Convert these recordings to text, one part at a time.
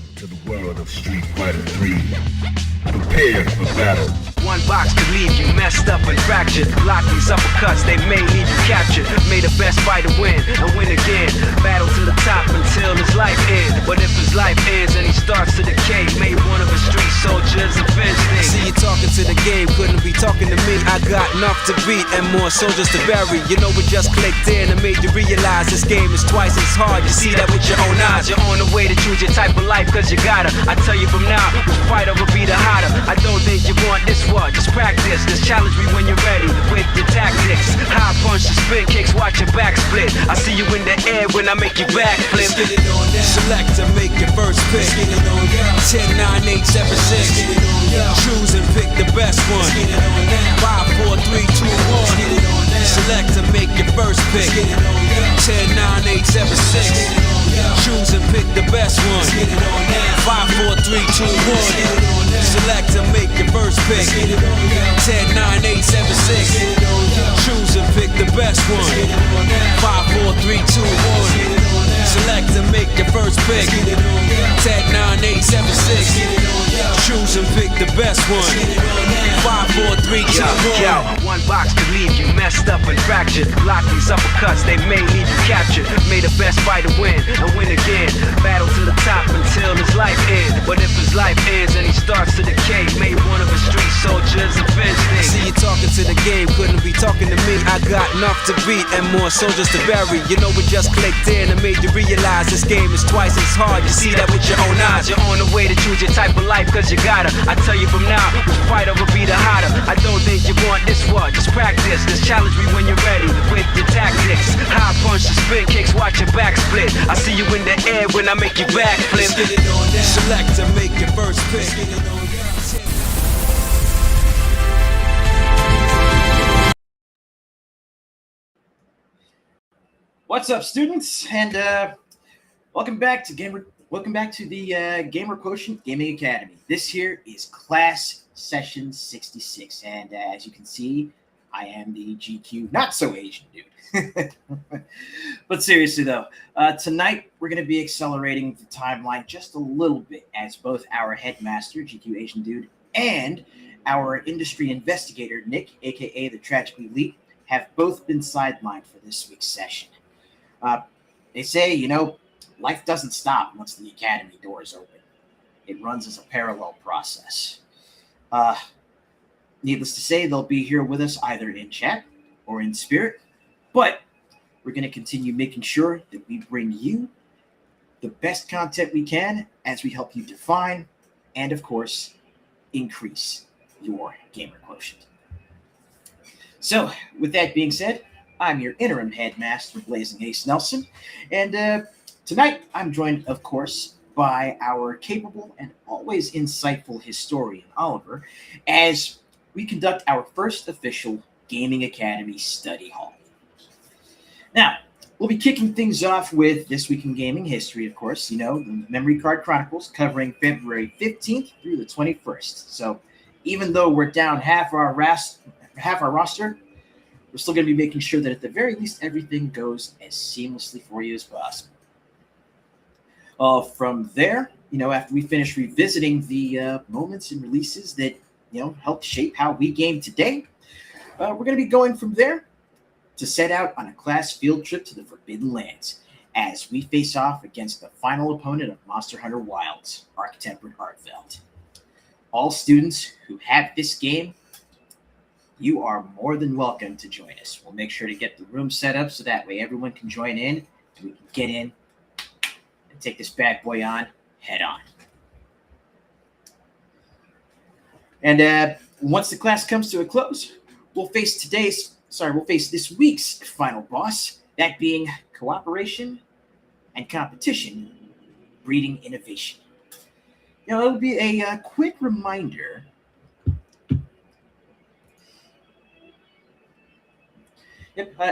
Welcome to the world of Street Fighter 3. Prepare for battle. One box could leave you messed up and fractured. Block these uppercuts, they may leave you captured. May the best fighter win and win again. Battle to the top until his life ends. But if his life ends and he starts to decay, may one of his street soldiers avenge things. See you talking to the game, couldn't be talking to me. I got enough to beat and more soldiers to bury. You know we just clicked in and made you realize this game is twice as hard. You see that with your own eyes. You're on the way to choose your type of life cause you gotta. I tell you from now, which fighter will be the hotter. I don't think you want this one. Just practice, just challenge me when you're ready with your tactics. High punch and spin kicks, watch your back split. I see you in the air when I make you backflip. Get it on now. Select to make your first pick. Get it on now. 10, 9, 8, 7, 6. Get it on now. Choose and pick the best one. Get it on now. 5, 4, 3, 2, 1. Get it on now. Select to make your first pick. Get it on now. 10, 9, 8, 7, 6. Get it on now. Choose and pick the best one. Get it on now. 5, 4, 3, 2, 1. Get it on now. Select to make your first pick. 10, 9, 8, 7, 6. Choose and pick the best one. 5, 4, 3, 2, 1. Select to make your first pick. 10, 9, 8, 7, 6. Choose and pick the best one. 5, 4, 3, 2, 1. One box could leave you messed up and fractured. Block these uppercuts, they may leave you captured. May the best fighter win and win again. Battle to the top until his life ends. But if his life ends and he starts to decay, may one of his street soldiers avenge things. See you talking to the game, couldn't be talking to me. I got enough to beat and more soldiers to bury. You know we just clicked in and made you realize this game is twice as hard. You see that with your own eyes. You're on the way to choose your type of life cause you gotta. I tell you from now, which fighter will be the hotter. I don't think you want this one. Just practice, just challenge me when you're ready with your tactics. High punch and spin kicks, watch your back split. I see you in the air when I make you backflip. Get it on now. Select to make your first pick. Get it on now. What's up, students? And welcome back to the Gamer Quotient Gaming Academy. This here is class session 66, and as you can see, I am the GQ not so Asian dude. But seriously though, tonight we're going to be accelerating the timeline just a little bit, as both our headmaster, GQ Asian dude, and our industry investigator, Nick, aka the Tragically Elite, have both been sidelined for this week's session. They say, you know, life doesn't stop once the academy doors open. It runs as a parallel process. Needless to say, they'll be here with us either in chat or in spirit, but we're going to continue making sure that we bring you the best content we can as we help you define and, of course, increase your gamer quotient. So, with that being said, I'm your interim Headmaster Blazing Ace Nelson, and tonight I'm joined, of course, by our capable and always insightful historian, Oliver, as we conduct our first official Gaming Academy study hall. Now, we'll be kicking things off with This Week in Gaming History, of course, you know, the Memory Card Chronicles covering February 15th through the 21st. So even though we're down half our roster, we're still going to be making sure that at the very least everything goes as seamlessly for you as possible. From there, you know, after we finish revisiting the moments and releases that, you know, helped shape how we game today, we're going to be going from there to set out on a class field trip to the Forbidden Lands as we face off against the final opponent of Monster Hunter Wilds, Arch-Tempered Arkveld. All students who have this game, you are more than welcome to join us. We'll make sure to get the room set up so that way everyone can join in and we can get in and take this bad boy on head on. And once the class comes to a close, we'll face this week's final boss, that being cooperation and competition breeding innovation. You know, it'll be a quick reminder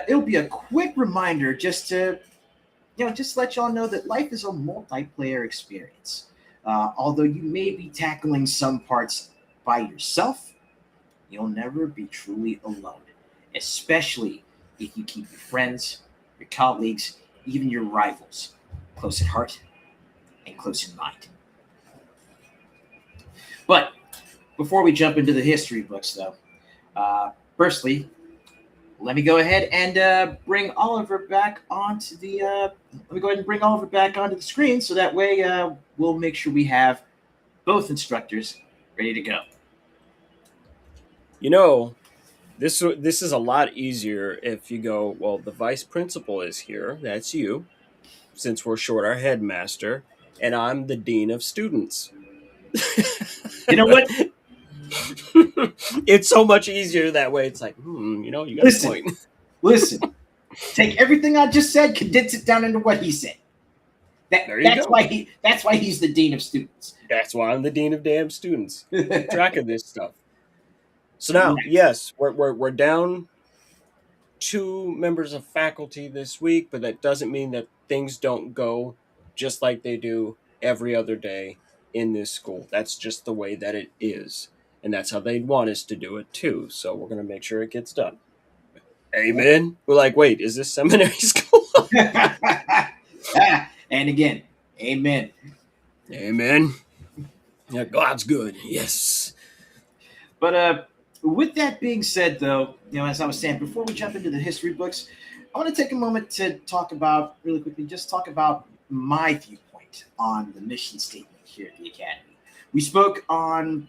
it'll be a quick reminder just to let y'all know that life is a multiplayer experience. Although you may be tackling some parts by yourself, you'll never be truly alone, especially if you keep your friends, your colleagues, even your rivals close at heart and close in mind. But before we jump into the history books, though, firstly, let me go ahead and bring Oliver back onto the. Let me go ahead and bring Oliver back onto the screen, so that way we'll make sure we have both instructors ready to go. You know, this is a lot easier if you go, well, the vice principal is here. That's you, since we're short our headmaster, and I'm the dean of students. You know what? It's so much easier that way. It's like, you got Listen. a point. Listen, take everything I just said, condense it down into what he said. There you That's go. why he's the dean of students. That's why I'm the dean of damn students. Keep track of this stuff. So now, yes, we're down 2 members of faculty this week, but that doesn't mean that things don't go just like they do every other day in this school. That's just the way that it is. And that's how they want us to do it too. So we're going to make sure it gets done. Amen. We're like, wait, is this seminary school? And again, amen. Amen. Yeah, God's good. Yes. But with that being said, though, as I was saying, before we jump into the history books, I want to take a moment to talk about, really quickly, just talk about my viewpoint on the mission statement here at the Academy. We spoke on,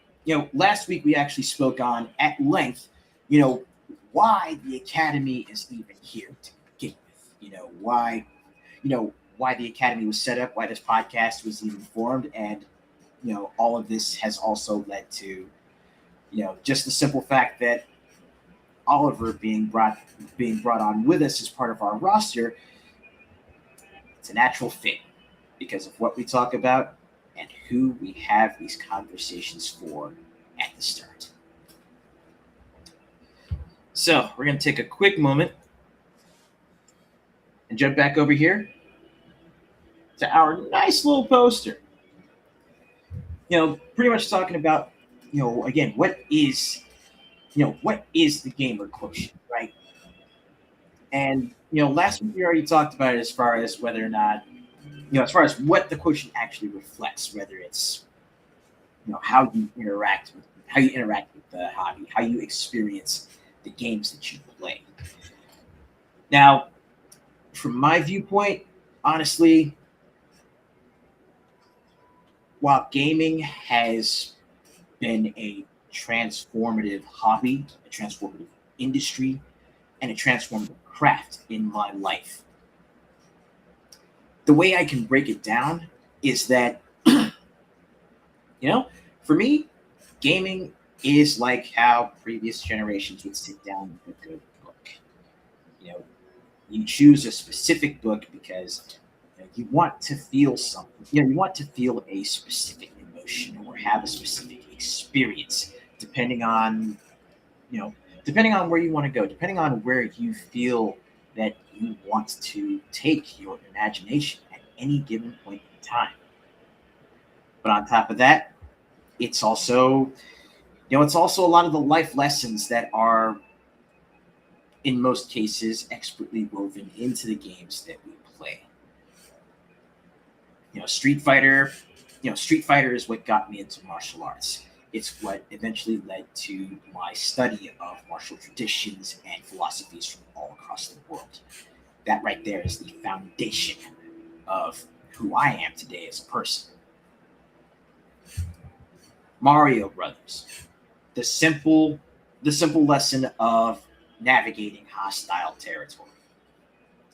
last week we actually spoke on at length, why the Academy is even here to begin with, why the Academy was set up, why this podcast was even formed, and, all of this has also led to, just the simple fact that Oliver being brought on with us as part of our roster, it's a natural fit because of what we talk about and who we have these conversations for at the start. So we're going to take a quick moment and jump back over here to our nice little poster. Pretty much talking about, again, what is the gamer quotient, right? And, last week we already talked about it as far as whether or not, as far as what the quotient actually reflects, whether it's, how you interact with the hobby, how you experience the games that you play. Now, from my viewpoint, honestly, while gaming has been a transformative hobby, a transformative industry, and a transformative craft in my life, the way I can break it down is that, for me, gaming is like how previous generations would sit down with a good book. You choose a specific book because you want to feel something. You want to feel a specific emotion or have a specific experience, depending on where you want to go, depending on where you feel that you want to take your imagination at any given point in time. But on top of that, it's also a lot of the life lessons that are, in most cases, expertly woven into the games that we play. Street Fighter is what got me into martial arts. It's what eventually led to my study of martial traditions and philosophies from all across the world. That right there is the foundation of who I am today as a person. Mario Brothers, the simple lesson of navigating hostile territory.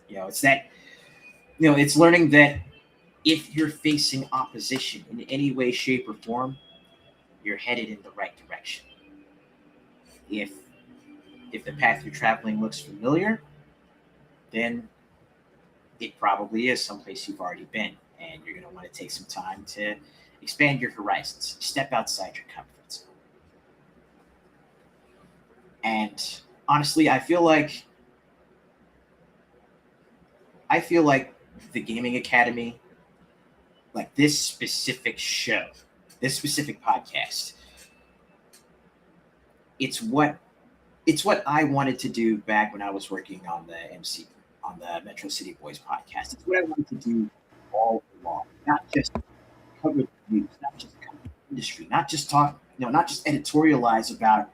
It's learning that if you're facing opposition in any way, shape, or form, you're headed in the right direction. If the path you're traveling looks familiar, then it probably is someplace you've already been, and you're going to want to take some time to expand your horizons, step outside your comfort zone. And honestly, I feel like the Gaming Academy, like this specific show, this specific podcast, it's what I wanted to do back when I was working on the MC, on the Metro City Boys podcast. It's what I wanted to do all along, not just cover the news, not just cover industry, not just talk, not just editorialize about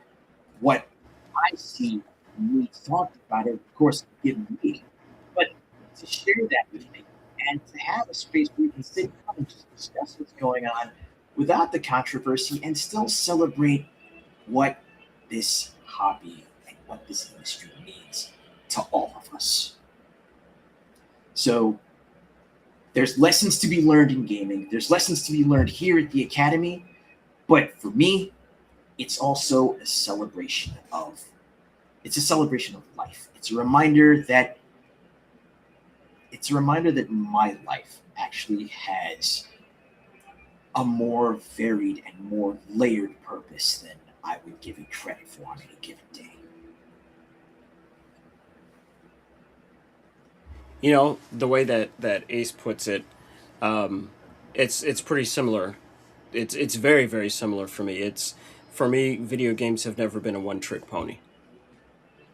what I see needs talked about it, of course, given me, but to share that with me and to have a space where we can sit down and just discuss what's going on without the controversy and still celebrate what this hobby and what this industry means to all of us. So there's lessons to be learned in gaming. There's lessons to be learned here at the Academy. But for me, it's also a celebration of life. It's a reminder that my life actually has a more varied and more layered purpose than I would give it credit for on any given day. The way that Ace puts it, it's pretty similar. It's very, very similar for me. For me, video games have never been a one-trick pony.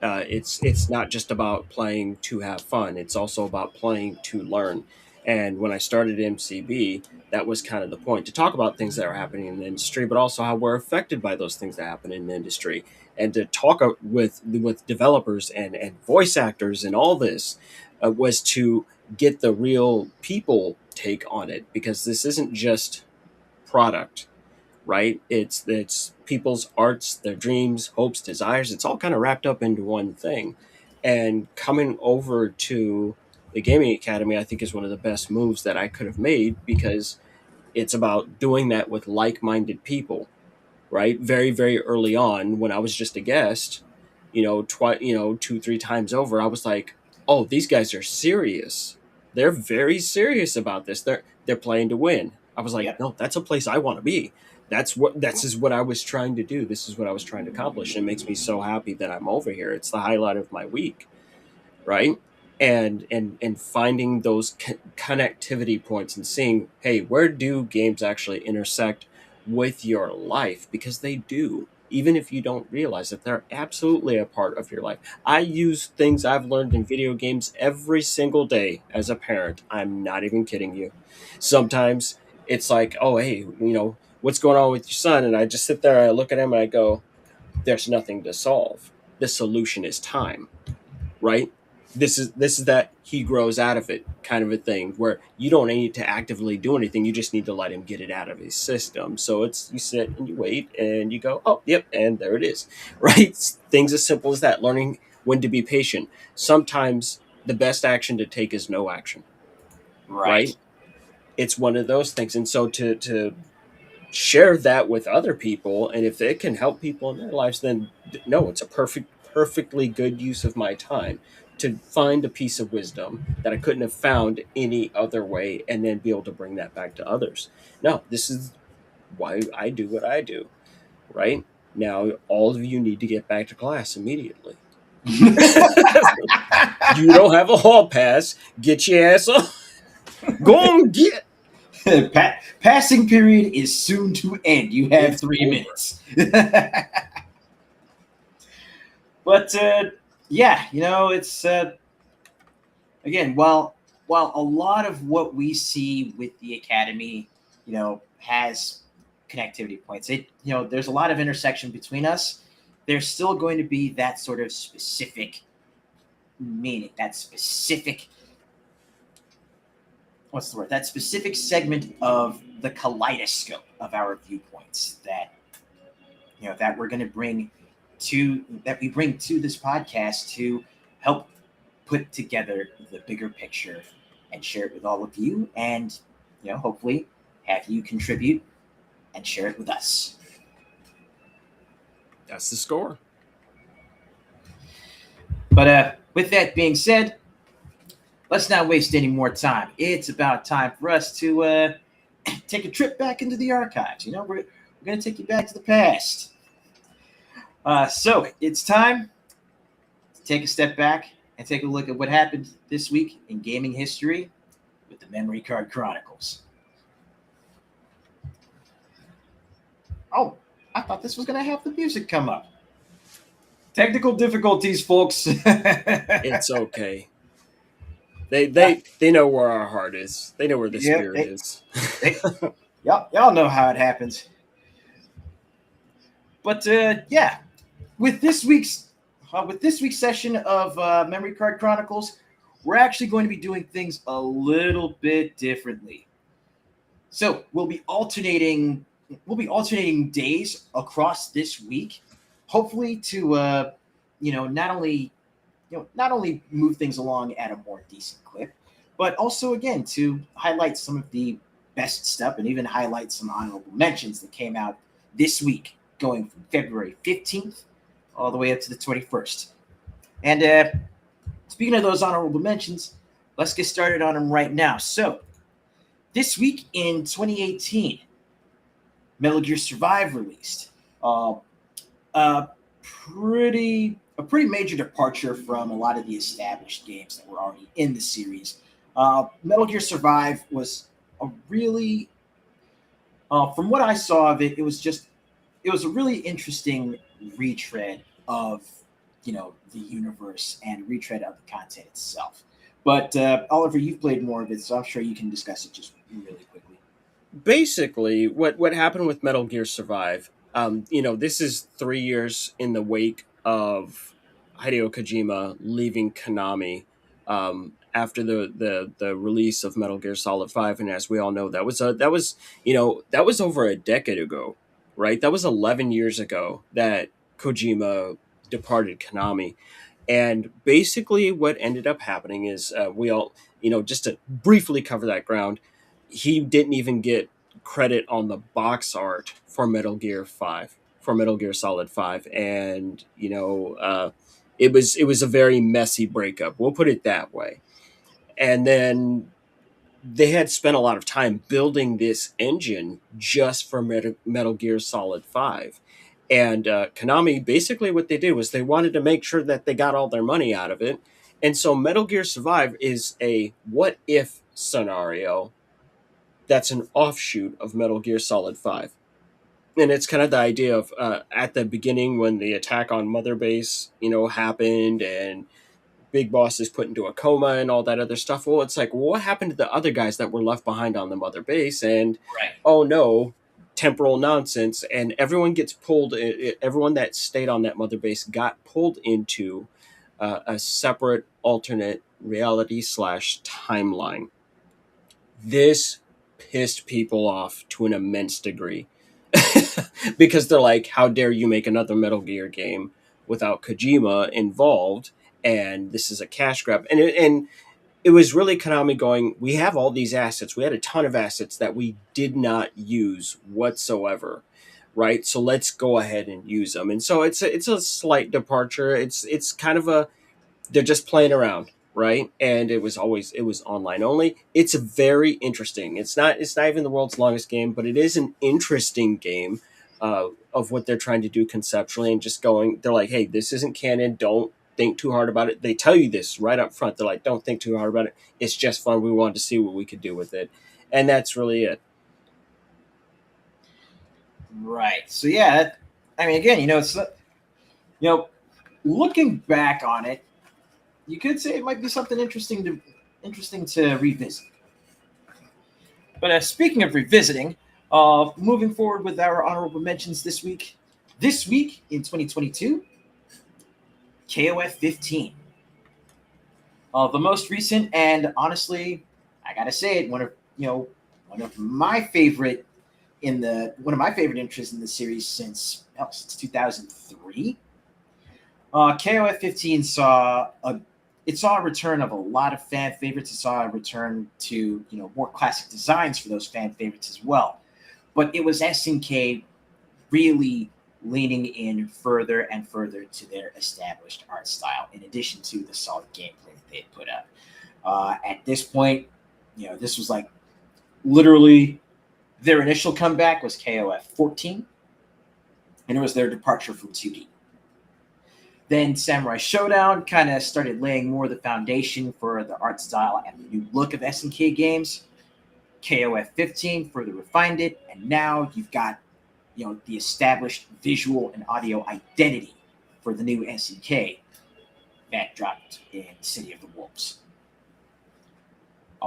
It's not just about playing to have fun. It's also about playing to learn. And when I started MCB, that was kind of the point, to talk about things that are happening in the industry, but also how we're affected by those things that happen in the industry, and to talk with developers and voice actors and all this, was to get the real people take on it, because this isn't just product, right? It's people's arts, their dreams, hopes, desires. It's all kind of wrapped up into one thing. And coming over to the Gaming Academy, I think, is one of the best moves that I could have made, because it's about doing that with like-minded people, right? Very, very early on, when I was just a guest, 2-3 times over, I was like, oh, these guys are serious. They're very serious about this. They're playing to win. I was like, Yep. No, that's a place I want to be. This is what I was trying to do. This is what I was trying to accomplish. And it makes me so happy that I'm over here. It's the highlight of my week, right? And finding those connectivity points and seeing, hey, where do games actually intersect with your life? Because they do. Even if you don't realize it, they're absolutely a part of your life. I use things I've learned in video games every single day as a parent. I'm not even kidding you. Sometimes it's like, oh, hey, what's going on with your son? And I just sit there and I look at him and I go, there's nothing to solve. The solution is time, right? This is that he grows out of it kind of a thing, where you don't need to actively do anything. You just need to let him get it out of his system. So you sit and you wait and you go, oh, yep, and there it is, right? Things as simple as that. Learning when to be patient. Sometimes the best action to take is no action, right? It's one of those things. And so to share that with other people, and if it can help people in their lives, then no, it's a perfectly good use of my time to find a piece of wisdom that I couldn't have found any other way, and then be able to bring that back to others. No, this is why I do what I do, right? Now, all of you need to get back to class immediately. You don't have a hall pass. Get your ass up. Go on, get. Passing period is soon to end. You have It's 3 over. minutes. But yeah, it's again, while a lot of what we see with the Academy, has connectivity points. There's a lot of intersection between us. There's still going to be that sort of specific meaning, that specific that specific segment of the kaleidoscope of our viewpoints that that we're going to bring to this podcast to help put together the bigger picture and share it with all of you, and hopefully have you contribute and share it with us. That's the score. But with that being said, let's not waste any more time. It's about time for us to take a trip back into the archives. We're going to take you back to the past. So it's time to take a step back and take a look at what happened this week in gaming history with the Memory Card Chronicles. Oh, I thought this was going to have the music come up. Technical difficulties, folks. It's okay. They know where our heart is. They know where the spirit is. Y'all know how it happens. But yeah, with this week's session of Memory Card Chronicles, we're actually going to be doing things a little bit differently. So we'll be alternating days across this week, hopefully to not only move things along at a more decent clip, but also again to highlight some of the best stuff and even highlight some honorable mentions that came out this week, going from February 15th all the way up to the 21st. And speaking of those honorable mentions, let's get started on them right now. So this week in 2018, Metal Gear Survive released. A pretty major departure from a lot of the established games that were already in the series. Metal Gear Survive was a really, from what I saw of it, it was a really interesting retread of the universe and retread of the content itself. But Oliver, you've played more of it, so I'm sure you can discuss it just really quickly. Basically, what happened with Metal Gear Survive, this is 3 years in the wake of Hideo Kojima leaving Konami after the release of Metal Gear Solid 5, and as we all know, that was over a decade ago, right? That was 11 years ago that Kojima departed Konami. And basically what ended up happening is we all, just to briefly cover that ground, he didn't even get credit on the box art for Metal Gear Solid 5. And, it was a very messy breakup. We'll put it that way. And then they had spent a lot of time building this engine just for Metal Gear Solid 5. And Konami, basically what they did was they wanted to make sure that they got all their money out of it. And so Metal Gear Survive is a what-if scenario that's an offshoot of Metal Gear Solid 5. And it's kind of the idea of at the beginning when the attack on Mother Base, happened and Big Boss is put into a coma and all that other stuff. Well, it's like, what happened to the other guys that were left behind on the Mother Base? And, Oh no, temporal nonsense, and everyone gets pulled. Everyone that stayed on that Mother Base got pulled into a separate alternate reality / timeline. This pissed people off to an immense degree because they're like, how dare you make another Metal Gear game without Kojima involved? And this is a cash grab. And it was really Konami going, we have all these assets. We had a ton of assets that we did not use whatsoever, right? So let's go ahead and use them. And so it's a slight departure. It's kind of they're just playing around, right? And it was online only. It's very interesting. It's not even the world's longest game, but it is an interesting game of what they're trying to do conceptually and just going, they're like, hey, this isn't canon. Don't think too hard about it. They tell you this right up front. They're like, don't think too hard about it. It's just fun. We wanted to see what we could do with it. And that's really it. Right. So yeah, again, it's looking back on it, you could say it might be something interesting to revisit. But speaking of revisiting, moving forward with our honorable mentions this week in 2022, KOF 15. The most recent, and honestly, I gotta say it, one of my favorite interests in the series since 2003. KOF 15 saw a return of a lot of fan favorites. It saw a return to more classic designs for those fan favorites as well. But it was SNK really leaning in further and further to their established art style, in addition to the solid gameplay that they had put up. At this point, this was like literally their initial comeback was KOF 14, and it was their departure from 2D. Then Samurai Showdown kind of started laying more of the foundation for the art style and the new look of SNK games. KOF 15 further refined it, and now you've got the established visual and audio identity for the new SNK that dropped in City of the Wolves.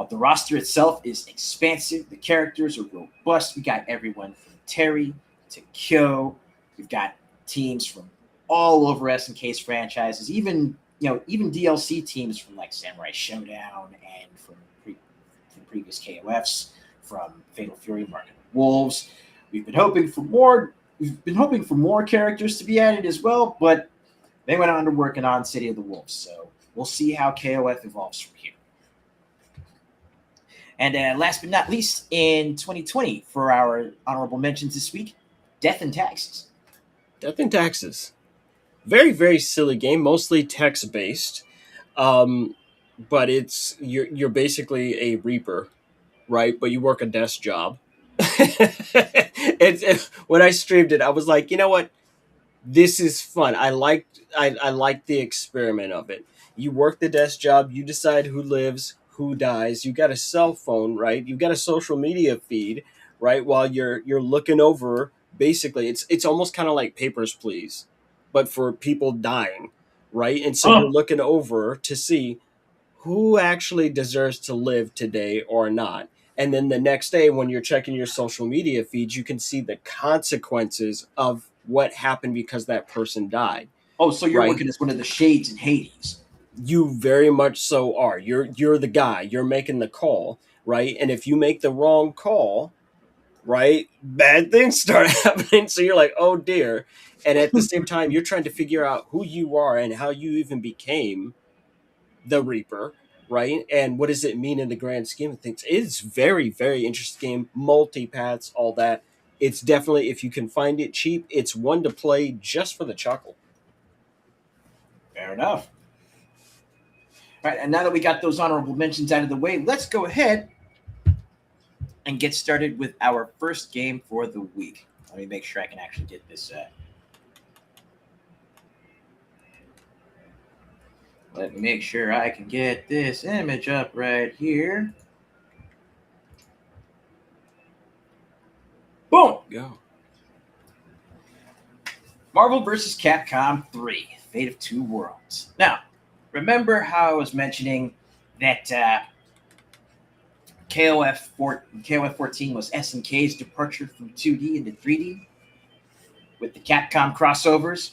The roster itself is expansive. The characters are robust. We got everyone from Terry to Kyo. We've got teams from all over SNK's franchises, even DLC teams from like Samurai Showdown and from previous KOFs, from Fatal Fury, Mark of the Wolves. We've been hoping for more. We've been hoping for more characters to be added as well, but they went on to working on City of the Wolves. So we'll see how KOF evolves from here. And last but not least, in 2020, for our honorable mentions this week, Death and Taxes. Death and Taxes. Very, very silly game, mostly text-based. But you're basically a Reaper, right? But you work a desk job. When I streamed it, I was like, you know what? This is fun. I liked the experiment of it. You work the desk job. You decide who lives, who dies. You got a cell phone, right? You got a social media feed, right? While you're looking over. Basically, it's almost kind of like Papers, Please, but for people dying, right? And so you're looking over to see who actually deserves to live today or not. And then the next day, when you're checking your social media feeds, you can see the consequences of what happened because that person died. Oh, so you're right? working as one of the shades in Hades. You very much so are. You're the guy. You're making the call, right? And if you make the wrong call, right, bad things start happening. So you're like, oh dear. And at the same time, you're trying to figure out who you are and how you even became the Reaper, right? And what does it mean in the grand scheme of things? It's very, very interesting game, multi-paths, all that. It's definitely, if you can find it cheap, it's one to play just for the chuckle. Fair enough. All right, and now that we got those honorable mentions out of the way, let's go ahead and get started with our first game for the week. Let me make sure I can actually get this. Let me make sure I can get this image up right here. Boom! Go. Marvel vs. Capcom 3, Fate of Two Worlds. Now, remember how I was mentioning that KOF 14 was SNK's departure from 2D into 3D with the Capcom crossovers?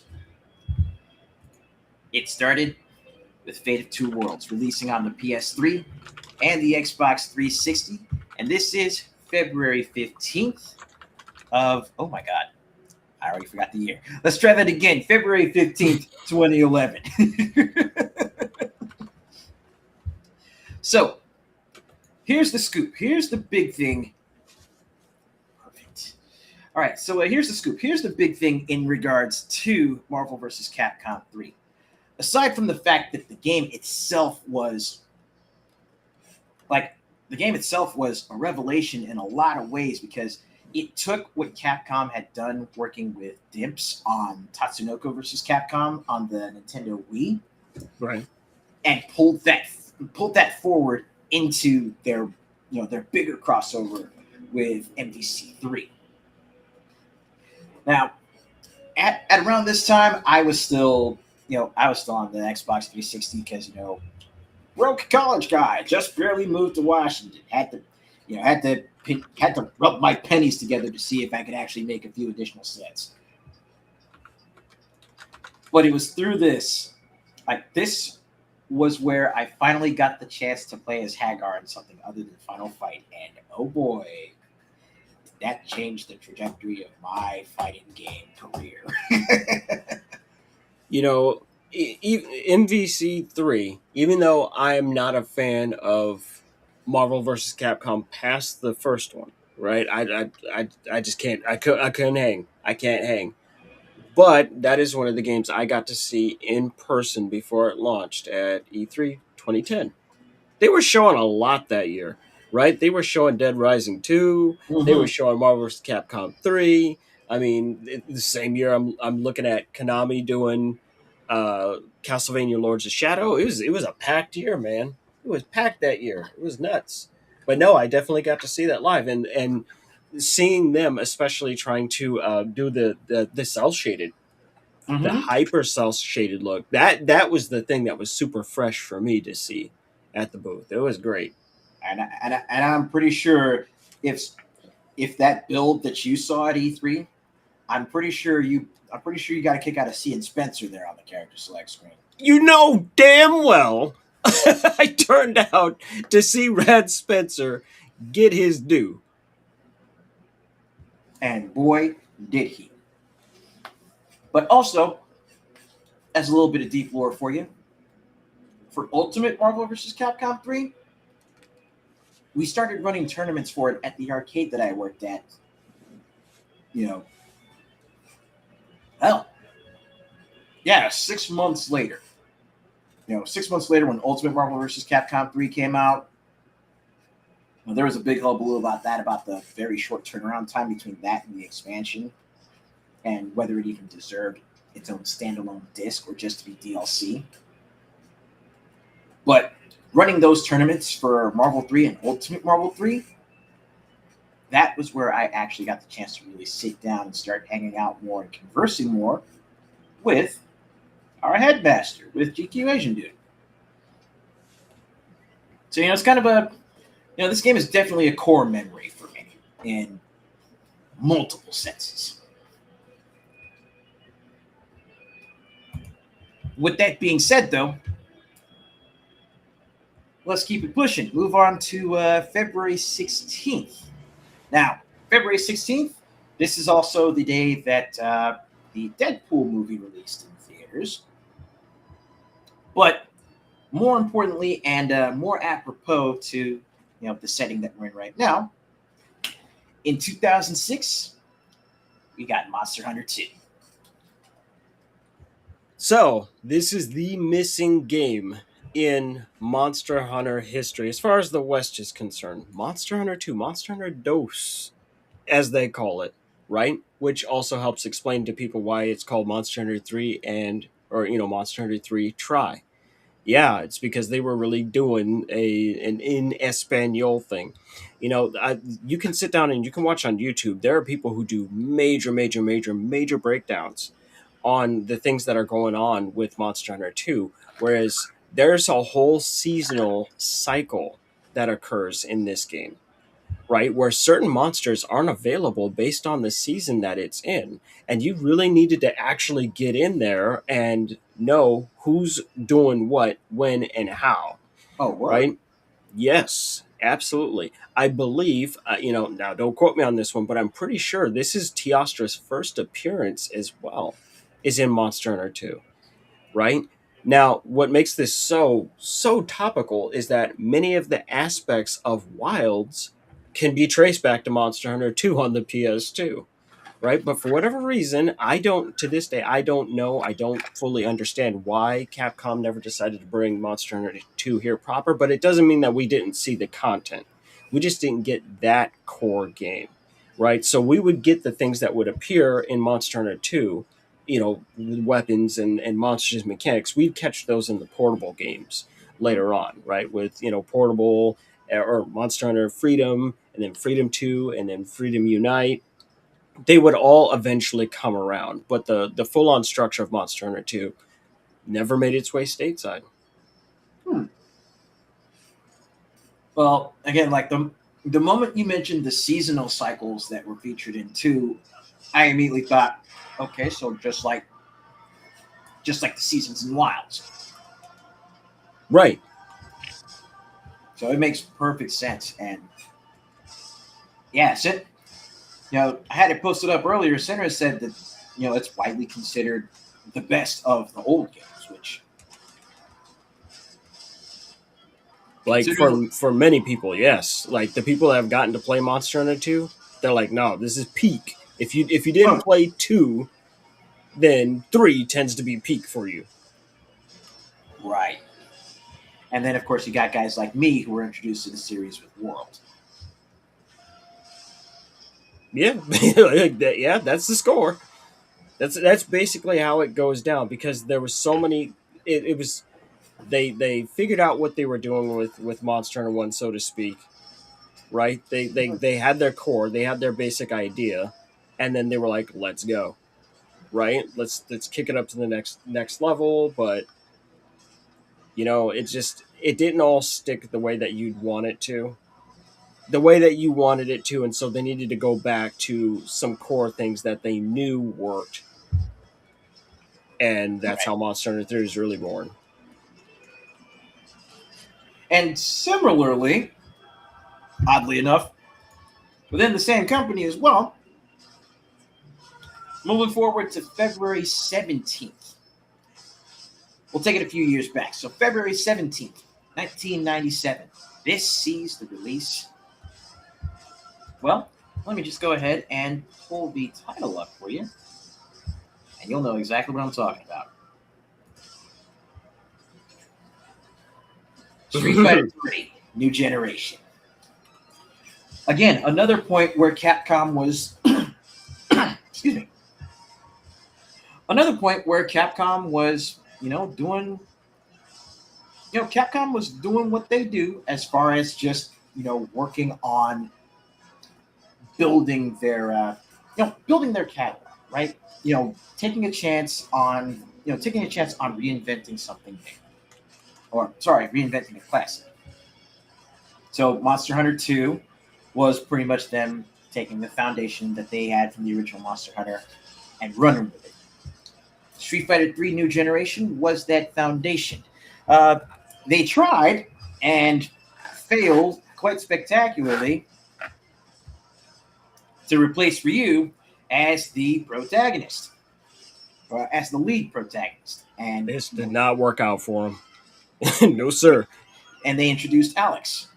It started with Fate of Two Worlds, releasing on the PS3 and the Xbox 360. And this is February 15th of, oh my God, I already forgot the year. Let's try that again. February 15th, 2011. So, here's the scoop. Here's the big thing. Perfect. All right, so here's the scoop. Here's the big thing in regards to Marvel vs. Capcom 3. Aside from the fact that the game itself was a revelation in a lot of ways, because it took what Capcom had done working with Dimps on Tatsunoko vs. Capcom on the Nintendo Wii, right, and pulled that forward into their bigger crossover with MVC3. Now, at around this time, I was still on the Xbox 360 because, broke college guy, just barely moved to Washington, had to rub my pennies together to see if I could actually make a few additional sets. But it was through this was where I finally got the chance to play as Hagar in something other than Final Fight, and oh boy, that changed the trajectory of my fighting game career. MVC3, even though I'm not a fan of Marvel vs. Capcom past the first one, right? I just can't. I couldn't hang. I can't hang. But that is one of the games I got to see in person before it launched at E3 2010. They were showing a lot that year, right? They were showing Dead Rising 2. Mm-hmm. They were showing Marvel vs. Capcom 3. I mean, the same year I'm looking at Konami doing Castlevania Lords of Shadow. It was a packed year, man. It was packed that year. It was nuts. But no, I definitely got to see that live, and seeing them, especially trying to do the cell shaded, the hyper cell shaded look. That was the thing that was super fresh for me to see at the booth. It was great. And I'm pretty sure if that build that you saw at E3 I'm pretty sure you got a kick out of seeing Spencer there on the character select screen. You know damn well I turned out to see Rad Spencer get his due. And boy, did he. But also, as a little bit of deep lore for you, for Ultimate Marvel vs. Capcom 3, we started running tournaments for it at the arcade that I worked at. Hell, yeah, 6 months later. 6 months later when Ultimate Marvel vs. Capcom 3 came out, there was a big hullabaloo about that, about the very short turnaround time between that and the expansion, and whether it even deserved its own standalone disc or just to be DLC. But running those tournaments for Marvel 3 and Ultimate Marvel 3, that was where I actually got the chance to really sit down and start hanging out more and conversing more with our headmaster, with GQ Asian Dude. So, it's kind of a, this game is definitely a core memory for me in multiple senses. With that being said, though, let's keep it pushing. Move on to February 16th. Now, February 16th, this is also the day that the Deadpool movie released in theaters. But more importantly, and more apropos to the setting that we're in right now, in 2006, we got Monster Hunter 2. So, this is the missing game in Monster Hunter history, as far as the West is concerned. Monster Hunter 2, Monster Hunter Dos, as they call it, right? Which also helps explain to people why it's called Monster Hunter 3 Monster Hunter 3 Try. Yeah, it's because they were really doing an in Espanol thing. You can sit down and you can watch on YouTube. There are people who do major breakdowns on the things that are going on with Monster Hunter 2, whereas there's a whole seasonal cycle that occurs in this game, right? Where certain monsters aren't available based on the season that it's in. And you really needed to actually get in there and know who's doing what, when, and how. Oh, what? Right? Yes, absolutely. I believe, now don't quote me on this one, but I'm pretty sure this is Teostra's first appearance as well, is in Monster Hunter 2, right? Now, what makes this so topical is that many of the aspects of Wilds can be traced back to Monster Hunter 2 on the PS2, right? But for whatever reason, to this day, I don't know, I don't fully understand why Capcom never decided to bring Monster Hunter 2 here proper, but it doesn't mean that we didn't see the content. We just didn't get that core game, right? So we would get the things that would appear in Monster Hunter 2, weapons and monsters mechanics. We'd catch those in the portable games later on, right? With, portable or Monster Hunter Freedom, and then Freedom 2, and then Freedom Unite. They would all eventually come around, but the full-on structure of Monster Hunter 2 never made its way stateside. Well, again, like the moment you mentioned the seasonal cycles that were featured in 2, I immediately thought, okay, so just like the seasons in Wilds. Right. So it makes perfect sense. And yeah, I had it posted up earlier. Senra said that, it's widely considered the best of the old games, which, like, for many people, yes. Like, the people that have gotten to play Monster Hunter 2, they're like, no, this is peak. If you didn't play 2, then 3 tends to be peak for you. Right. And then, of course, you got guys like me who were introduced to the series with World. Yeah, yeah, that's the score. That's basically how it goes down, because there was so many. It was they figured out what they were doing with Monster Hunter 1, so to speak. Right? They had their core, they had their basic idea, and then they were like, let's go. Right? Let's kick it up to the next level, but it didn't all stick the way that you'd want it to. the way that you wanted it to, and so they needed to go back to some core things that they knew worked, and that's how Monster Hunter 3 is really born. And similarly, oddly enough, within the same company as well, moving forward to February 17th. We'll take it a few years back. So February 17th, 1997. This sees the release. Well, let me just go ahead and pull the title up for you, and you'll know exactly what I'm talking about. Street Fighter 3, New Generation. Again, another point where Capcom was excuse me. Another point where Capcom was, Capcom was doing what they do as far as just, working on building their catalog, right? Taking a chance on reinventing something new. Reinventing a classic. So Monster Hunter 2 was pretty much them taking the foundation that they had from the original Monster Hunter and running with it. Street Fighter 3 New Generation was that foundation. They tried and failed quite spectacularly to replace Ryu as the protagonist, or as the lead protagonist. And this did not work out for him. No, sir. And they introduced Alex.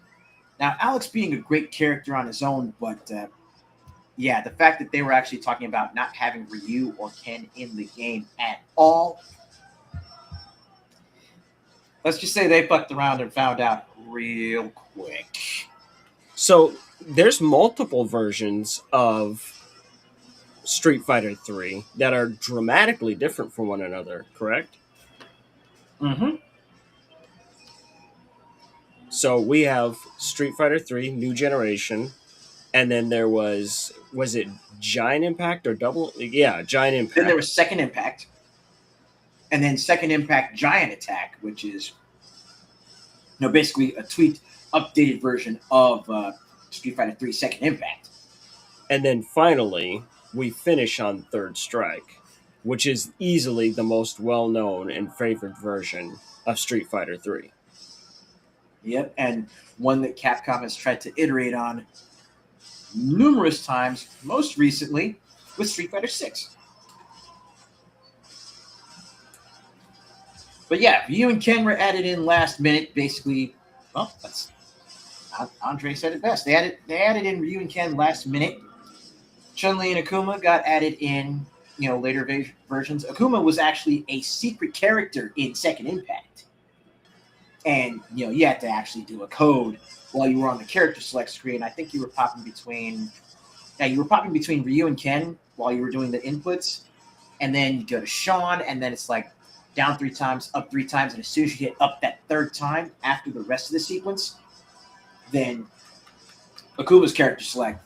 Now, Alex being a great character on his own, but the fact that they were actually talking about not having Ryu or Ken in the game at all, let's just say they fucked around and found out real quick. So there's multiple versions of Street Fighter 3 that are dramatically different from one another, correct? Mm-hmm. So we have Street Fighter 3 New Generation, and then there was it Giant Impact or Double? Yeah, Giant Impact. Then there was Second Impact, and then Second Impact Giant Attack, which is basically a tweaked, updated version of Street Fighter 3 Second Impact. And then finally, we finish on Third Strike, which is easily the most well-known and favored version of Street Fighter 3. Yep, and one that Capcom has tried to iterate on numerous times, most recently with Street Fighter 6. But yeah, Ryu and Ken were added in last minute, basically. Well, Andre said it best. They added in Ryu and Ken last minute. Chun-Li and Akuma got added in, later versions. Akuma was actually a secret character in Second Impact. And, you had to actually do a code while you were on the character select screen. I think you were popping between Ryu and Ken while you were doing the inputs. And then you go to Sean, and then it's like down 3 times, up 3 times. And as soon as you hit up that 3rd time after the rest of the sequence, then Akuma's character select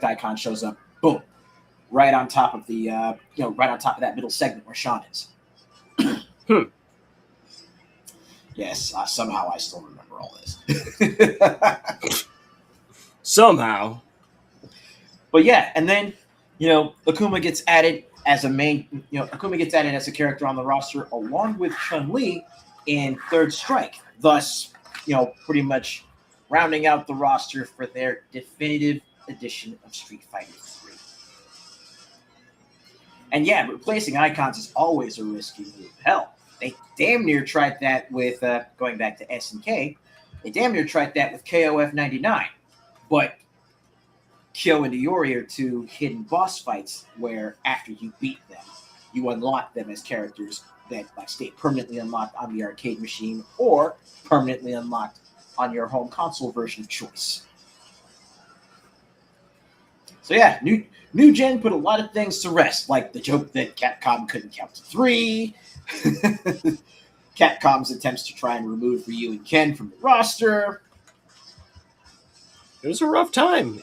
icon shows up. Boom. Right on top of the, right on top of that middle segment where Sean is. Yes, somehow I still remember all this. Somehow. But yeah, and then, Akuma gets added as a character on the roster along with Chun-Li in Third Strike. Thus, pretty much rounding out the roster for their definitive edition of Street Fighter 3. And yeah, replacing icons is always a risky move. Hell, they damn near tried that with, going back to SNK, they damn near tried that with KOF 99. But Kyo and Iori are 2 hidden boss fights where after you beat them, you unlock them as characters that stay permanently unlocked on the arcade machine or permanently unlocked on your home console version of choice. So yeah, New Gen put a lot of things to rest, like the joke that Capcom couldn't count to 3, Capcom's attempts to try and remove Ryu and Ken from the roster. It was a rough time.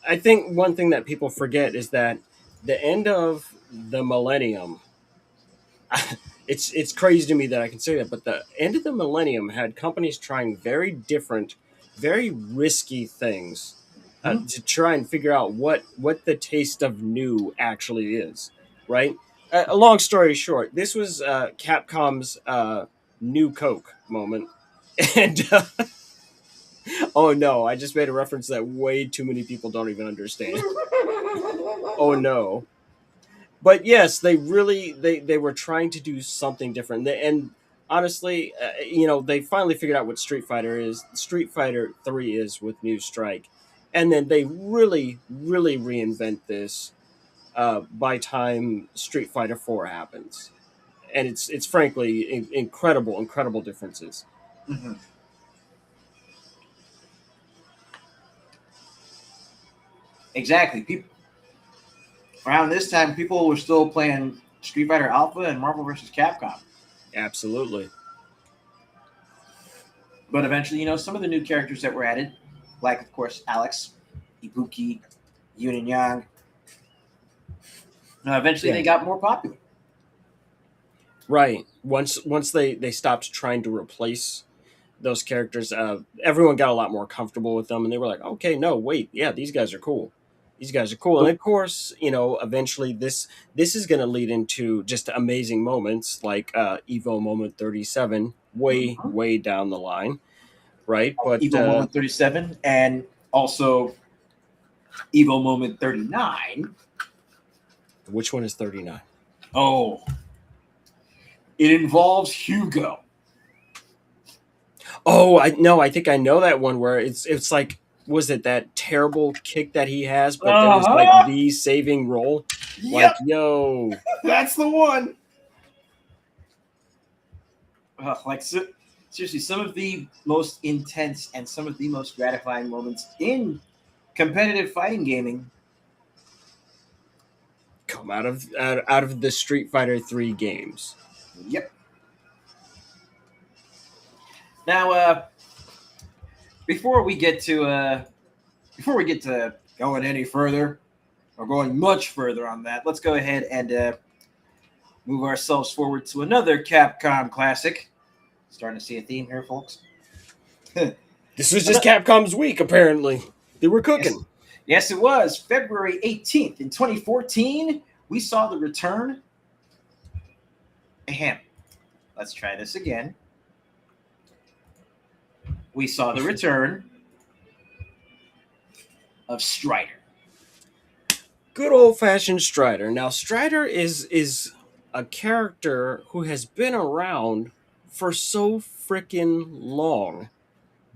I think one thing that people forget is that the end of the millennium, It's crazy to me that I can say that, but the end of the millennium had companies trying very different, very risky things to try and figure out what the taste of new actually is, right? A long story short, this was Capcom's new Coke moment, and oh no, I just made a reference that way too many people don't even understand. Oh no. But yes, they really they were trying to do something different. And honestly, they finally figured out what Street Fighter is. Street Fighter 3 is with New Strike. And then they really really reinvent this by time Street Fighter 4 happens. And it's frankly incredible differences. Mm-hmm. Exactly. People around this time, people were still playing Street Fighter Alpha and Marvel vs. Capcom. Absolutely. But eventually, some of the new characters that were added, like of course Alex, Ibuki, Yun and Yang, eventually they got more popular. Right. Once they stopped trying to replace those characters, everyone got a lot more comfortable with them, and they were like, okay, no, wait, yeah, these guys are cool. These guys are cool. And of course, eventually this is going to lead into just amazing moments like Evo Moment 37 way down the line, right? But Evo Moment 37 and also Evo Moment 39. Which one is 39? Oh, it involves Hugo. Oh, I think I know that one where it's like, was it that terrible kick that he has, but there was like the saving roll? Yep. Like, yo. That's the one. Seriously, some of the most intense and some of the most gratifying moments in competitive fighting gaming come out of the Street Fighter 3 games. Yep. Now, before we get to going any further, or going much further on that, let's go ahead and move ourselves forward to another Capcom classic. Starting to see a theme here, folks. This was just Capcom's week, apparently. They were cooking. Yes, it was. February 18th in 2014, we saw the return. Ahem. Let's try this again. We saw the return of Strider. Good old-fashioned Strider. Now, Strider is a character who has been around for so freaking long,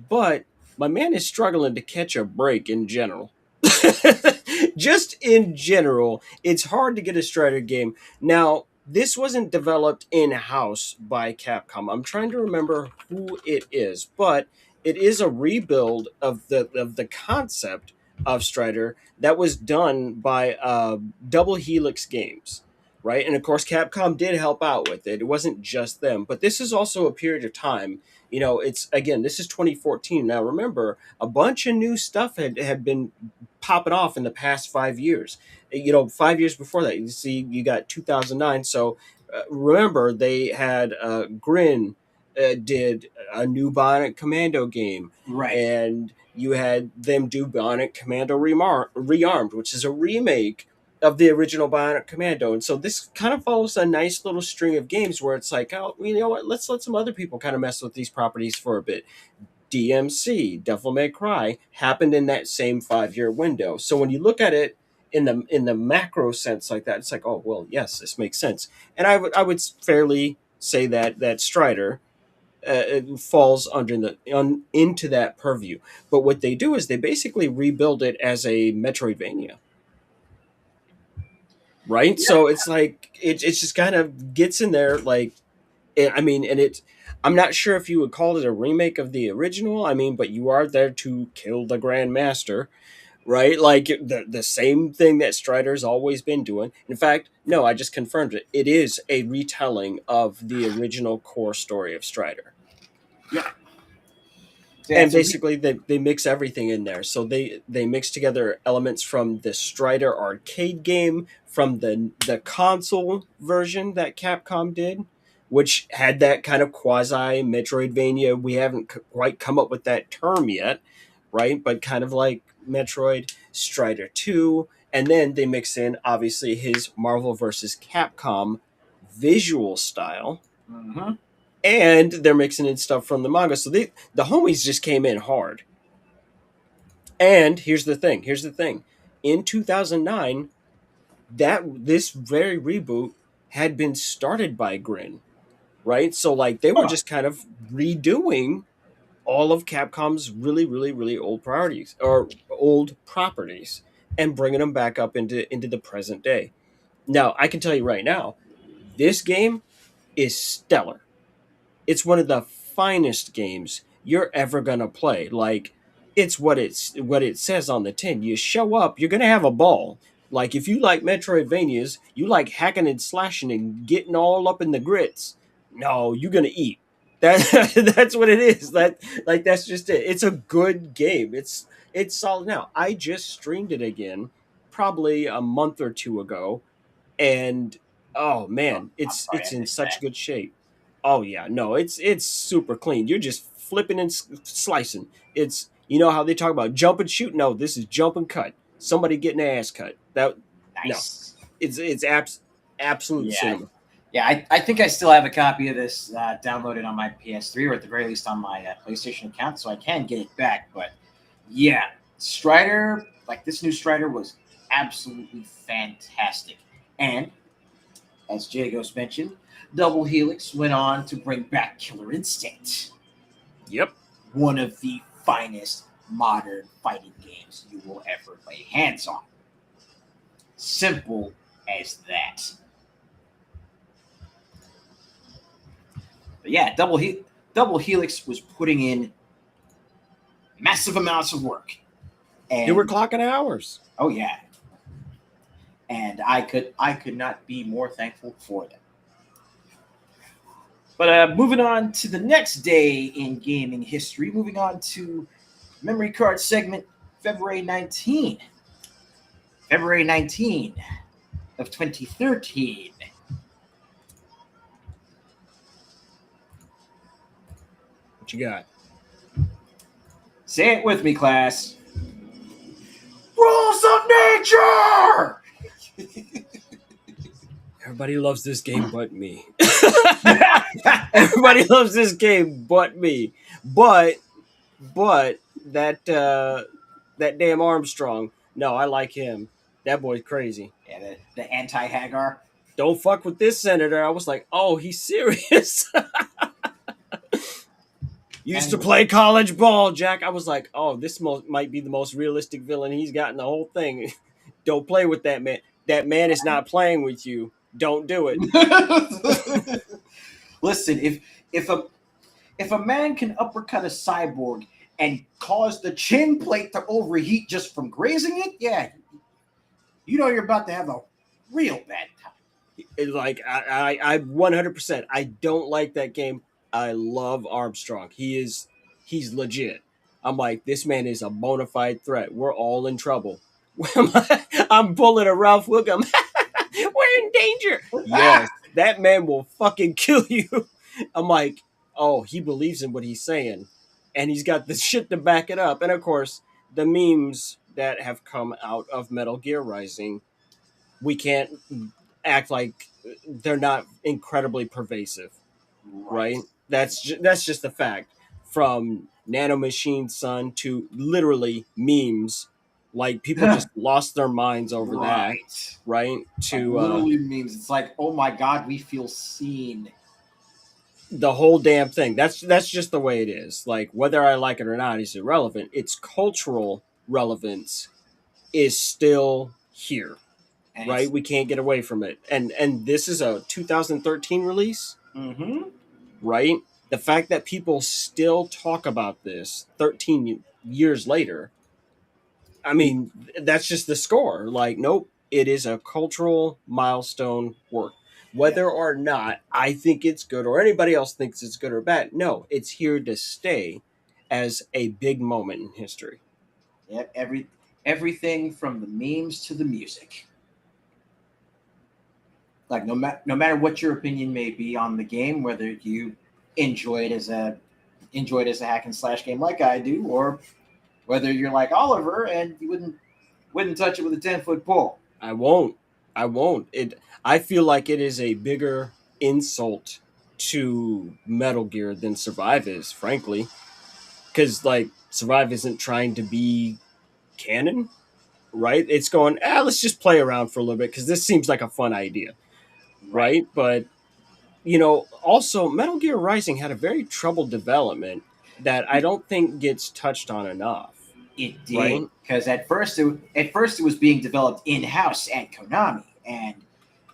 but my man is struggling to catch a break in general. Just in general, it's hard to get a Strider game. Now, this wasn't developed in-house by Capcom. I'm trying to remember who it is, but it is a rebuild of the concept of Strider that was done by Double Helix Games, right? And of course, Capcom did help out with it. It wasn't just them, but this is also a period of time. This is 2014. Now, remember, a bunch of new stuff had been popping off in the past 5 years. 5 years before that, you got 2009. So remember, they had Grin did a new Bionic Commando game, right? And you had them do Bionic Commando Rearmed, which is a remake of the original Bionic Commando. And so this kind of follows a nice little string of games where it's like, oh, you know what? Let's let some other people kind of mess with these properties for a bit. DMC, Devil May Cry, happened in that same 5-year window. So when you look at it in the macro sense like that, it's like, oh, well, yes, this makes sense. And I would fairly say that Strider falls into that purview. But what they do is they basically rebuild it as a Metroidvania. Right? Yeah. So it's like, it just kind of gets in there, like, I'm not sure if you would call it a remake of the original, but you are there to kill the Grandmaster, right? Like, the same thing that Strider's always been doing. In fact, no, I just confirmed it. It is a retelling of the original core story of Strider. Yeah. And basically, they mix everything in there. So they mix together elements from the Strider arcade game, from the console version that Capcom did, which had that kind of quasi Metroidvania. We haven't quite come up with that term yet, right? But kind of like Metroid, Strider 2, and then they mix in obviously his Marvel versus Capcom visual style, Mm-hmm. and they're mixing in stuff from the manga. So the homies just came in hard. And here's the thing. In 2009, this very reboot had been started by Grin, right? So like they were Huh. just kind of redoing all of Capcom's really, really, really old priorities or old properties and bringing them back up into the present day. Now, I can tell you right now, this game is stellar. It's one of the finest games you're ever gonna play. Like, it's what it says on the tin. You show up, you're gonna have a ball. Like, if you like Metroidvanias, you like hacking and slashing and getting all up in the grits. No, you're gonna eat. That that's what it is. That's just it. It's a good game. It's solid. Now, I just streamed it again, probably a month or two ago, and oh Oh, man, I'm it's sorry, it's I in missed such that. good shape. Oh yeah, no, it's super clean. You're just flipping and slicing. It's, you know how they talk about jump and shoot. No, this is jump and cut. Somebody getting their ass cut. That no, Nice. it's absolute Yeah, cinema. yeah. I think I still have a copy of this downloaded on my PS3, or at the very least on my PlayStation account, so I can get it back. But yeah, Strider, like this new Strider, was absolutely fantastic. And as Jagos mentioned, Double Helix went on to bring back Killer Instinct, Yep. one of the finest modern fighting games you will ever lay hands on. Simple as that. But yeah, Double Helix was putting in massive amounts of work, They were and clocking hours. oh yeah, and I could not be more thankful for them. But moving on to the next day in gaming history, moving on to memory card segment, February 19, February 19 of 2013. What you got? Say it with me, class. Rules of nature. Everybody loves this game but me. Everybody loves this game but me. But that damn Armstrong. No, I like him. That boy's crazy. Yeah, the anti-Hagar. Don't fuck with this senator. I was like, oh, he's serious. Used to And play college ball, Jack. I was like, oh, this might be the most realistic villain he's got in the whole thing. Don't play with that man. That man is not playing with you. Don't do it. listen, if a man can uppercut a cyborg and cause the chin plate to overheat just from grazing it, yeah, you know you're about to have a real bad time. It's like I 100%. I don't like that game. I love Armstrong. He's legit. I'm like, this man is a bona fide threat. We're all in trouble. I'm pulling a Ralph Wiggum. We're in danger. Yes, that man will fucking kill you. I'm like, oh, he believes in what he's saying, and he's got the shit to back it up. And of course, the memes that have come out of Metal Gear Rising, we can't act like they're not incredibly pervasive, right? Right. That's just a fact. From Nanomachine Son to literally memes, like people just lost their minds over that, Right. right? Like To literally memes. It's like, oh my god, we feel seen. the whole damn thing. That's just the way it is. Like, whether I like it or not is irrelevant. Its cultural relevance is still here, And right? We can't get away from it. And this is a 2013 release, mm-hmm. right? The fact that people still talk about this 13 years later, I mean, that's just the score. Like, nope, it is a cultural milestone work. Whether or not I think it's good or anybody else thinks it's good or bad, no, it's here to stay as a big moment in history. Yep, everything from the memes to the music. like no matter what your opinion may be on the game, whether you enjoy it as a hack and slash game like I do, or whether you're like Oliver and you wouldn't touch it with a 10-foot pole. I won't. I won't. I feel like it is a bigger insult to Metal Gear than Survive is, frankly. Because, like, Survive isn't trying to be canon, right? It's going, let's just play around for a little bit because this seems like a fun idea, right? But, also, Metal Gear Rising had a very troubled development that I don't think gets touched on enough. It did, because at first it was being developed in-house at Konami, and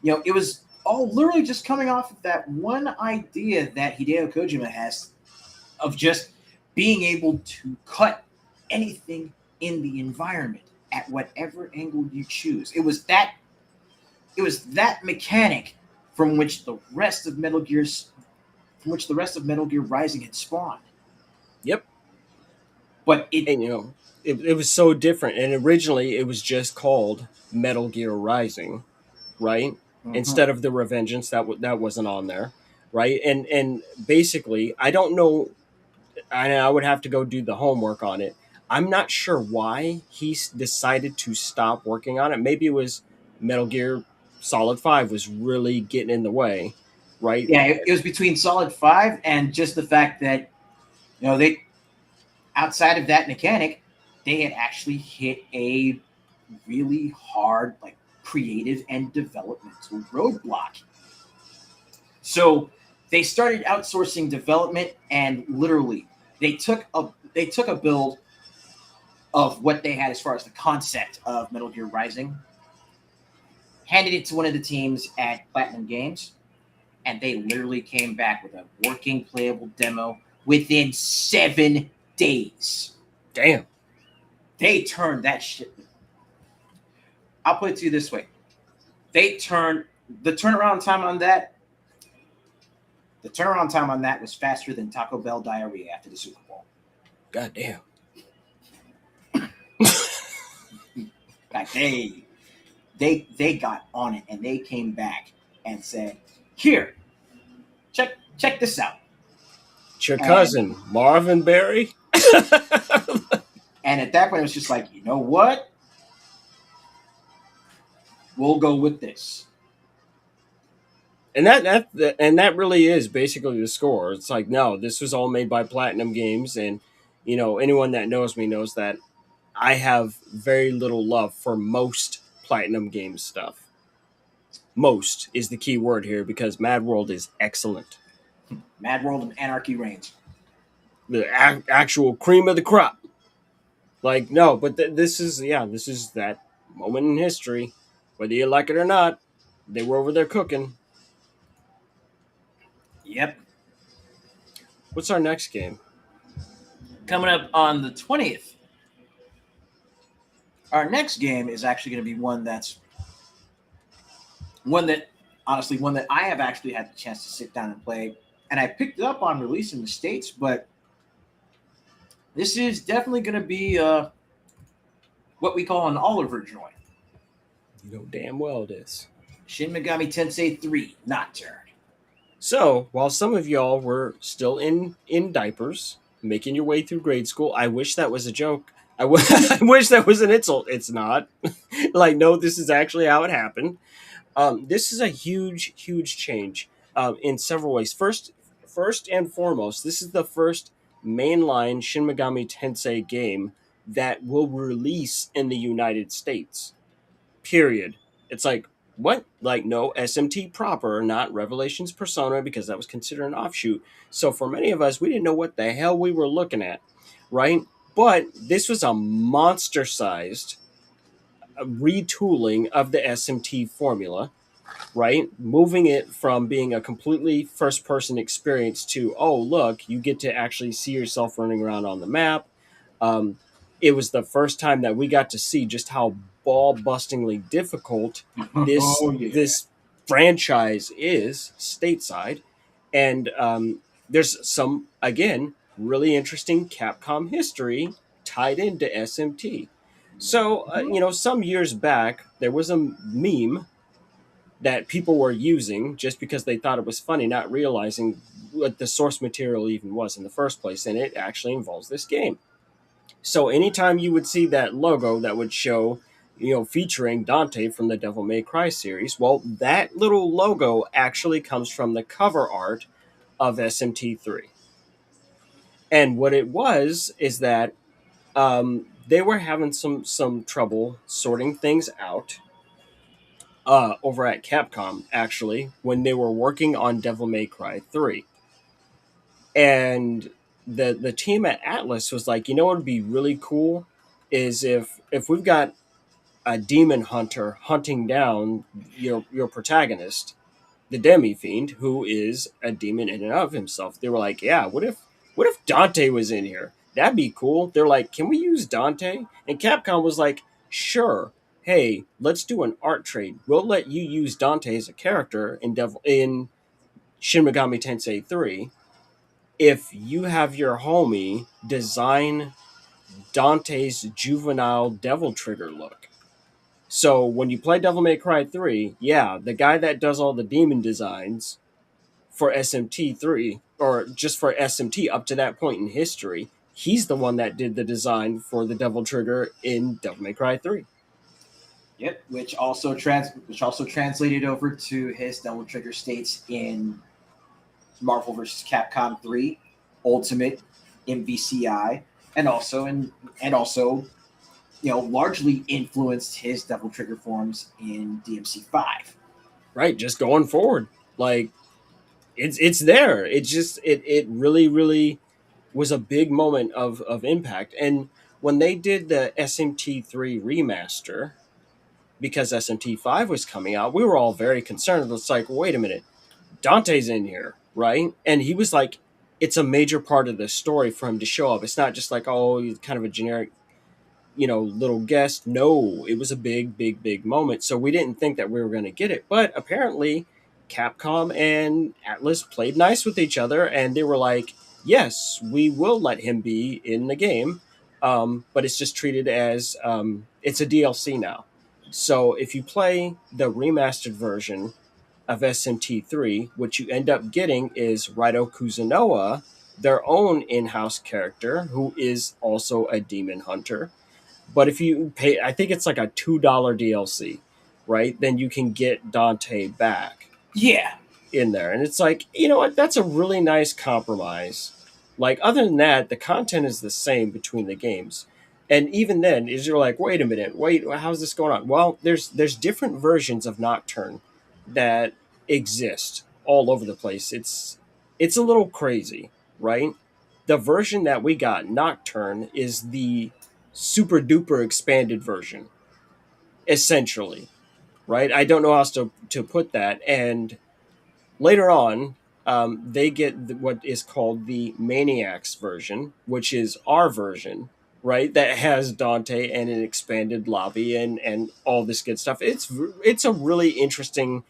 it was all literally just coming off of that one idea that Hideo Kojima has of just being able to cut anything in the environment at whatever angle you choose. It was that mechanic from which the rest of Metal Gear Rising had spawned. Yep. But it was so different, and originally it was just called Metal Gear Rising, right? Mm-hmm. Instead of the Revengeance, that wasn't on there, right? And basically, I don't know. I would have to go do the homework on it. I'm not sure why he decided to stop working on it. Maybe it was Metal Gear Solid 5 was really getting in the way, right? Yeah, it was between Solid 5 and just the fact that, they, outside of that mechanic, they had actually hit a really hard, like, creative and developmental roadblock. So they started outsourcing development, and literally they took a build of what they had as far as the concept of Metal Gear Rising, handed it to one of the teams at Platinum Games, and they literally came back with a working playable demo within 7 days. Damn. They turned that shit. I'll put it to you this way. The turnaround time on that was faster than Taco Bell diarrhea after the Super Bowl. God damn. Like they got on it, and they came back and said, "Here, check this out." It's your cousin, Marvin Berry. And at that point, it was just like, you know what? We'll go with this. And that really is basically the score. It's like, no, this was all made by Platinum Games, and anyone that knows me knows that I have very little love for most Platinum Games stuff. Most is the key word here, because Mad World is excellent. Mad World and Anarchy Reigns. The actual cream of the crop. Like, no, but this is that moment in history. Whether you like it or not, they were over there cooking. Yep. What's our next game? Coming up on the 20th. Our next game is actually going to be one that I have actually had the chance to sit down and play. And I picked it up on release in the States, but this is definitely going to be what we call an Oliver joint. You know damn well it is. Shin Megami Tensei 3 Nocturne. So, while some of y'all were still in diapers, making your way through grade school, I wish that was a joke. I wish that was an insult. It's not. Like, no, this is actually how it happened. This is a huge, huge change in several ways. First and foremost, this is the first mainline Shin Megami Tensei game that will release in the United States. Period. It's like, what? Like, no, SMT proper, not Revelations Persona, because that was considered an offshoot. So for many of us, we didn't know what the hell we were looking at, right? But this was a monster-sized retooling of the SMT formula, right? Moving it from being a completely first-person experience to, oh, look, you get to actually see yourself running around on the map. It was the first time that we got to see just how ball-bustingly difficult this franchise is stateside. And there's some, again, really interesting Capcom history tied into SMT. So, some years back, there was a meme that people were using just because they thought it was funny, not realizing what the source material even was in the first place, and it actually involves this game. So anytime you would see that logo that would show, featuring Dante from the Devil May Cry series, well, that little logo actually comes from the cover art of SMT3. And what it was is that they were having some trouble sorting things out over at Capcom, actually, when they were working on Devil May Cry 3. And the team at Atlas was like, what would be really cool is if we've got a demon hunter hunting down your protagonist, the Demi-Fiend, who is a demon in and of himself. They were like, yeah, what if Dante was in here? That'd be cool. They're like, can we use Dante? And Capcom was like, sure. Hey, let's do an art trade. We'll let you use Dante as a character in Shin Megami Tensei 3 if you have your homie design Dante's juvenile Devil Trigger look. So when you play Devil May Cry 3, yeah, the guy that does all the demon designs for SMT3, or just for SMT up to that point in history, he's the one that did the design for the Devil Trigger in Devil May Cry 3. Yep, which also translated over to his Devil Trigger states in Marvel vs. Capcom 3, Ultimate, MVCI, and also largely influenced his Devil Trigger forms in DMC 5. Right, just going forward, like it's there. It just it really, really was a big moment of impact. And when they did the SMT3 remaster, because SMT5 was coming out, we were all very concerned. It's like, wait a minute, Dante's in here, right? And he was like, it's a major part of the story for him to show up. It's not just like, oh, he's kind of a generic, little guest. No, it was a big, big, big moment. So we didn't think that we were going to get it. But apparently Capcom and Atlas played nice with each other, and they were like, yes, we will let him be in the game. But it's just treated as it's a DLC now. So if you play the remastered version of SMT3, what you end up getting is Raito Kuzunoa, their own in-house character, who is also a demon hunter. But if you pay, I think it's like a $2 DLC, right? Then you can get Dante back. Yeah. In there. And it's like, you know what? That's a really nice compromise. Like, other than that, the content is the same between the games. And even then, you're like, wait a minute, how's this going on? Well, there's different versions of Nocturne that exist all over the place. It's a little crazy, right? The version that we got, Nocturne, is the super duper expanded version, essentially, right? I don't know how else to put that. And later on, they get what is called the Maniacs version, which is our version, right? That has Dante and an expanded lobby and all this good stuff. It's a really interesting,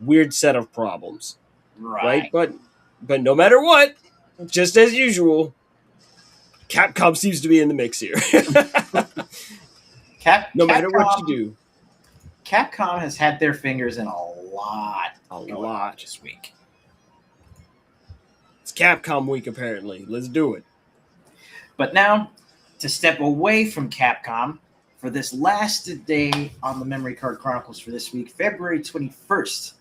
weird set of problems, right? But no matter what, just as usual, Capcom seems to be in the mix here. No matter what you do, Capcom has had their fingers in a lot this week. It's Capcom week, apparently. Let's do it. But now, to step away from Capcom for this last day on the Memory Card Chronicles for this week, February 21st,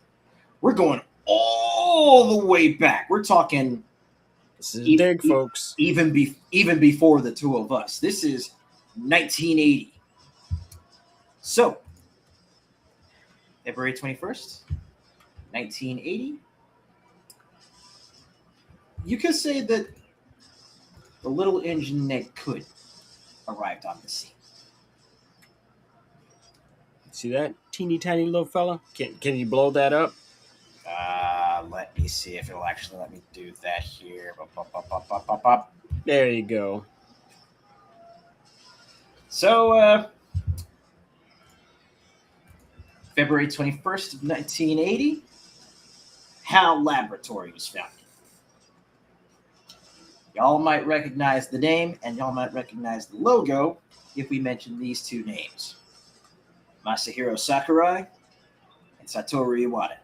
we're going all the way back. We're talking... This is big, folks. Even before the two of us. This is 1980. So, February 21st, 1980. You could say that the little engine that could arrived on the scene. See that teeny tiny little fella? Can you blow that up? Let me see if it'll actually let me do that here. There you go. So, February 21st of 1980, HAL Laboratory was founded. Y'all might recognize the name, and y'all might recognize the logo if we mention these two names. Masahiro Sakurai and Satoru Iwata.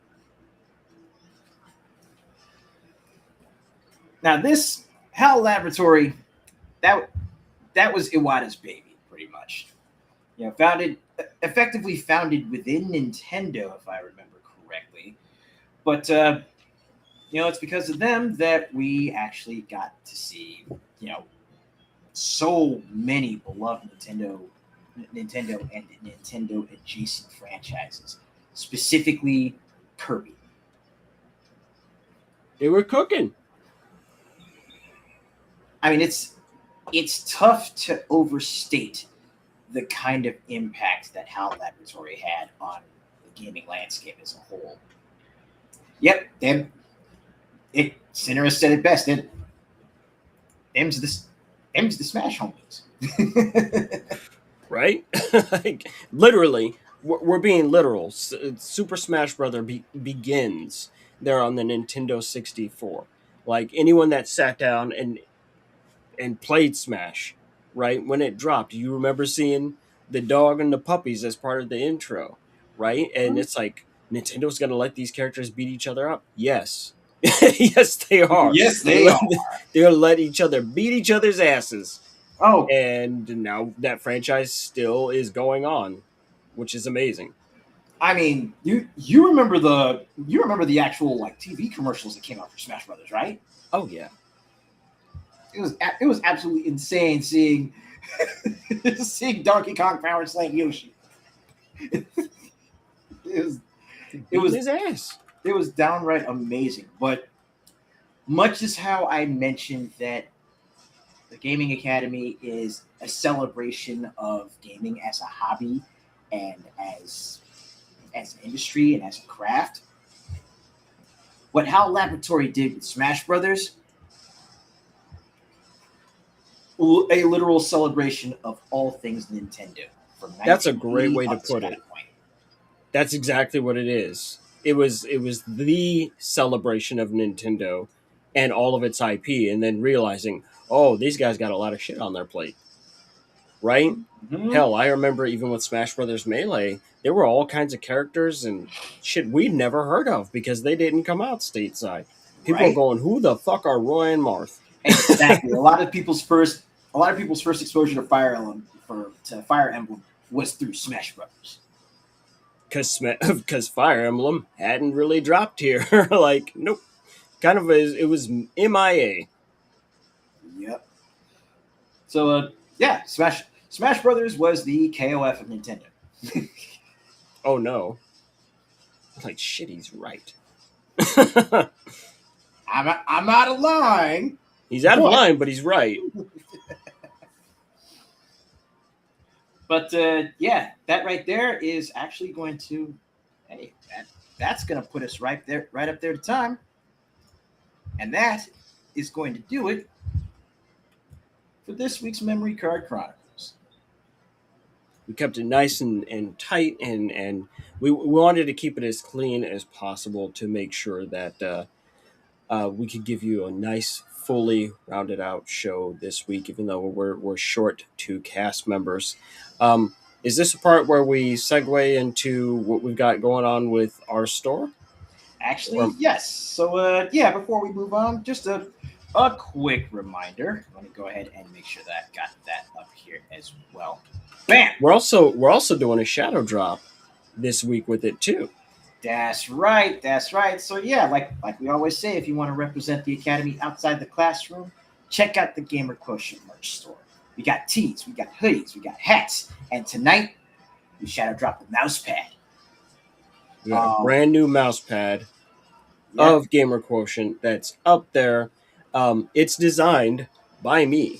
Now, this HAL Laboratory, that was Iwata's baby, pretty much. Effectively founded within Nintendo, if I remember correctly. But it's because of them that we actually got to see, so many beloved Nintendo and Nintendo adjacent franchises, specifically Kirby. They were cooking. I mean, it's tough to overstate the kind of impact that HAL Laboratory had on the gaming landscape as a whole. Yep, Sinner said it best. Them's the Smash homies. Right? Like, literally, we're being literal. Super Smash Brother begins there on the Nintendo 64. Like, anyone that sat down and played Smash, right, when it dropped, you remember seeing the dog and the puppies as part of the intro, right? And it's like, Nintendo's going to let these characters beat each other up? Yes. Yes, they are. Yes, they are. They're going to let each other beat each other's asses. Oh. And now that franchise still is going on, which is amazing. I mean, you remember the actual like TV commercials that came out for Smash Brothers, right? Oh yeah. It was absolutely insane seeing Donkey Kong power slam Yoshi. It was his ass. It was downright amazing. But much as how I mentioned that the Gaming Academy is a celebration of gaming as a hobby and as an industry and as a craft, what HAL Laboratory did with Smash Brothers, a literal celebration of all things Nintendo. That's a great way to put it. That's exactly what it is. It was the celebration of Nintendo and all of its IP, and then realizing, oh, these guys got a lot of shit on their plate. Right? Mm-hmm. Hell, I remember even with Smash Brothers Melee, there were all kinds of characters and shit we'd never heard of because they didn't come out stateside. People are going, who the fuck are Roy and Marth? Exactly. A lot of people's first exposure to Fire Emblem was through Smash Brothers. Because Fire Emblem hadn't really dropped here. Like, nope. Kind of it was MIA. Yep. So yeah, Smash Brothers was the KOF of Nintendo. Oh no. Like, shit, he's right. I'm out of line. He's out of line, but he's right. But yeah, that right there is actually going to, that's going to put us right up there to time. And that is going to do it for this week's Memory Card Chronicles. We kept it nice and tight, and we wanted to keep it as clean as possible to make sure that we could give you a nice, fully rounded out show this week, even though we're short 2 cast members. Is this a part where we segue into what we've got going on with our store? Actually, yes. So, before we move on, just a quick reminder. Let me go ahead and make sure that I got that up here as well. Bam! We're also doing a shadow drop this week with it too. That's right. So yeah, like we always say, if you want to represent the Academy outside the classroom, check out the Gamer Quotient merch store. We got tees, we got hoodies, we got hats, and tonight we shadow drop the mouse pad. We got a brand new mouse pad of Gamer Quotient that's up there. It's designed by me.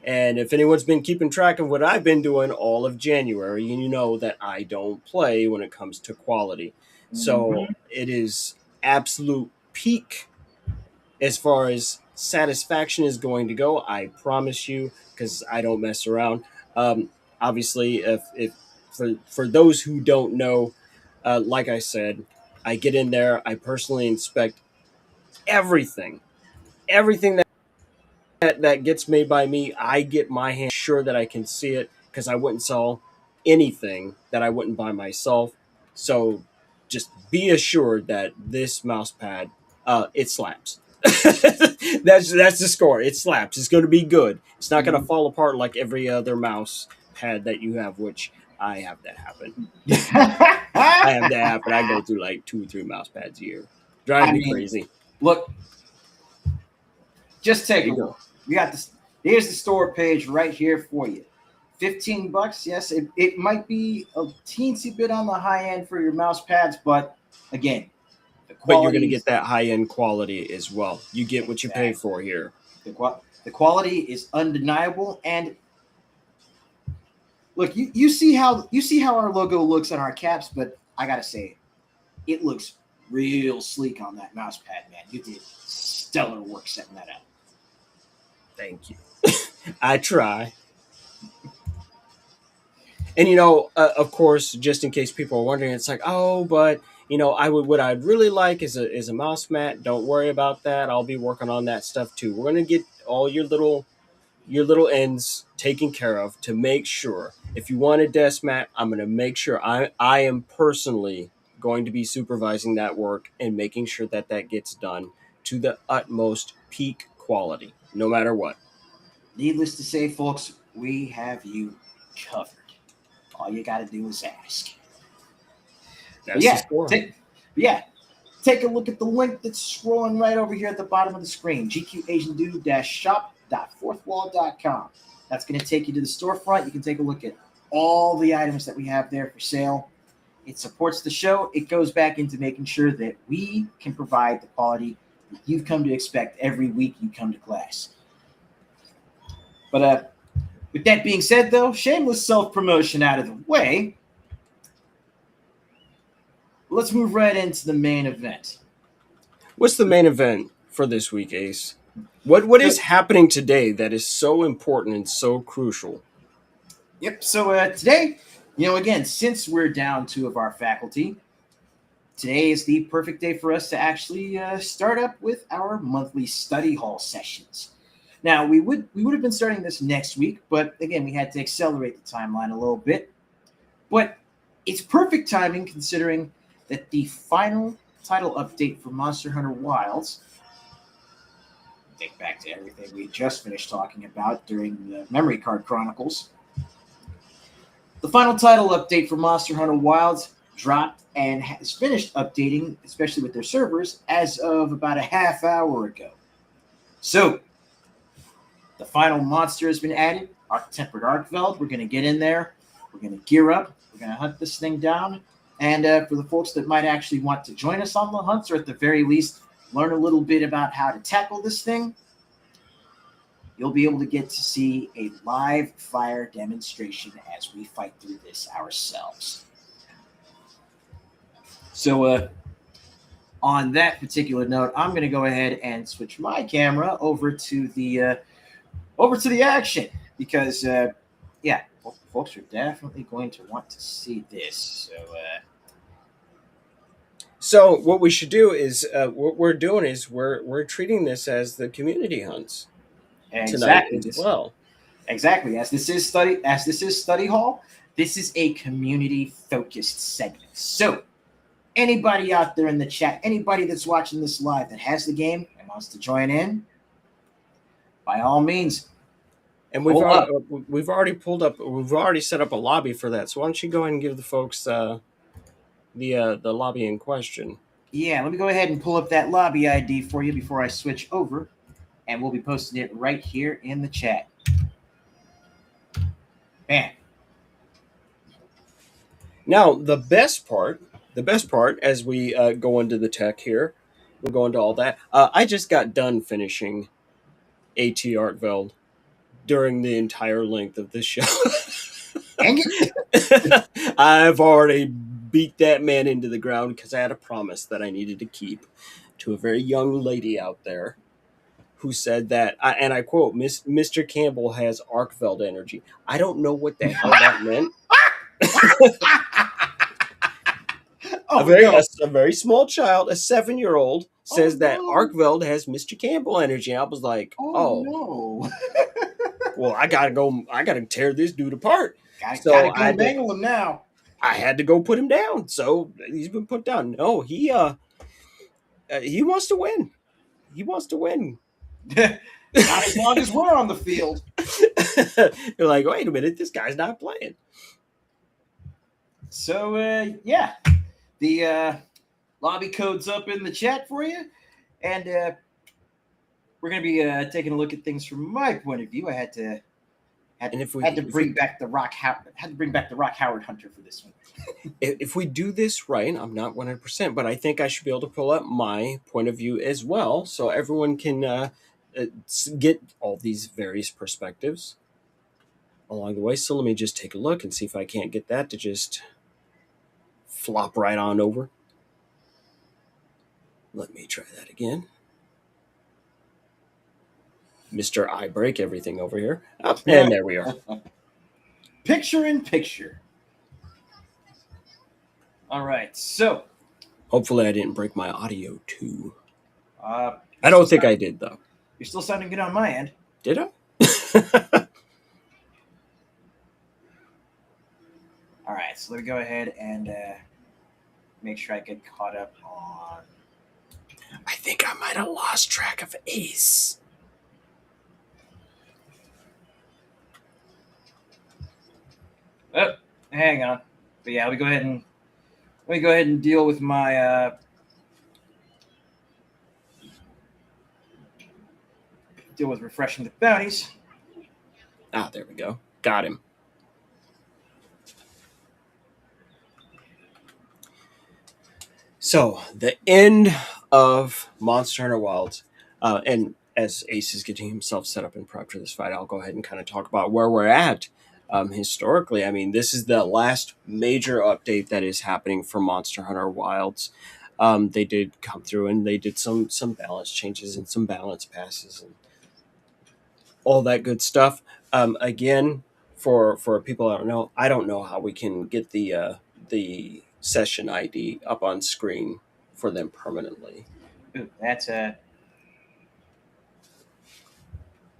And if anyone's been keeping track of what I've been doing all of January, you know that I don't play when it comes to quality. So it is absolute peak as far as satisfaction is going to go. I promise you, because I don't mess around. Obviously, if for those who don't know, like I said, I get in there. I personally inspect everything that gets made by me. I get my hand sure that I can see it, because I wouldn't sell anything that I wouldn't buy myself. So just be assured that this mouse pad, it slaps. That's the score. It slaps. It's going to be good. It's not going to fall apart like every other mouse pad that you have, which I have that happen. I have that happen. I go through like 2 or 3 mouse pads a year. Drives me crazy. Look, just take a look. We got this. Here's the store page right here for you. $15. Yes, it might be a teensy bit on the high end for your mouse pads, but again, but you're going to get that high end quality as well. You get what you pay for here. The quality is undeniable, and look, you see how our logo looks on our caps, but I gotta say, it looks real sleek on that mouse pad, man. You did stellar work setting that up. Thank you. I try. And of course, just in case people are wondering, it's like, oh, but what I'd really like is a mouse mat. Don't worry about that. I'll be working on that stuff too. We're gonna get all your little ends taken care of to make sure. If you want a desk mat, I'm gonna make sure I am personally going to be supervising that work and making sure that gets done to the utmost peak quality, no matter what. Needless to say, folks, we have you covered. All you got to do is ask. That's the score. Take a look at the link that's scrolling right over here at the bottom of the screen, gqasiandude-shop.fourthwall.com. That's going to take you to the storefront. You can take a look at all the items that we have there for sale. It supports the show. It goes back into making sure that we can provide the quality that you've come to expect every week you come to class. But with that being said, though, shameless self-promotion out of the way, let's move right into the main event. What's the main event for this week, Ace? What is happening today that is so important and so crucial? Yep, so today, again, since we're down 2 of our faculty, today is the perfect day for us to actually start up with our monthly study hall sessions. Now, we would have been starting this next week, but again, we had to accelerate the timeline a little bit. But it's perfect timing considering that the final title update for Monster Hunter Wilds, think back to everything we just finished talking about during the Memory Card Chronicles. The final title update for Monster Hunter Wilds dropped and has finished updating, especially with their servers, as of about a half hour ago. So, the final monster has been added, Arch-Tempered Arkveld. We're going to get in there. We're going to gear up. We're going to hunt this thing down. And for the folks that might actually want to join us on the hunts, or at the very least, learn a little bit about how to tackle this thing, you'll be able to get to see a live fire demonstration as we fight through this ourselves. So on that particular note, I'm going to go ahead and switch my camera over to the action because, folks are definitely going to want to see this. So what we should do is what we're doing is we're treating this as the community hunts tonight as well. Exactly. As this is study hall, this is a community focused segment. So anybody out there in the chat, anybody that's watching this live that has the game and wants to join in, by all means. And we've already set up a lobby for that. So why don't you go ahead and give the folks the lobby in question? Yeah, let me go ahead and pull up that lobby ID for you before I switch over, and we'll be posting it right here in the chat. Bam. Now, the best part, as we go into the tech here, we'll go into all that. I just got done finishing AT Arkveld during the entire length of this show. I've already beat that man into the ground because I had a promise that I needed to keep to a very young lady out there who said that, and I quote, Mr. Campbell has Arkveld energy. I don't know what the hell that meant. A very small child, a 7-year-old, says that Arkveld has Mr. Campbell energy. I was like, no. Well, I gotta tear this dude apart. Gotta mangle him now. I had to go put him down. So he's been put down. No, he wants to win. He wants to win. Not as long as we're on the field. You're like, wait a minute, this guy's not playing. So, yeah, the lobby code's up in the chat for you, and we're going to be taking a look at things from my point of view. I had to bring back the Rock Howard Hunter for this one. If we do this right, I'm not 100%, but I think I should be able to pull up my point of view as well, so everyone can get all these various perspectives along the way. So let me just take a look and see if I can't get that to just flop right on over. Let me try that again. Mr. I break everything over here. Oh, and there we are. Picture in picture. All right, so. Hopefully I didn't break my audio too. I don't think I did, though. You're still sounding good on my end. Did I? All right, so let me go ahead and make sure I get caught up on. I think I might have lost track of Ace. Oh, hang on. But yeah, let me go ahead and deal with my deal with refreshing the bounties. Ah, there we go. Got him. So, the end of Monster Hunter Wilds, and as Ace is getting himself set up and prepped for this fight, I'll go ahead and kind of talk about where we're at. Historically, I mean, this is the last major update that is happening for Monster Hunter Wilds. They did come through and they did some balance changes and some balance passes and all that good stuff. Again, for people I don't know how we can get the session ID up on screen for them permanently. Ooh, that's a.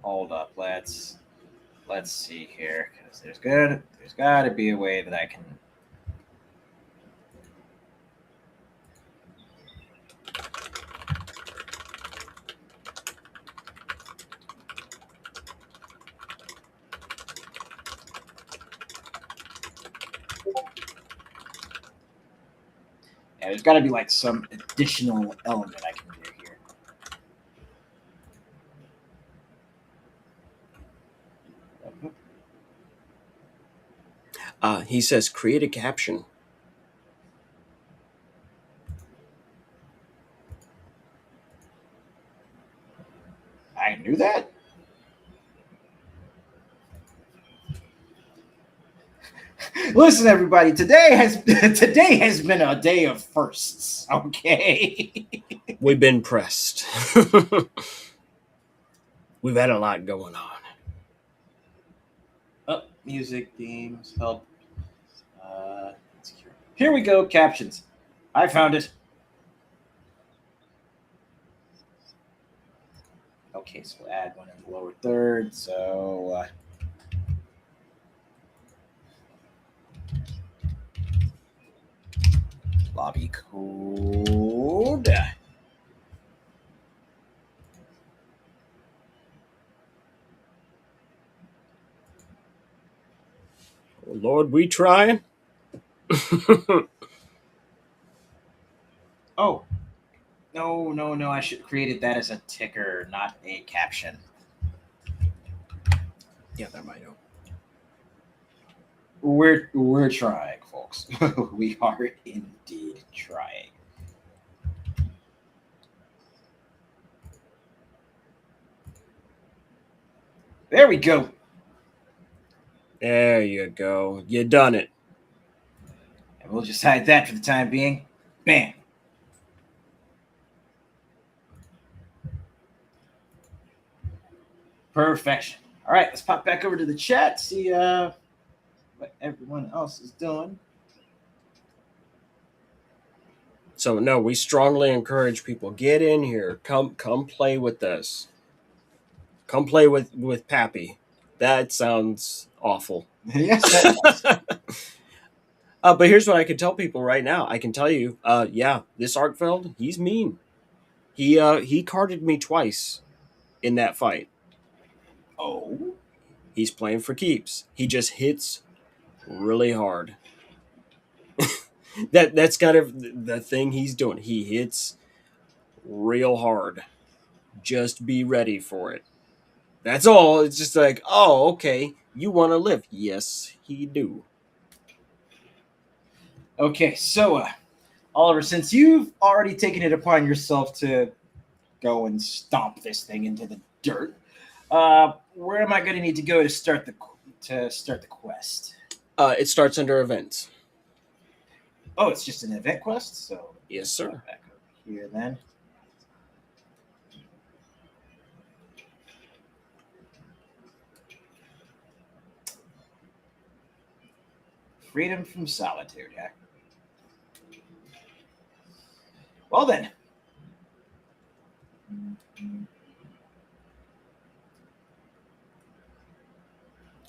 Hold up, let's see here, because there's got to be a way that I can. Yeah, there's got to be like some additional element I can do here. He says, create a caption. I can do that? Listen, everybody, today has been a day of firsts, okay? We've been pressed. We've had a lot going on. Oh, music, themes, help. Here we go, captions. I found it. Okay, so we'll add one in the lower third. So lobby code. Oh, Lord, we trying? Oh, no. I should have created that as a ticker, not a caption. Yeah, that might help. We're trying, folks. We are indeed trying. There we go. There you go. You done it. And we'll just hide that for the time being. Bam. Perfection. All right, let's pop back over to the chat, see what everyone else is doing. So, no, we strongly encourage people, get in here. Come play with us. Come play with Pappy. That sounds awful. Yes. But here's what I can tell people right now. I can tell you, yeah, this Arkveld, he's mean. He carded me twice in that fight. Oh, He's playing for keeps. He just hits really hard. That's kind of the thing he's doing. He hits real hard. Just be ready for it. That's all. It's just like, oh, okay, you want to live? Yes, he do. okay. So, Oliver, since you've already taken it upon yourself to go and stomp this thing into the dirt, where am I going to need to go to start the quest? It starts under events. Oh, it's just an event quest. So Yes, sir. back over here then. Freedom from solitude. Yeah. Well then.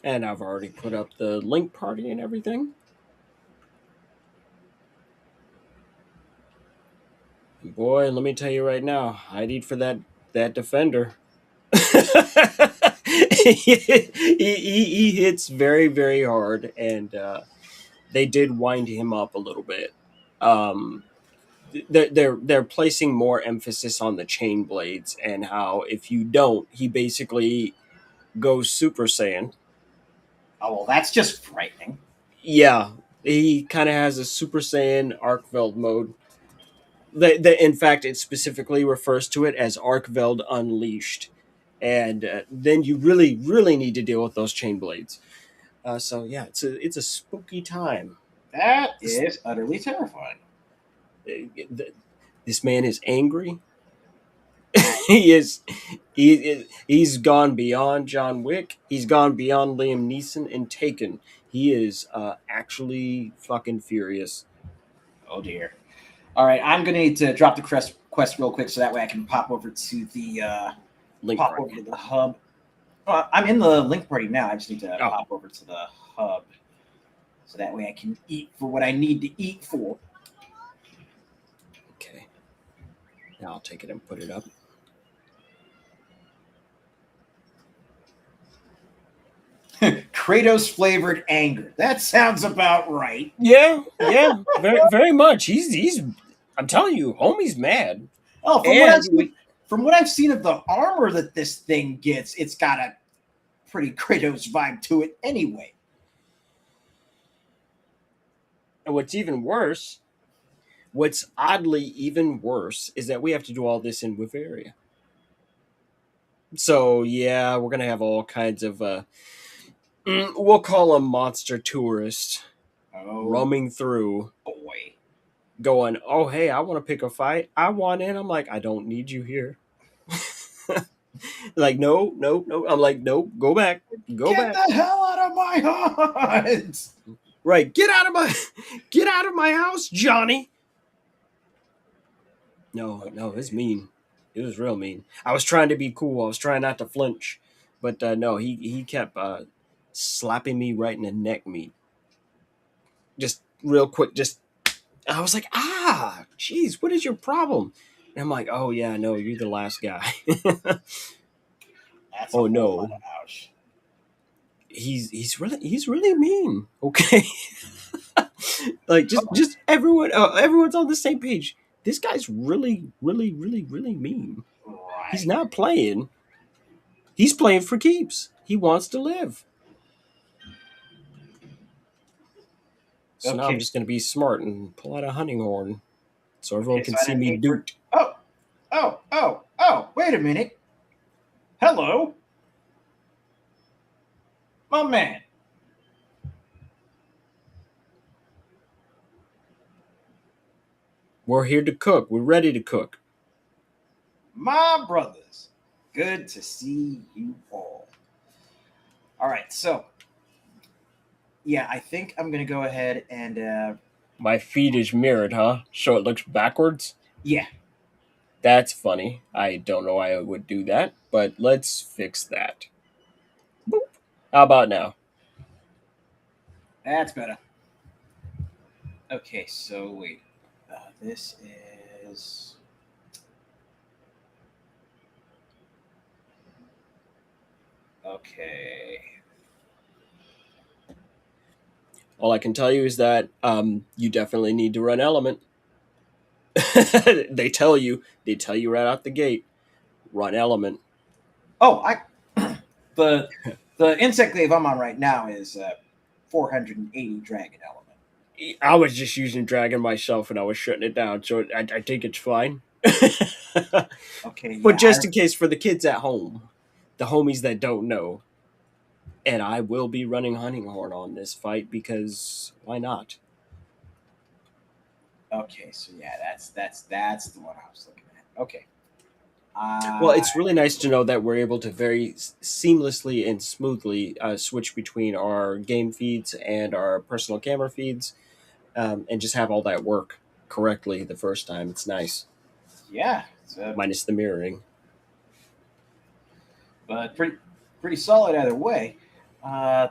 And I've already put up the link party and everything. Boy, let me tell you right now, I'd eat for that defender. he hits very, very hard, and they did wind him up a little bit. They're placing more emphasis on the chain blades and how if you don't, he basically goes Super Saiyan. Oh well, that's just frightening. Yeah, he kind of has a Super Saiyan Arkveld mode. In fact, it specifically refers to it as Arkveld Unleashed. And then you really, really need to deal with those chain blades. So yeah, it's a spooky time. That is utterly terrifying. This man is angry. He's gone beyond John Wick. He's gone beyond Liam Neeson and Taken. He is actually fucking furious. Oh dear. All right, I'm gonna need to drop the quest real quick so that way I can pop over to the Link pop party. over to the hub. I'm in the link party now. I just need to Oh. pop over to the hub so that way I can eat for what I need to eat for. Okay. Now I'll take it and put it up. Kratos flavored anger. That sounds about right. Yeah, very, very much. He's. I'm telling you, homie's mad. Oh, And from what I've seen of the armor that this thing gets, it's got a pretty Kratos vibe to it anyway. And what's oddly even worse, is that we have to do all this in Wiveria. So yeah, we're gonna have all kinds of we'll call them monster tourists Oh roaming through, boy. going, "Oh hey, I want to pick a fight. I want in." I'm like, "I don't need you here." Like, no. I'm like, "Nope, go back, go Get back." the hell out of my hut! Right, get out of my house, Johnny. No, it's mean. It was real mean. I was trying to be cool. I was trying not to flinch, but no, he kept slapping me right in the neck meat. Just real quick, I was like, jeez, what is your problem? And I'm like, oh yeah, no, you're the last guy. That's Oh, a no. whole lot of ouch. he's really mean. Okay, like just everyone's on the same page. This guy's really mean. Right. He's not playing. He's playing for keeps. He wants to live. So now I'm Okay. just going to be smart and pull out a hunting horn so everyone Okay, can so I see didn't me need for- duped. Oh, wait a minute. Hello. My man. We're here to cook. We're ready to cook. My brothers. Good to see you all. All right, so yeah, I think I'm gonna go ahead and My feed is mirrored, huh? So it looks backwards? yeah. That's funny. I don't know why I would do that, but let's fix that. Boop. How about now? That's better. Okay, so wait. This is. Okay. All I can tell you is that you definitely need to run element. They tell you right out the gate, run element. Oh, the the insect glaive I'm on right now is 480 dragon element. I was just using dragon myself and I was shutting it down, so I think it's fine. Okay, But yeah, just in case for the kids at home, the homies that don't know, and I will be running hunting horn on this fight because why not? okay, so yeah, that's the one I was looking at. Okay. Well, it's really nice to know that we're able to very seamlessly and smoothly switch between our game feeds and our personal camera feeds, and just have all that work correctly the first time. It's nice, Yeah, minus the mirroring. but pretty solid either way. Uh,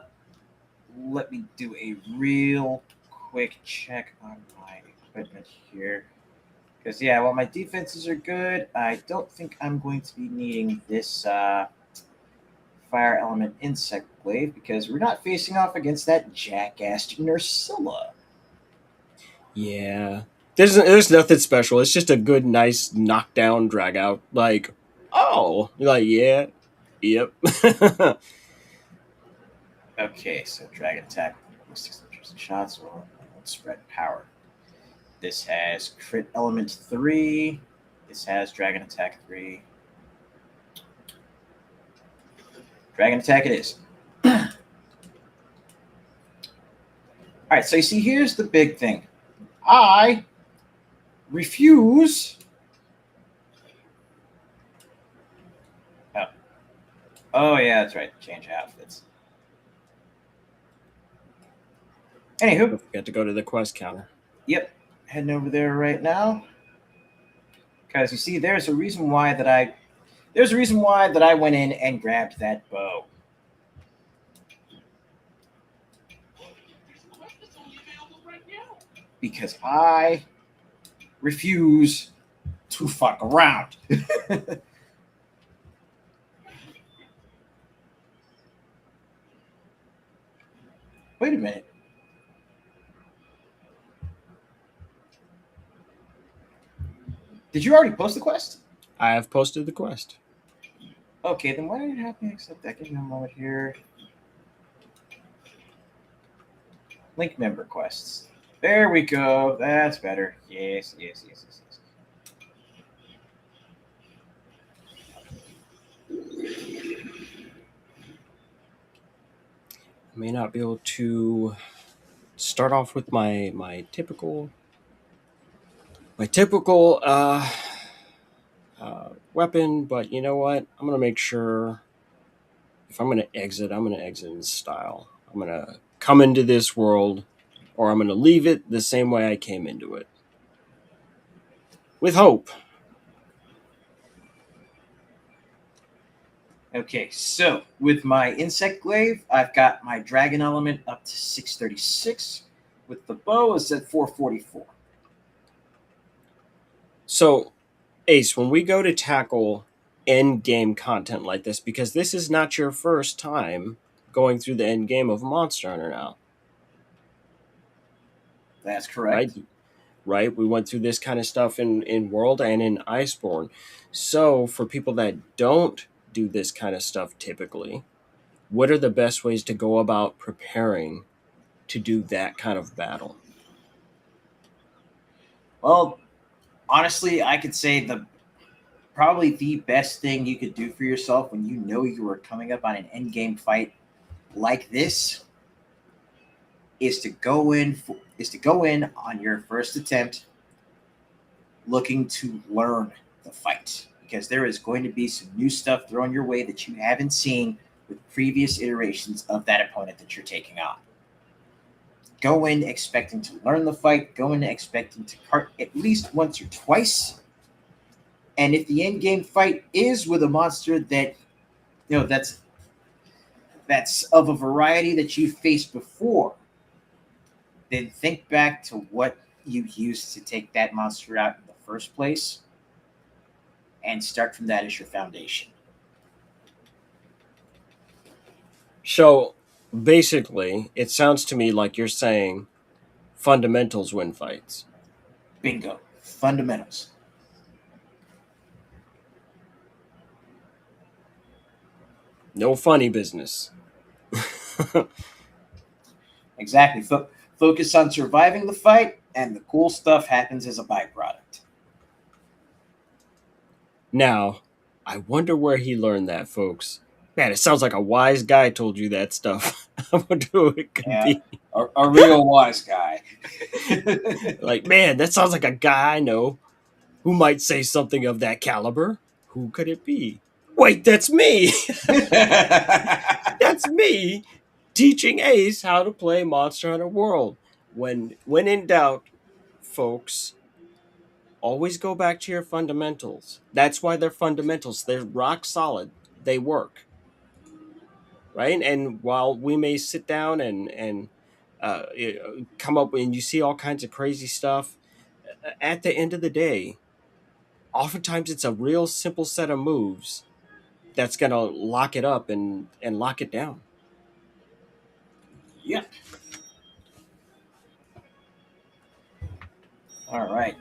Let me do a real quick check on my equipment here. Because, yeah, while my defenses are good, I don't think I'm going to be needing this fire element insect glaive because we're not facing off against that jackass Nursilla. Yeah, there's nothing special. It's just a good, nice knockdown drag out. Like, oh, like yeah, yep. Okay, so dragon attack, 6 shots, or spread power. This has crit element 3. This has dragon attack 3. Dragon attack it is. All right, so you see, here's the big thing. I refuse. Oh yeah, that's right. Change outfits. Anywho, Don't forget to go to the quest counter. yep, heading over there right now. Because you see, there's a reason why that I went in and grabbed that bow. Because I refuse to fuck around. Wait a minute. Did you already post the quest? I have posted the quest. Okay, then why did it have me accept that? Give me a moment here. Link member quests. There we go. That's better. Yes. I may not be able to start off with my typical weapon, but you know what? I'm gonna make sure if I'm gonna exit, I'm gonna exit in style. I'm gonna come into this world, or I'm gonna leave it the same way I came into it, with hope. Okay, so with my insect glaive, I've got my dragon element up to 636. With the bow, it's at 444. So, Ace, when we go to tackle end game content like this, because this is not your first time going through the end game of Monster Hunter now. That's correct. Right? We went through this kind of stuff in World and in Iceborne. So, for people that don't do this kind of stuff typically, what are the best ways to go about preparing to do that kind of battle? Well, honestly, I could say probably the best thing you could do for yourself when you know you are coming up on an end game fight like this is to go in on your first attempt looking to learn the fight, because there is going to be some new stuff thrown your way that you haven't seen with previous iterations of that opponent that you're taking on. Go in expecting to learn the fight. Go in expecting to cart at least once or twice. And if the end game fight is with a monster that that's of a variety that you've faced before, then think back to what you used to take that monster out in the first place and start from that as your foundation. So basically, it sounds to me like you're saying fundamentals win fights. Bingo. Fundamentals. No funny business. Exactly. Focus on surviving the fight, and the cool stuff happens as a byproduct. Now, I wonder where he learned that, folks. Man, it sounds like a wise guy told you that stuff. I wonder who it could Yeah, be. a real wise guy. Like, man, that sounds like a guy I know who might say something of that caliber. Who could it be? Wait, that's me! That's me teaching Ace how to play Monster Hunter World. When in doubt, folks, always go back to your fundamentals. That's why they're fundamentals. They're rock solid. They work. Right? And while we may sit down and come up and you see all kinds of crazy stuff, at the end of the day, oftentimes it's a real simple set of moves that's going to lock it up and lock it down. Yep. All right.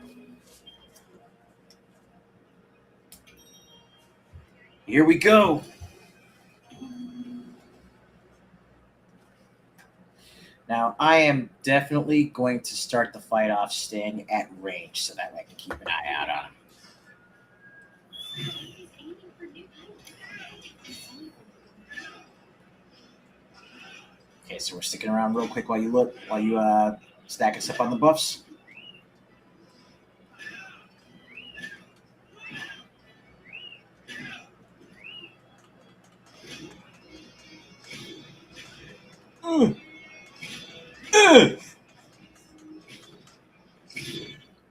Here we go. Now, I am definitely going to start the fight off staying at range so that I can keep an eye out on him. Okay, so we're sticking around real quick while you stack us up on the buffs.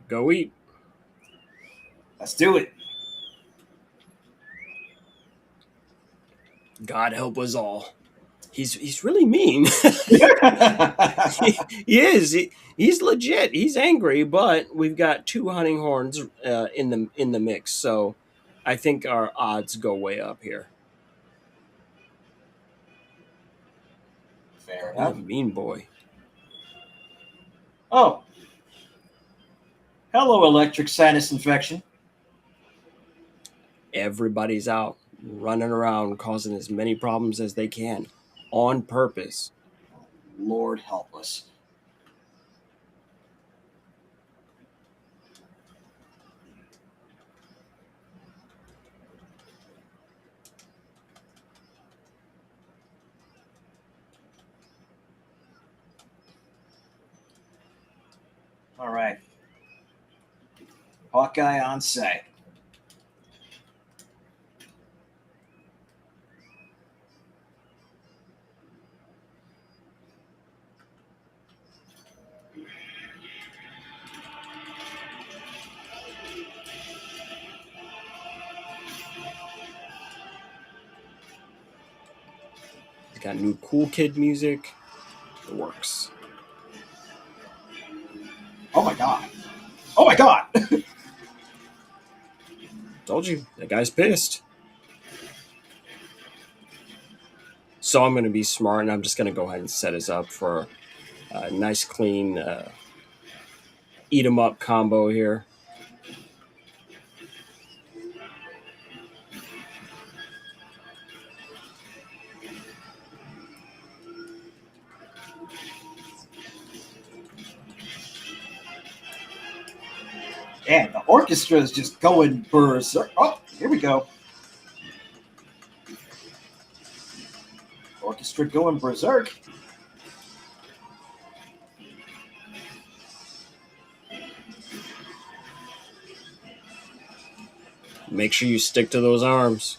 Go eat. Let's do it. God help us all. He's really mean. He is. He's legit. He's angry, but we've got 2 hunting horns in the mix, so I think our odds go way up here. Fair What a enough. mean boy. Oh. Hello, electric sinus infection. Everybody's out running around causing as many problems as they can on purpose. Lord help us. All right. Hawkeye on site. He's got new cool kid music. It works. Oh my god. Oh my god. Told you, that guy's pissed. So I'm going to be smart, and I'm just going to go ahead and set us up for a nice, clean eat 'em up combo here. Man, the orchestra is just going berserk. Oh, here we go. Orchestra going berserk. Make sure you stick to those arms.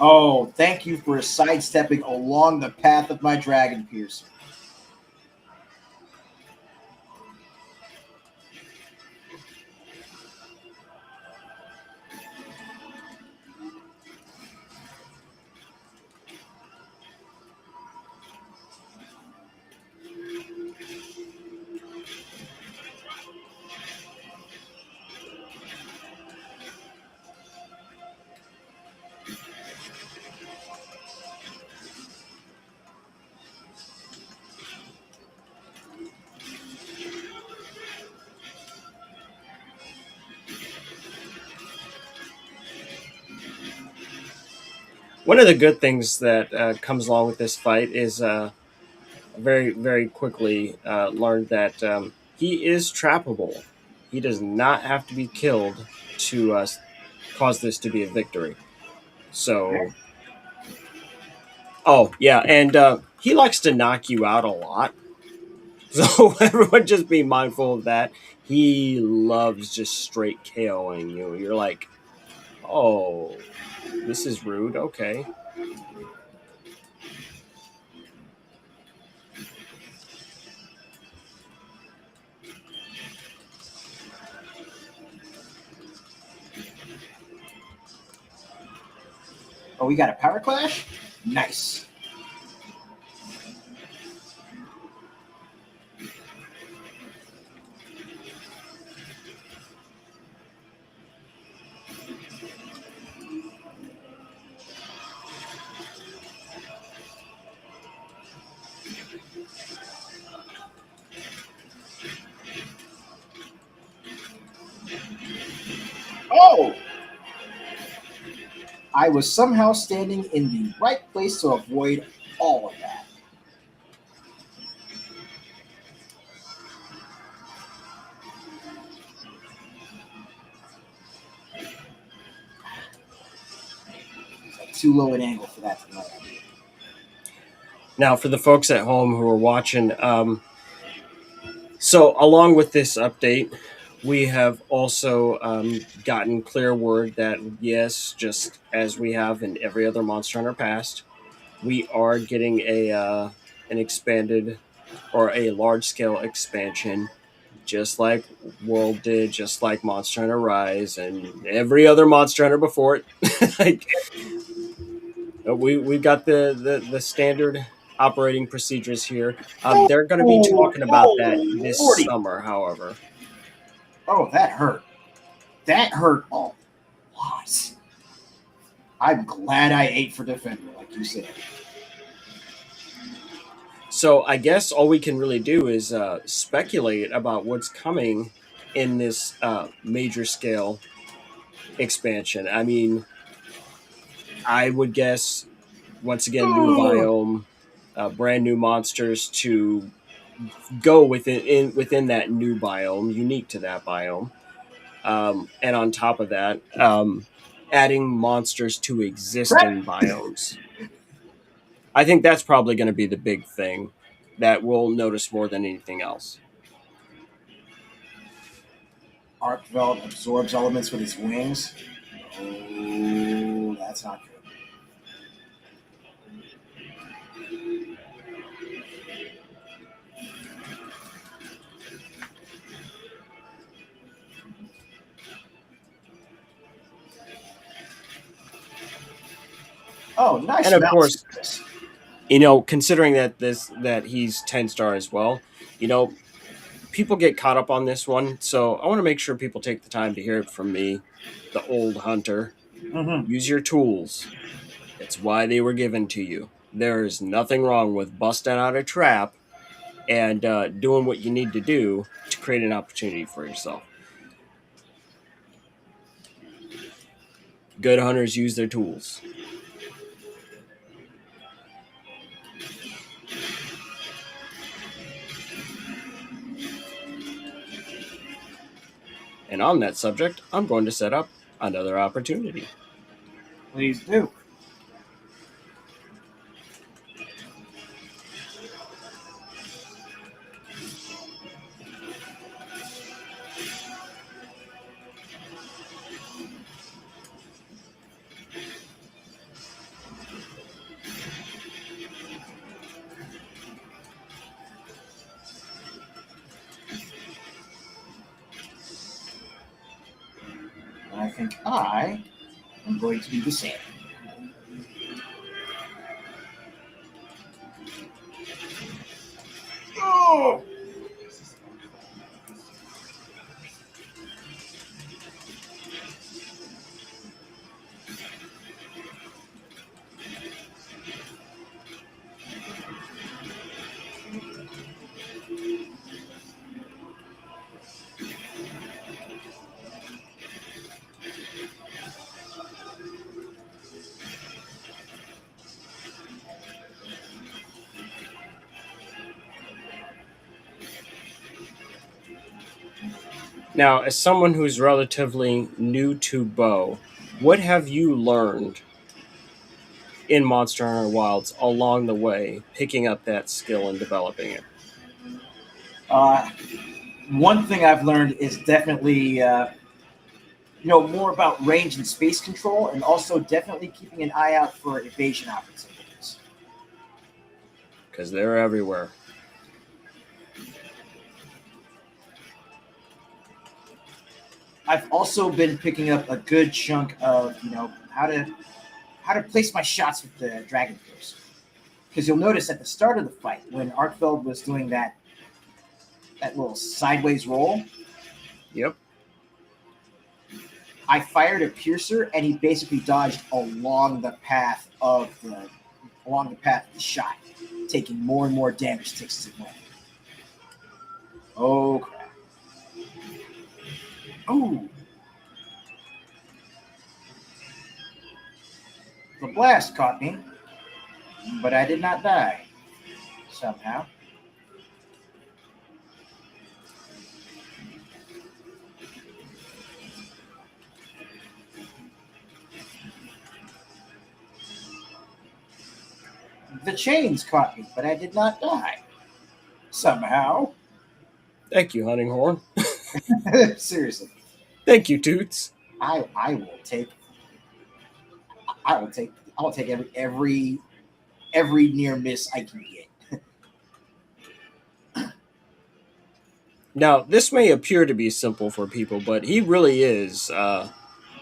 Oh, thank you for sidestepping along the path of my dragon piercer. One of the good things that comes along with this fight is very, very quickly learned that he is trappable. He does not have to be killed to cause this to be a victory. So, oh yeah, and he likes to knock you out a lot. So everyone just be mindful of that. He loves just straight KOing you. You're like, oh, this is rude. Okay. Oh, we got a power clash? Nice. Oh! I was somehow standing in the right place to avoid all of that. It's like too low an angle for that to know. Now, for the folks at home who are watching, so along with this update, we have also gotten clear word that yes, just as we have in every other Monster Hunter past, we are getting an expanded or a large scale expansion, just like World did, just like Monster Hunter Rise, and every other Monster Hunter before it. Like, we've got the standard operating procedures here. They're going to be talking about that this summer, however. Oh, that hurt. That hurt a lot. I'm glad I ate for Defender, like you said. So I guess all we can really do is speculate about what's coming in this major scale expansion. I mean, I would guess, once again, new biome, brand new monsters to go within that new biome, unique to that biome. And on top of that, adding monsters to existing biomes. I think that's probably going to be the big thing that we'll notice more than anything else. Arkveld absorbs elements with his wings. Oh, that's not good. Oh, nice. And of course, considering that he's 10-star as well, people get caught up on this one. So I want to make sure people take the time to hear it from me, the old hunter. Mm-hmm. Use your tools. It's why they were given to you. There is nothing wrong with busting out a trap and doing what you need to do to create an opportunity for yourself. Good hunters use their tools. And on that subject, I'm going to set up another opportunity. Please do. I think I am going to do the same. Oh! Now, as someone who's relatively new to bow, what have you learned in Monster Hunter Wilds along the way, picking up that skill and developing it? One thing I've learned is definitely more about range and space control, and also definitely keeping an eye out for evasion opportunities. Because they're everywhere. I've also been picking up a good chunk of how to place my shots with the Dragon Force. Because you'll notice at the start of the fight, when Arkveld was doing that little sideways roll, Yep. I fired a piercer, and he basically dodged along the path of the shot, taking more and more damage ticks as it went. Oh crap! Ooh, the blast caught me, but I did not die somehow. The chains caught me, but I did not die. Somehow. Thank you, Hunting Horn. Seriously. Thank you, Toots. I will take every near miss I can get. Now, this may appear to be simple for people, but he really is.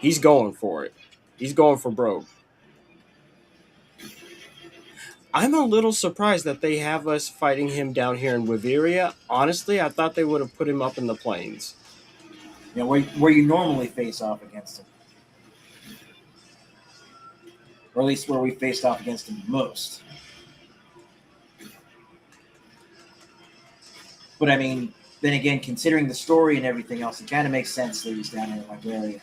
He's going for it. He's going for broke. I'm a little surprised that they have us fighting him down here in Wiveria. Honestly, I thought they would have put him up in the plains. Where you normally face off against him. Or at least where we faced off against him most. But I mean, then again, considering the story and everything else, it kind of makes sense that he's down here in Wiveria.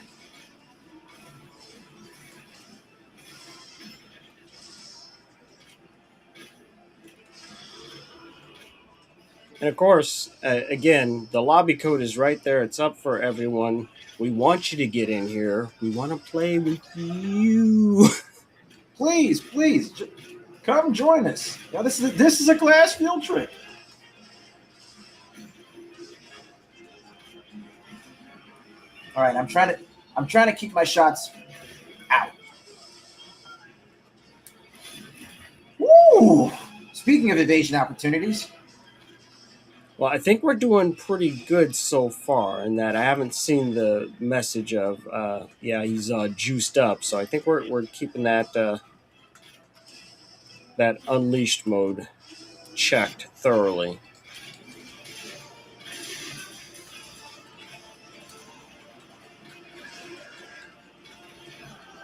And of course, again, the lobby code is right there. It's up for everyone. We want you to get in here. We want to play with you. Please, come join us. Now, this is a class field trip. All right, I'm trying to keep my shots out. Woo! Speaking of evasion opportunities. Well, I think we're doing pretty good so far in that I haven't seen the message of, he's juiced up. So I think we're keeping that unleashed mode checked thoroughly.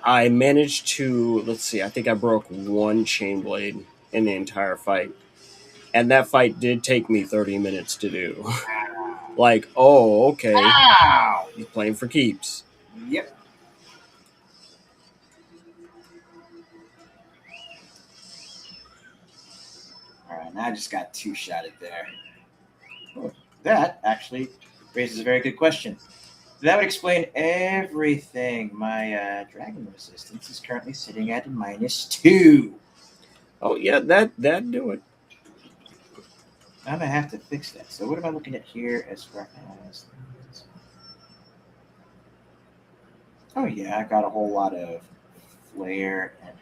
I managed to, I think I broke one chain blade in the entire fight. And that fight did take me 30 minutes to do. Like, oh, okay. Ow! He's playing for keeps. Yep. All right, now I just got two-shotted there. Oh, that actually raises a very good question. That would explain everything. My dragon resistance is currently sitting at -2. Oh, yeah, that'd do it. I'm going to have to fix that. So what am I looking at here as far as... Oh, yeah, I got a whole lot of flare. And,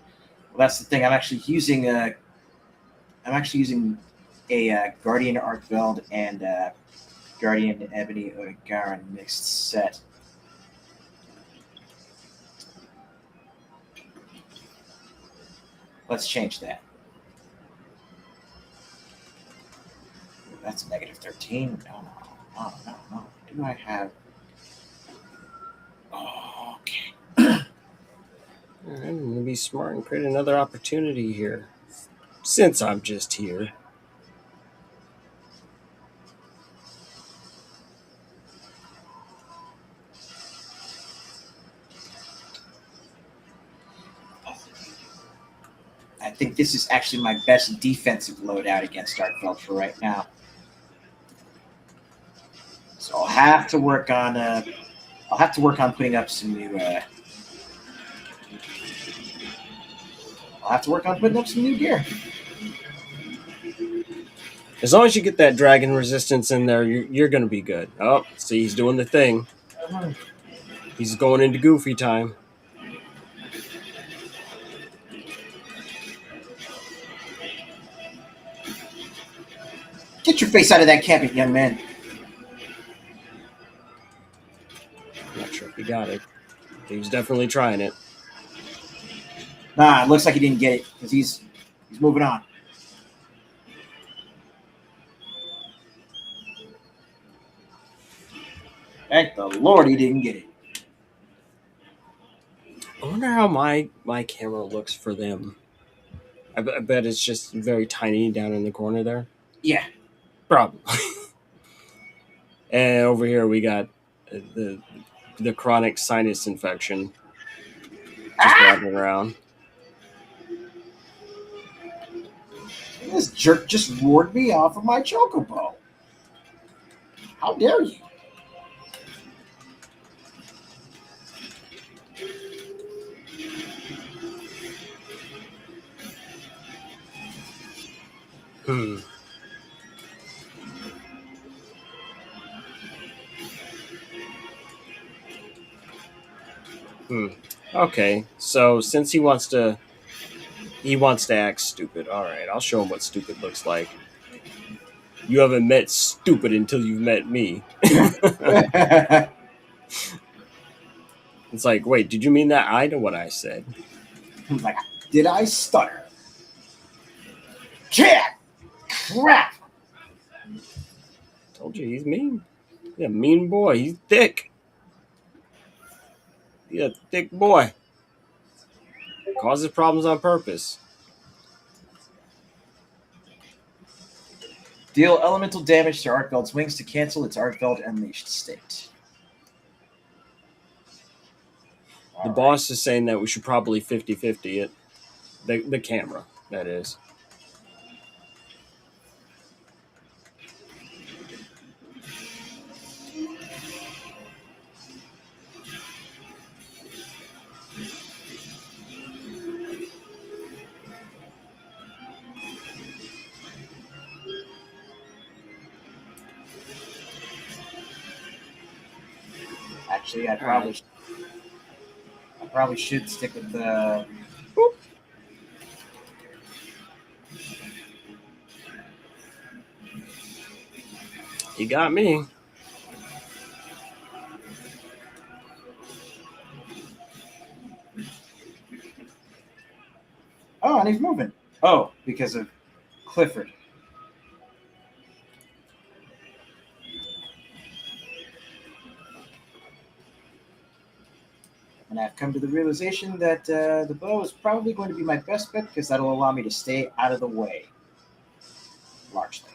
well, that's the thing. I'm actually using a Guardian Arkveld and Guardian Ebony Odegaran mixed set. Let's change that. That's -13. No. Do I have... Oh, okay. I'm going to be smart and create another opportunity here. Since I'm just here. I think this is actually my best defensive loadout against Arkveld for right now. So I'll have to work on putting up some new. I'll have to work on putting up some new gear. As long as you get that dragon resistance in there, you're going to be good. Oh, see, he's doing the thing. He's going into goofy time. Get your face out of that cabinet, young man. Not sure if he got it. He was definitely trying it. Nah, it looks like he didn't get it because he's moving on. Thank the Lord he didn't get it. I wonder how my camera looks for them. I bet it's just very tiny down in the corner there. Yeah. Probably. And over here we got the chronic sinus infection just wandering around. This jerk just roared me off of my chocobo. How dare you? Okay, so since he wants to act stupid. All right, I'll show him what stupid looks like. You haven't met stupid until you've met me. It's like, wait, did you mean that? I know what I said. He's like, did I stutter? Cat! Crap! Told you he's mean. He's a mean boy. He's thick. He's a thick boy. Causes problems on purpose. Deal elemental damage to Arkveld's wings to cancel its Arkveld Unleashed state. The boss is saying that we should probably 50-50 it. The camera, that is. Actually, I probably should stick with the. Boop. He got me. Oh, and he's moving. Oh, because of Clifford. And I've come to the realization that the bow is probably going to be my best bet because that'll allow me to stay out of the way. Largely.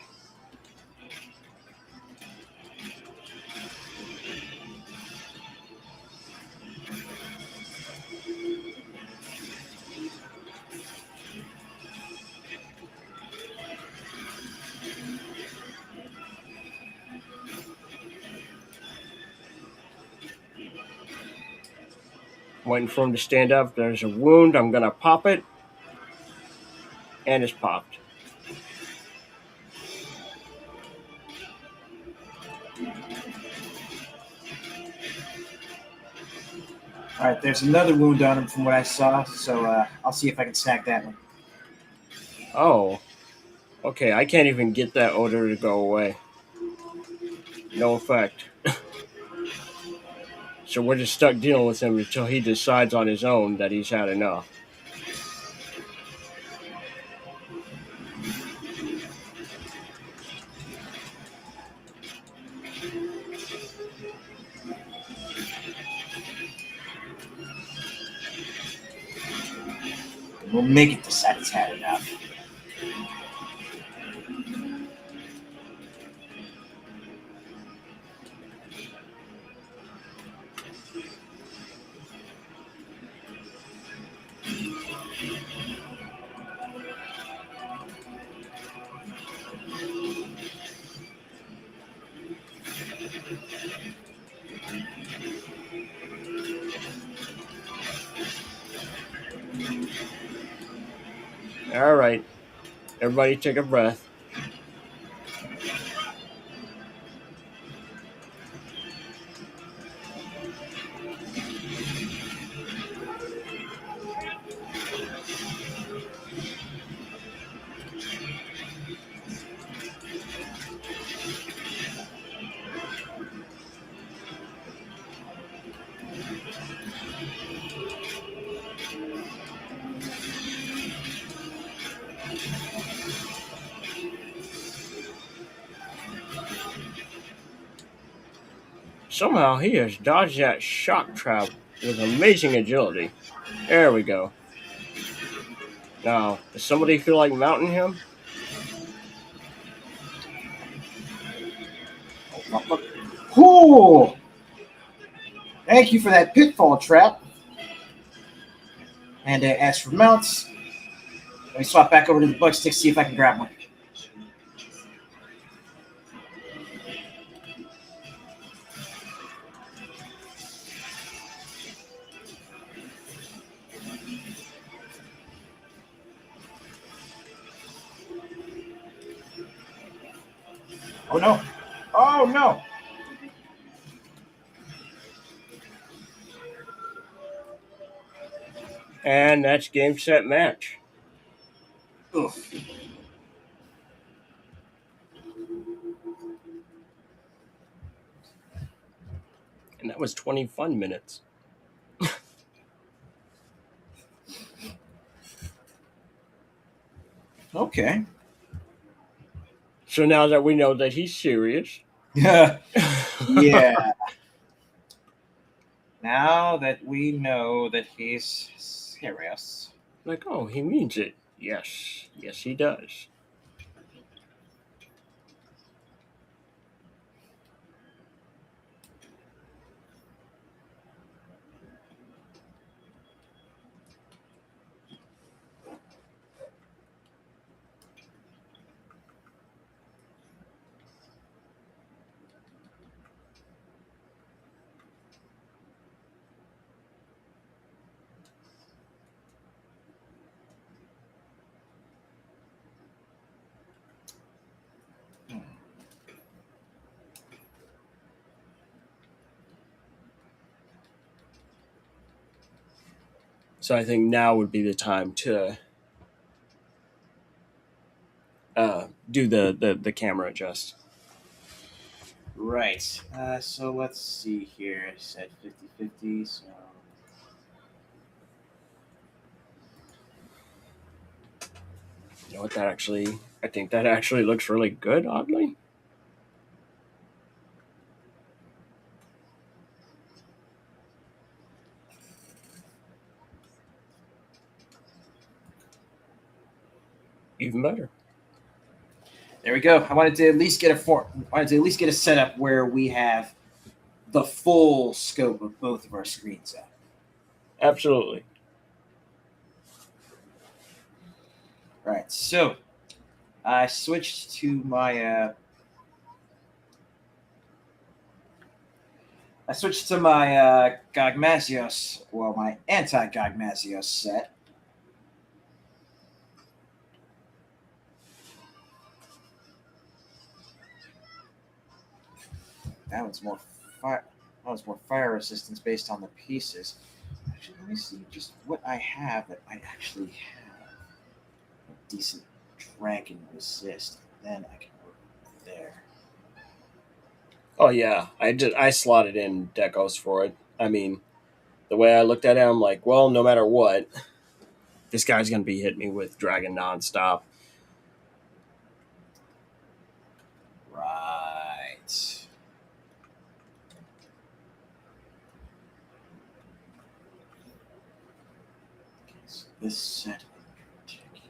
Waiting for him to stand up. There's a wound. I'm going to pop it. And it's popped. All right, there's another wound on him from what I saw, so I'll see if I can snag that one. Oh. Okay, I can't even get that odor to go away. No effect. So we're just stuck dealing with him until he decides on his own that he's had enough. We'll make it decide it's had enough. All right. Everybody take a breath. Somehow he has dodged that shock trap with amazing agility. There we go. Now, does somebody feel like mounting him? Cool. Thank you for that pitfall trap. And as for mounts, let me swap back over to the bug stick, see if I can grab one. Oh no. Oh no. And that's game, set, match. Oof. And that was 20 fun minutes. Okay. So now that we know that he's serious. Yeah. Now that we know that he's serious. Like, oh, he means it. Yes. Yes, he does. So I think now would be the time to do the camera adjust. Right. So let's see here. I said 50-50, so... You know what? I think that actually looks really good, oddly. Even better. There we go. I wanted to at least get a setup where we have the full scope of both of our screens up. Absolutely. Right. So I switched to my Gogmasios, well, my anti-Gogmasios set. That one's more fire resistance based on the pieces. Actually, let me see just what I have that I actually have a decent dragon resist. Then I can work there. Oh yeah, I slotted in decos for it. I mean, the way I looked at it, I'm like, well, no matter what, this guy's gonna be hitting me with dragon nonstop. Right. Okay, so this set in particular.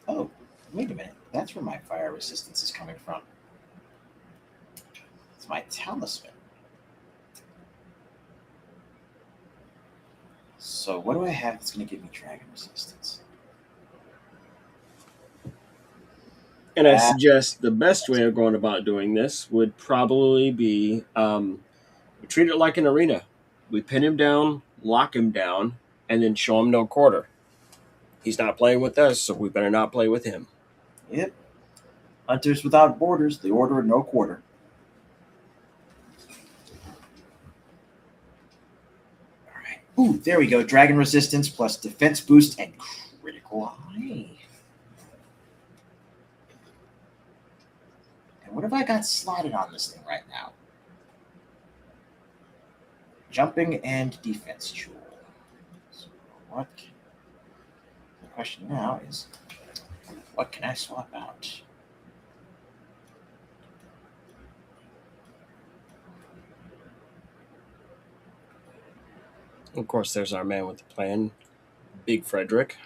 Oh, wait a minute. That's where my fire resistance is coming from. It's my talisman. So what do I have that's going to give me dragon resistance? And I suggest the best way of going about doing this would probably be we treat it like an arena. We pin him down, lock him down, and then show him no quarter. He's not playing with us, so we better not play with him. Yep. Hunters without borders, the order of no quarter. All right. Ooh, there we go. Dragon resistance plus defense boost and critical eye. And what have I got slotted on this thing right now? Jumping and defense jewel. So what? The question now is, what can I swap out? Of course, there's our man with the plan, Big Frederick.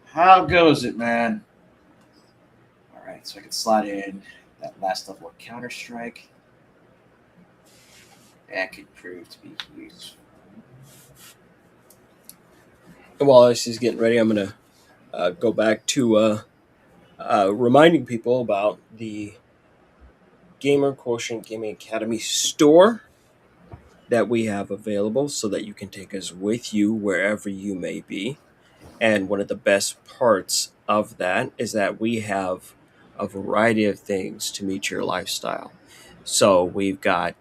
How goes it, man? All right, so I can slot in that last level of Counter-Strike. That could prove to be useful. And while this is getting ready, I'm going to go back to reminding people about the Gamer Quotient Gaming Academy store that we have available so that you can take us with you wherever you may be. And one of the best parts of that is that we have a variety of things to meet your lifestyle. So we've got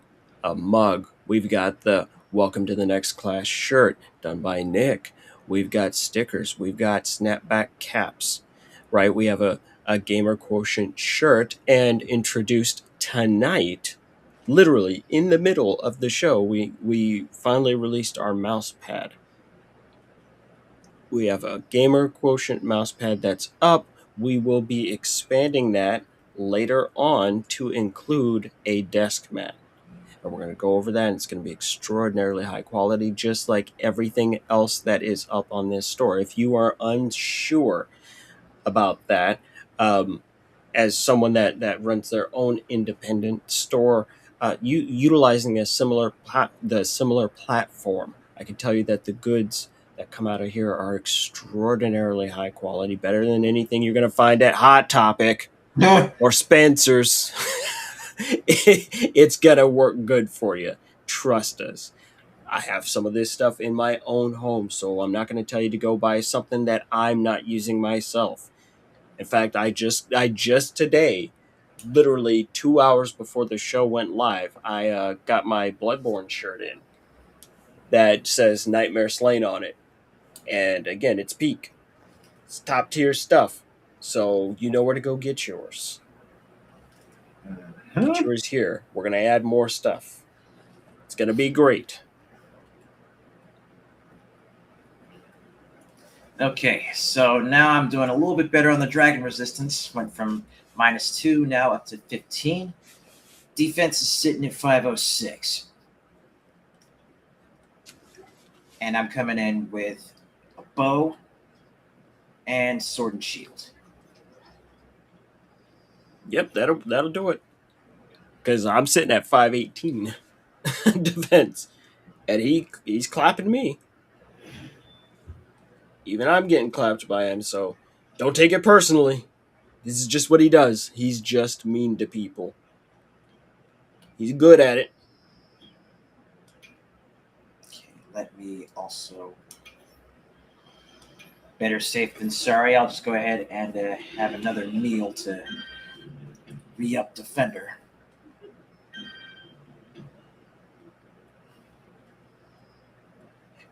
a mug. We've got the Welcome to the Next Class shirt done by Nick. We've got stickers. We've got snapback caps, right? We have a Gamer Quotient shirt, and introduced tonight, literally in the middle of the show, we finally released our mouse pad. We have a Gamer Quotient mouse pad that's up. We will be expanding that later on to include a desk mat. And we're going to go over that, and it's going to be extraordinarily high quality, just like everything else that is up on this store. If you are unsure about that, as someone that runs their own independent store, utilizing the similar platform, I can tell you that the goods that come out of here are extraordinarily high quality, better than anything you're going to find at Hot Topic or Spencer's. It's going to work good for you. Trust us. I have some of this stuff in my own home, so I'm not going to tell you to go buy something that I'm not using myself. In fact, I just today, literally 2 hours before the show went live, I got my Bloodborne shirt in that says Nightmare Slain on it. And again, it's peak. It's top tier stuff. So you know where to go get yours. Get yours here. We're going to add more stuff. It's going to be great. Okay, so now I'm doing a little bit better on the dragon resistance. Went from -2 now up to 15. Defense is sitting at 506. And I'm coming in with a bow and sword and shield. Yep, that'll do it. Because I'm sitting at 518 defense. And he's clapping me. Even I'm getting clapped by him, so don't take it personally. This is just what he does. He's just mean to people. He's good at it. Okay, let me also... Better safe than sorry. I'll just go ahead and have another meal to re-up Defender.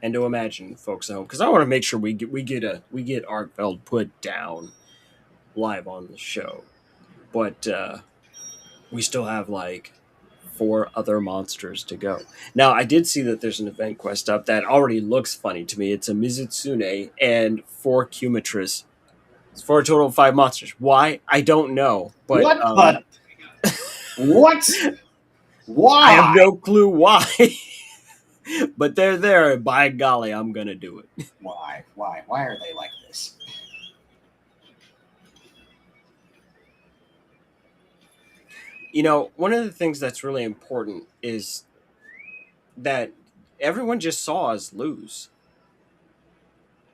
And to imagine, folks at home, because I want to make sure we get Arkveld put down live on the show, but we still have like 4 other monsters to go. Now, I did see that there's an event quest up that already looks funny to me. It's a Mizutsune and 4 Cumitras. It's for a total of 5 monsters. Why? I don't know. But What? What? Why? I have no clue why. But they're there, and by golly, I'm going to do it. Why? Why are they like this? You know, one of the things that's really important is that everyone just saw us lose.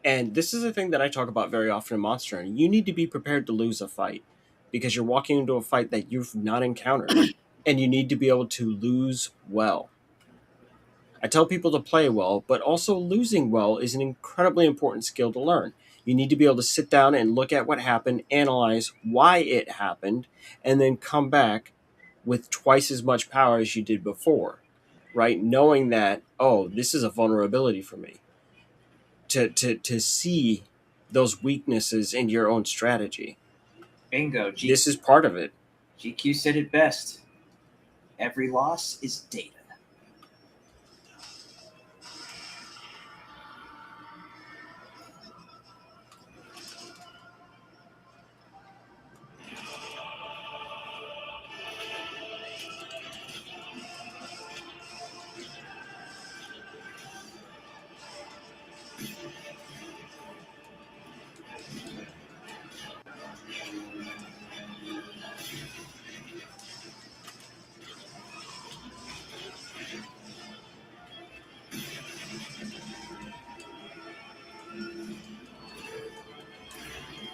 And this is a thing that I talk about very often in Monster Hunter. You need to be prepared to lose a fight because you're walking into a fight that you've not encountered, and you need to be able to lose well. I tell people to play well, but also losing well is an incredibly important skill to learn. You need to be able to sit down and look at what happened, analyze why it happened, and then come back with twice as much power as you did before, right? Knowing that, oh, this is a vulnerability for me. To see those weaknesses in your own strategy. Bingo. This is part of it. GQ said it best. Every loss is data.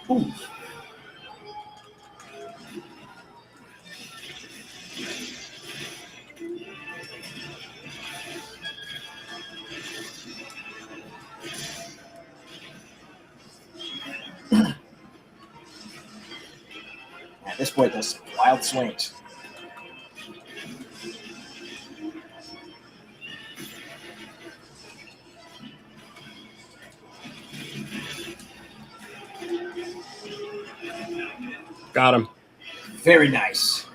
Ooh. Man, this boy does some wild swings. Got him. Very nice.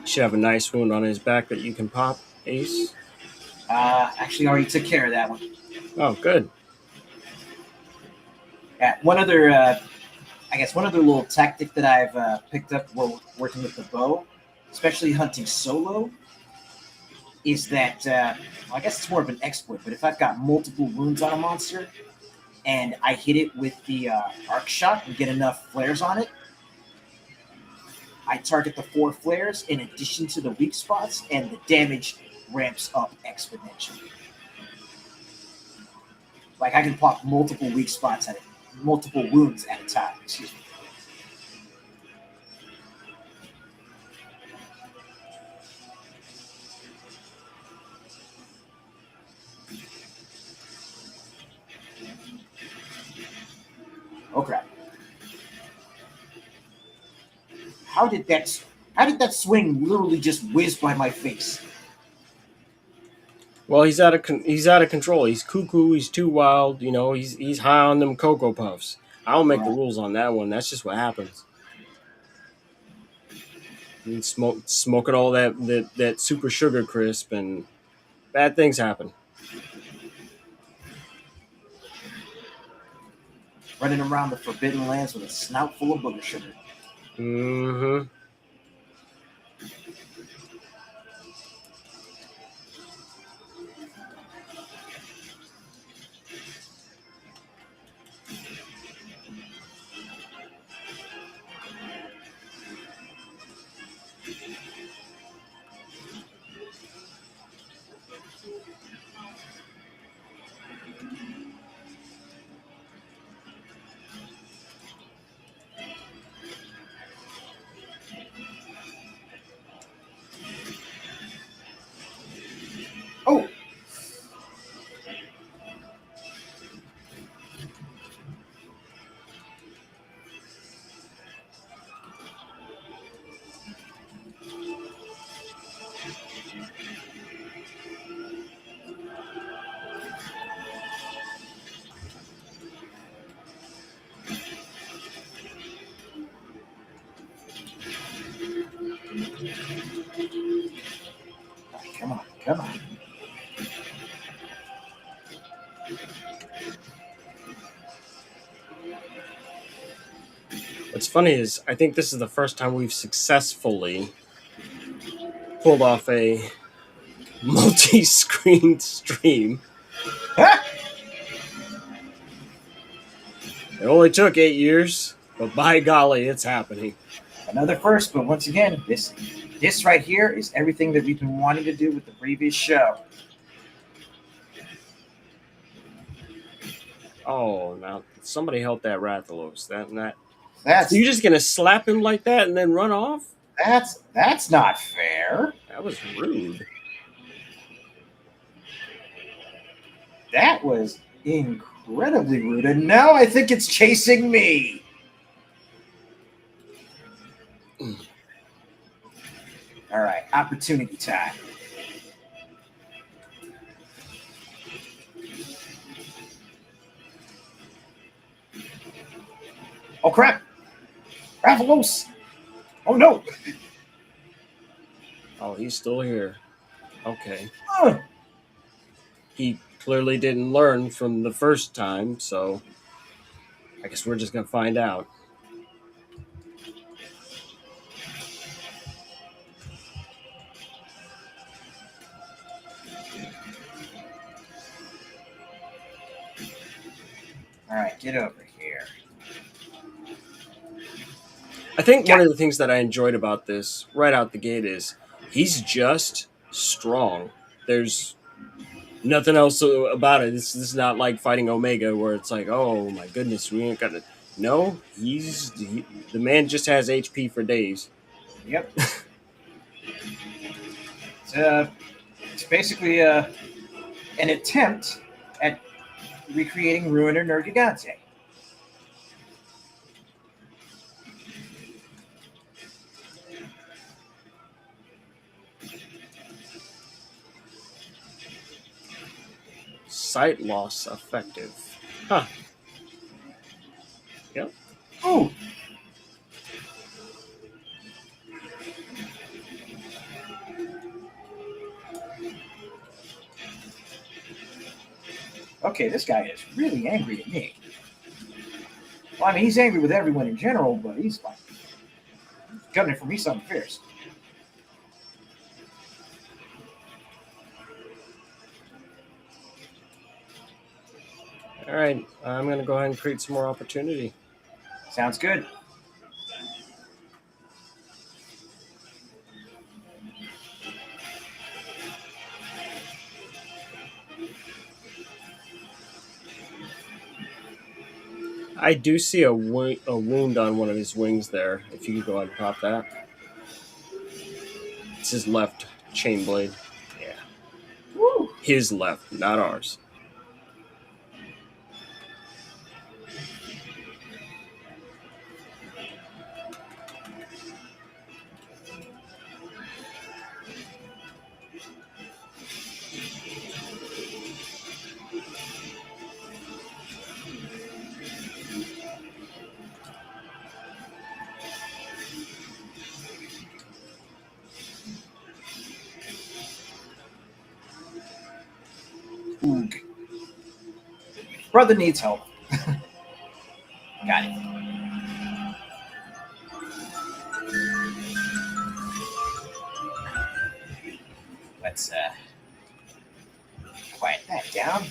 Should have a nice wound on his back that you can pop, Ace. Actually, already took care of that one. Oh, good. Yeah, one other little tactic that I've picked up while working with the bow, especially hunting solo, is that I guess it's more of an exploit. But if I've got multiple wounds on a monster and I hit it with the arc shot and get enough flares on it, I target the 4 flares in addition to the weak spots, and the damage ramps up exponentially. Like I can pop multiple weak spots at it, multiple wounds at a time. Excuse me. Oh crap! How did that swing literally just whiz by my face? Well, he's out of control. He's cuckoo. He's too wild. You know, he's high on them Cocoa Puffs. I don't make the rules on that one. That's just what happens. You smoking all that super sugar crisp, and bad things happen. Running around the Forbidden Lands with a snout full of booger sugar. Mm-hmm. Oh! Come on, come on. What's funny is I think this is the first time we've successfully pulled off a multi-screen stream. It only took 8 years, but by golly, it's happening. Another first, but once again, this right here is everything that we've been wanting to do with the previous show. Oh, now somebody help that Rathalos. That's So you're just gonna slap him like that and then run off? that's not fair. That was rude. That was incredibly rude, and now I think it's chasing me. All right, opportunity time. Oh crap! Rathalos! Oh no! Oh, he's still here. Okay. Ugh. He clearly didn't learn from the first time, so I guess we're just gonna find out. All right, get over here. I think one of the things that I enjoyed about this right out the gate is he's just strong. There's nothing else about it. This is not like fighting Omega where it's like, oh my goodness, we ain't got to. No, the man just has HP for days. Yep. It's basically an attempt at recreating Ruiner Nergigante. Sight loss effective. Huh. Yep. Ooh. Okay, this guy is really angry at me. Well, I mean, he's angry with everyone in general, but he's like gunning for me something fierce. All right, I'm going to go ahead and create some more opportunity. Sounds good. I do see a wound on one of his wings there. If you could go ahead and pop that. It's his left chain blade. Yeah. Woo. His left, not ours. Oog. Brother needs help. Got it. Let's quiet that down.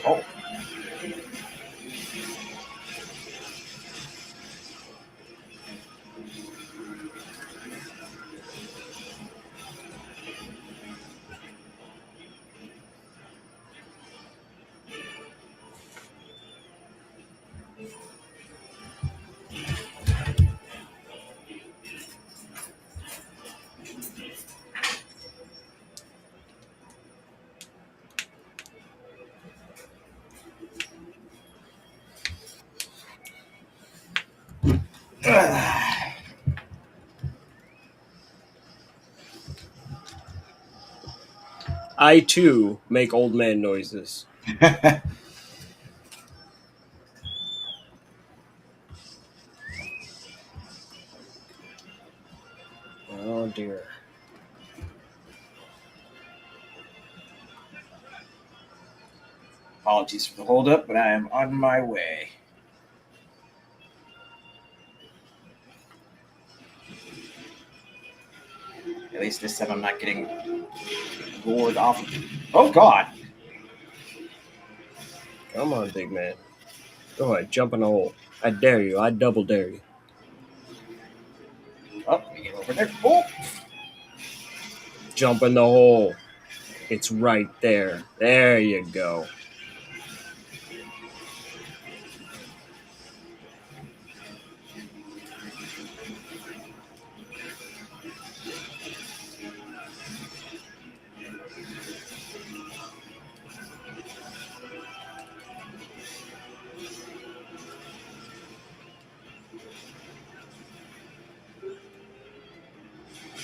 Oh. I too make old man noises. Oh dear. Apologies for the holdup, but I am on my way. At least this time I'm not getting gored off. Oh, God. Come on, big man. Go ahead, jump in the hole. I dare you. I double dare you. Oh, let me get over there. Oh. Jump in the hole. It's right there. There you go.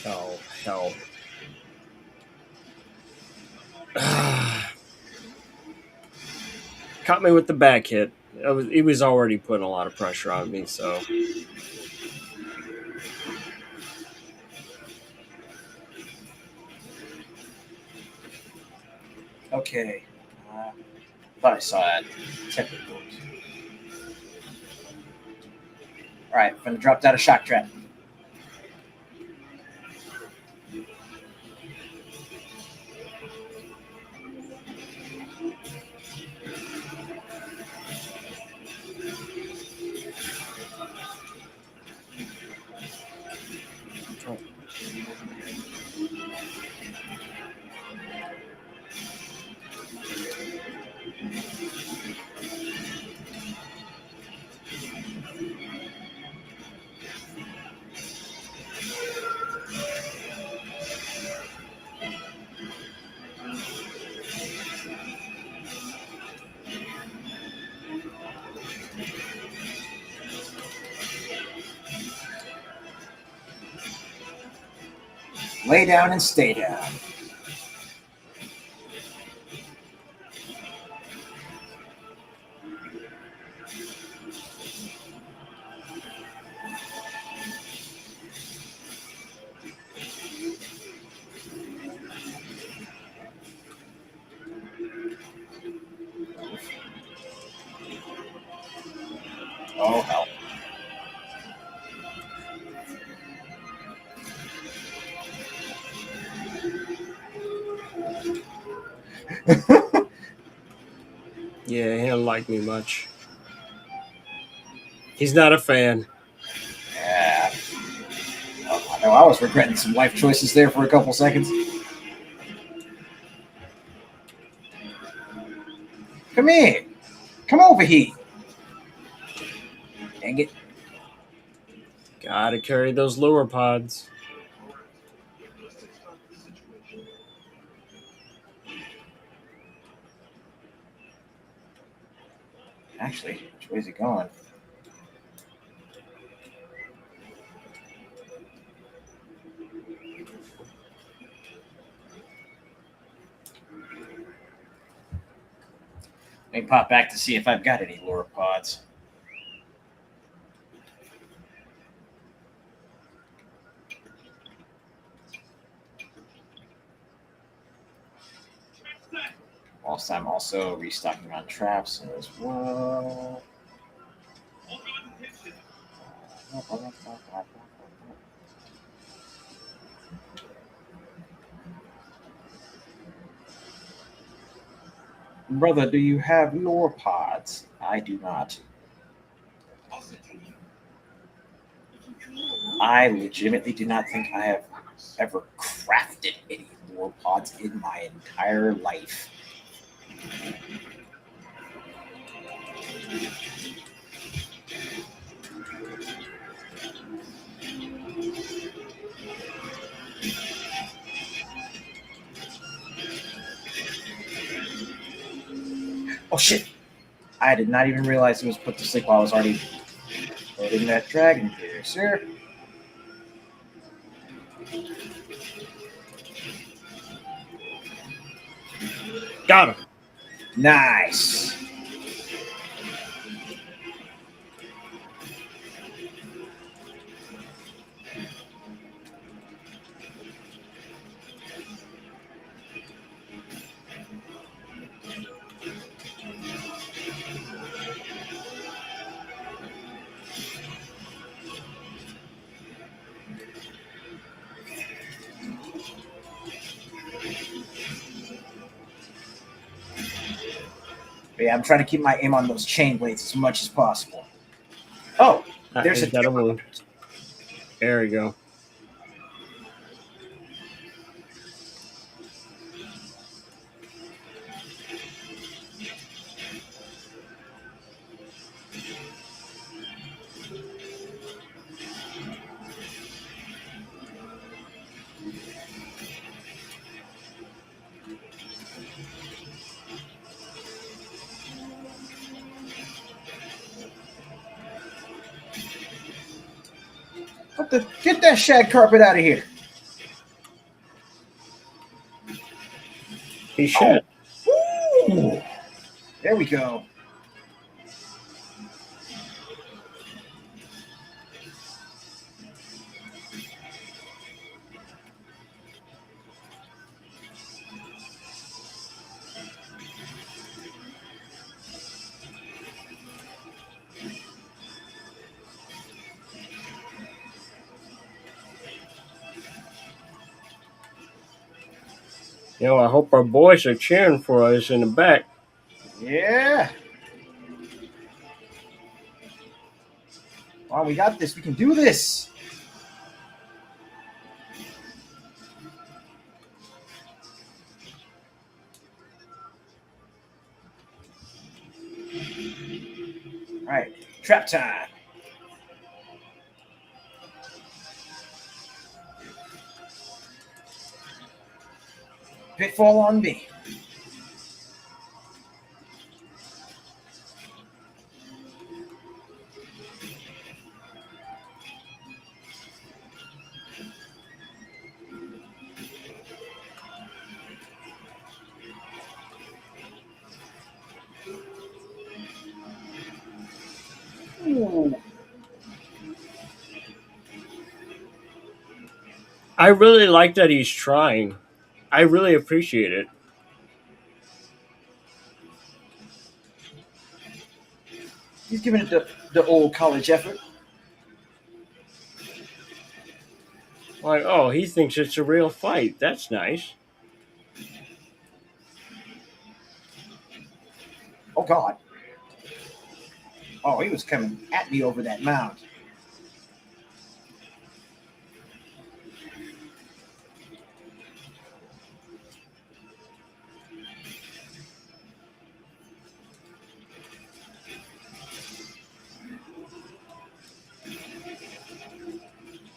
Oh, hell. Caught me with the back hit. He was already putting a lot of pressure on me, so. Okay. Thought I saw that. Technical. All right, I'm going to drop down a shock trap. Lay down and stay down. Oh, hell. Yeah, he don't like me much. He's not a fan. Yeah. Oh, I know I was regretting some life choices there for a couple seconds. Come here. Come over here. Dang it. Gotta carry those lure pods. Actually, which way is it going? Let me pop back to see if I've got any lure pods. Whilst I'm also restocking on traps as well. Brother, do you have lure pods? I do not. I legitimately do not think I have ever crafted any lure pods in my entire life. Oh shit! I did not even realize it was put to sleep while I was already loading that dragon here, sir. Got him. Nice. But yeah, I'm trying to keep my aim on those chain blades as much as possible. Oh, there's He's got a wound. There we go. Get that shag carpet out of here. He should. Ooh. There we go. You know, I hope our boys are cheering for us in the back. Yeah. Wow, we got this. We can do this. All right, trap time. Pitfall on me. Ooh. I really like that he's trying. I really appreciate it. He's giving it the old college effort. Like, oh, he thinks it's a real fight. That's nice. Oh, God. Oh, he was coming at me over that mound.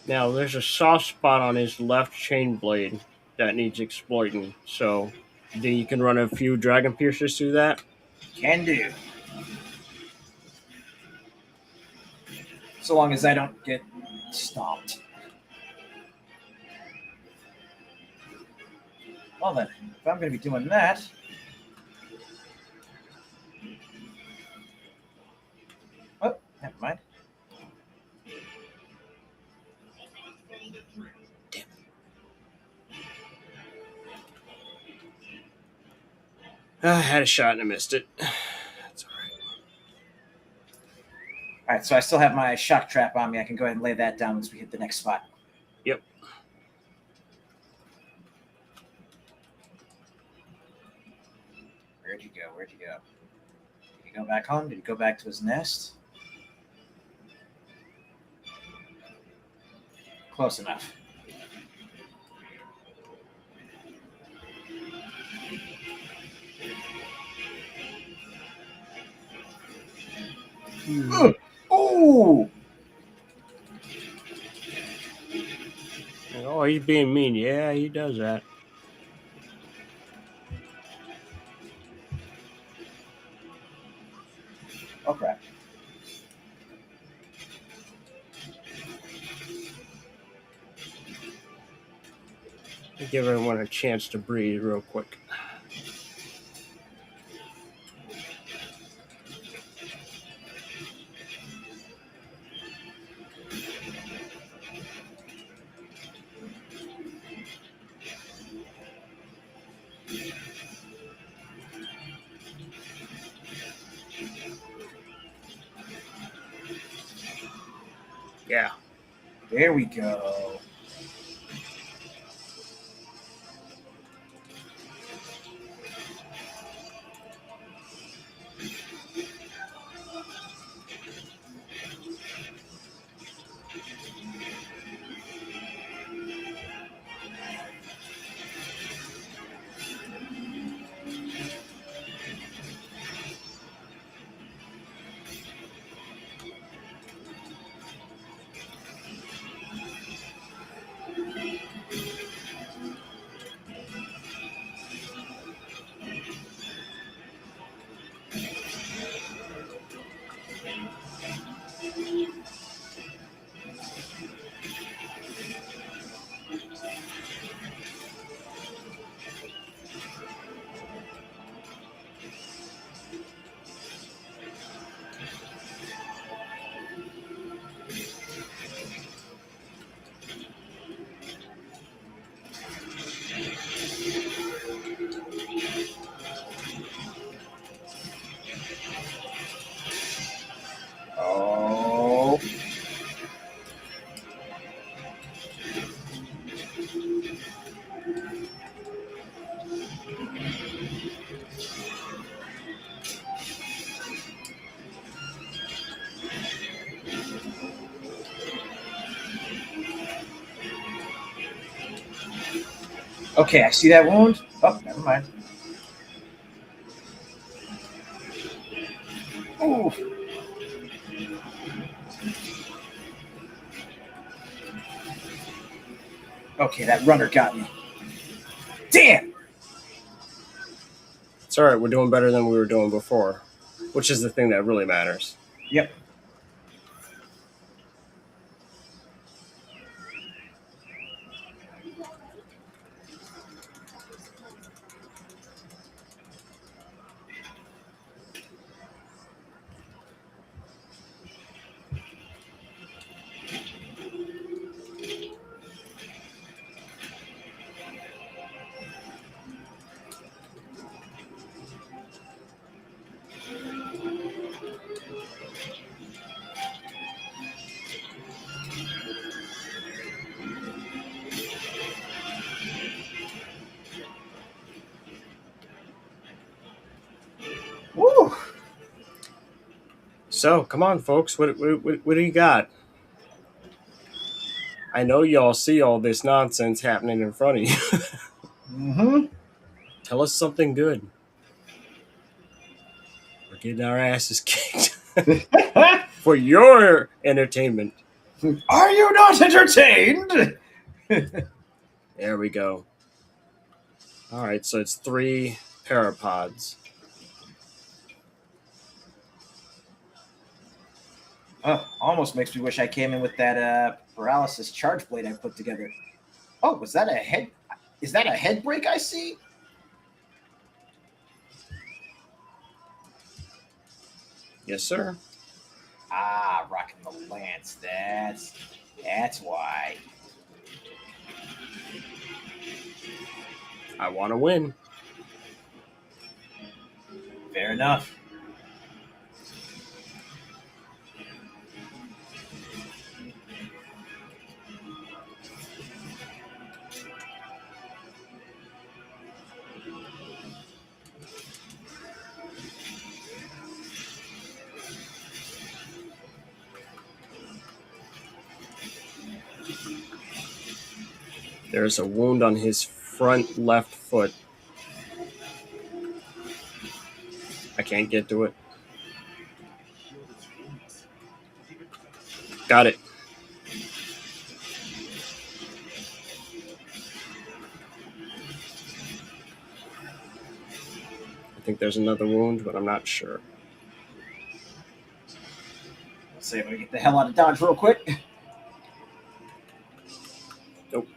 Now, there's a soft spot on his left chain blade that needs exploiting. So, do you can run a few Dragon Piercers through that? Can do. So long as I don't get stomped. Well then, if I'm going to be doing that... Oh, never mind. I had a shot and I missed it. That's all right. All right, so I still have my shock trap on me. I can go ahead and lay that down once we hit the next spot. Yep. Where'd you go? Where'd you go? Did he go back home? Did he go back to his nest? Close enough. Ooh! Oh, he's being mean. Yeah, he does that. Oh, crap. Give everyone a chance to breathe real quick. Yeah. There we go. Okay, I see that wound. Oh, never mind. Ooh. Okay, that runner got me. Damn! It's all right. We're doing better than we were doing before, which is the thing that really matters. Yep. Woo! So, come on, folks. What do you got? I know y'all see all this nonsense happening in front of you. Mm-hmm. Tell us something good. We're getting our asses kicked for your entertainment. Are you not entertained? There we go. All right, so it's 3 parapods. Almost makes me wish I came in with that paralysis charge blade I put together. Oh, was that a head? Is that a head break I see? Yes, sir. Ah, rocking the lance. That's why. I want to win. Fair enough. There's a wound on his front left foot. I can't get to it. Got it. I think there's another wound, but I'm not sure. Let's see if I can get the hell out of Dodge real quick. Nope.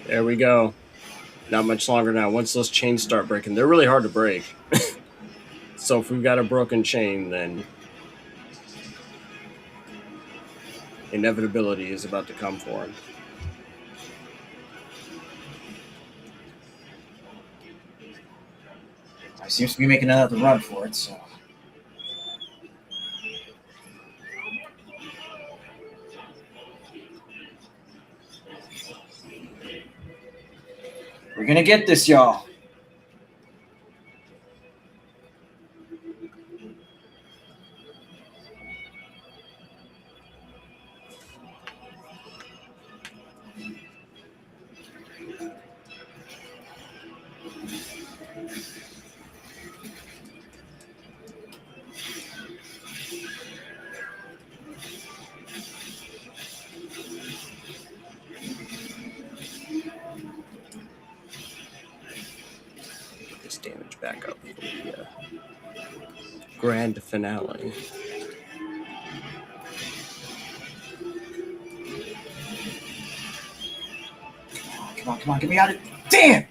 There we go. Not much longer now. Once those chains start breaking, they're really hard to break. So if we've got a broken chain, then inevitability is about to come for him. I seems to be making another run for it, so. We're gonna get this, y'all. Get this damage back up for the grand finale. Come on, get me out of it. Damn!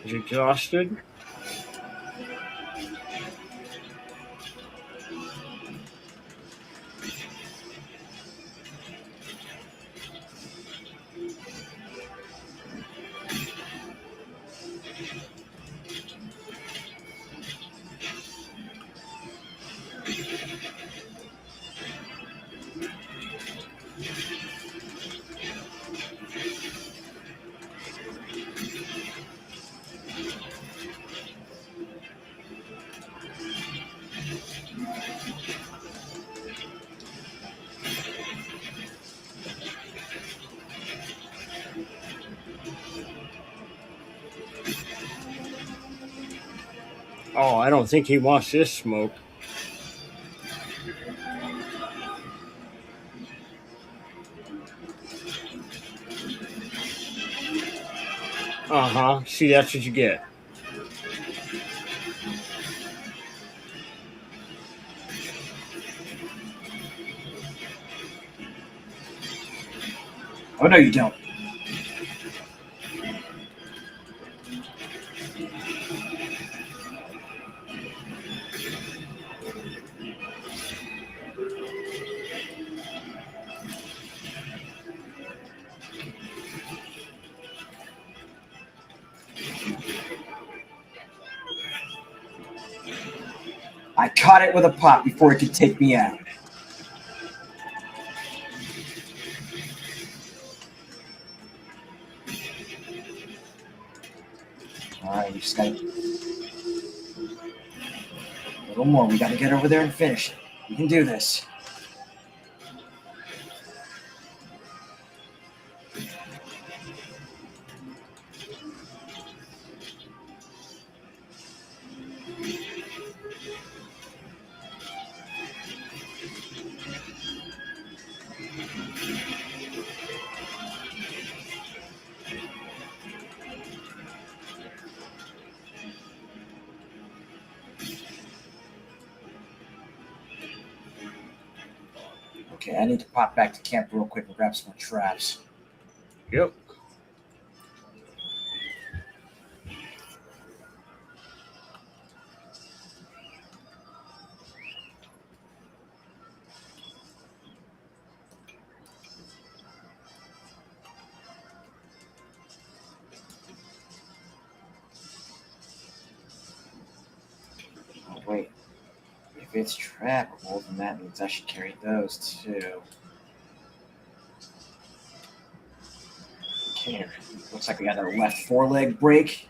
Is exhausted? Oh, I don't think he wants this smoke. Uh-huh. See, that's what you get. Oh, no, you don't. I caught it with a pop before it could take me out. All right, we just got a little more. We got to get over there and finish it. We can do this. Okay, I need to pop back to camp real quick and grab some more traps. Yep. Oh, wait. If it's trappable, then that means I should carry those too. Okay, looks like we got a left foreleg break.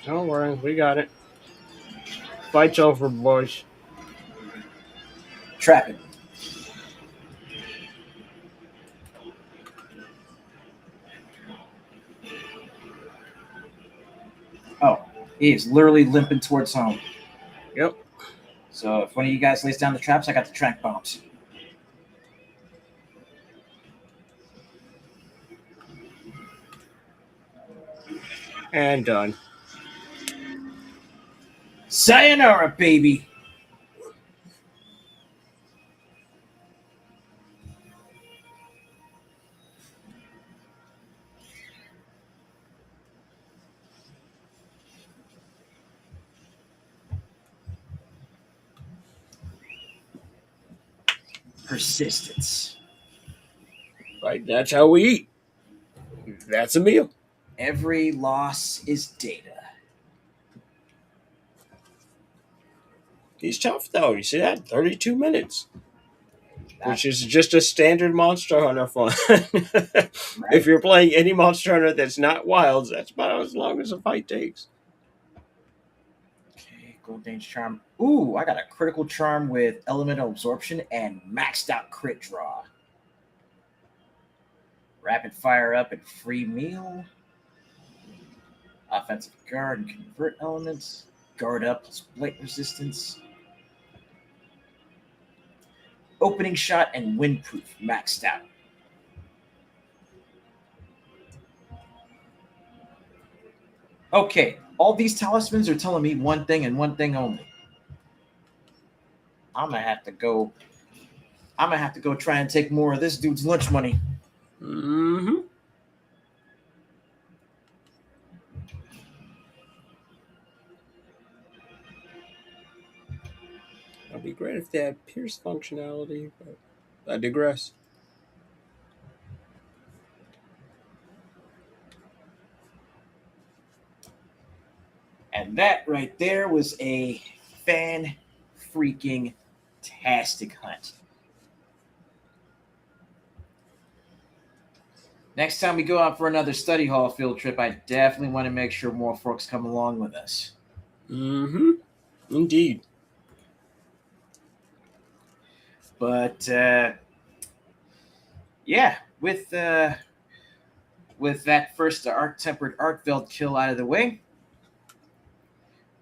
Don't worry, we got it. Fight's over, boys. Trap it. Oh, he is literally limping towards home. Yep. So if one of you guys lays down the traps, I got the track bombs. And done. Sayonara, baby. Persistence. Right, that's how we eat. That's a meal. Every loss is data. He's tough, though. You see that? 32 minutes. Which is just a standard Monster Hunter fun. Right. If you're playing any Monster Hunter that's not Wilds, that's about as long as a fight takes. Okay, Gold Dange Charm. Ooh, I got a critical charm with elemental absorption and maxed out crit draw. Rapid fire up and free meal. Offensive guard and convert elements. Guard up plus blight resistance. Opening shot and windproof maxed out. Okay, all these talismans are telling me one thing and one thing only. I'm gonna have to go try and take more of this dude's lunch money. Mm-hmm. It'd be great if they had pierce functionality, but I digress. And that right there was a fan-freaking-tastic hunt. Next time we go out for another study hall field trip, I definitely want to make sure more folks come along with us. Mm-hmm. Indeed. But yeah, with that first Arch-Tempered Arkveld kill out of the way,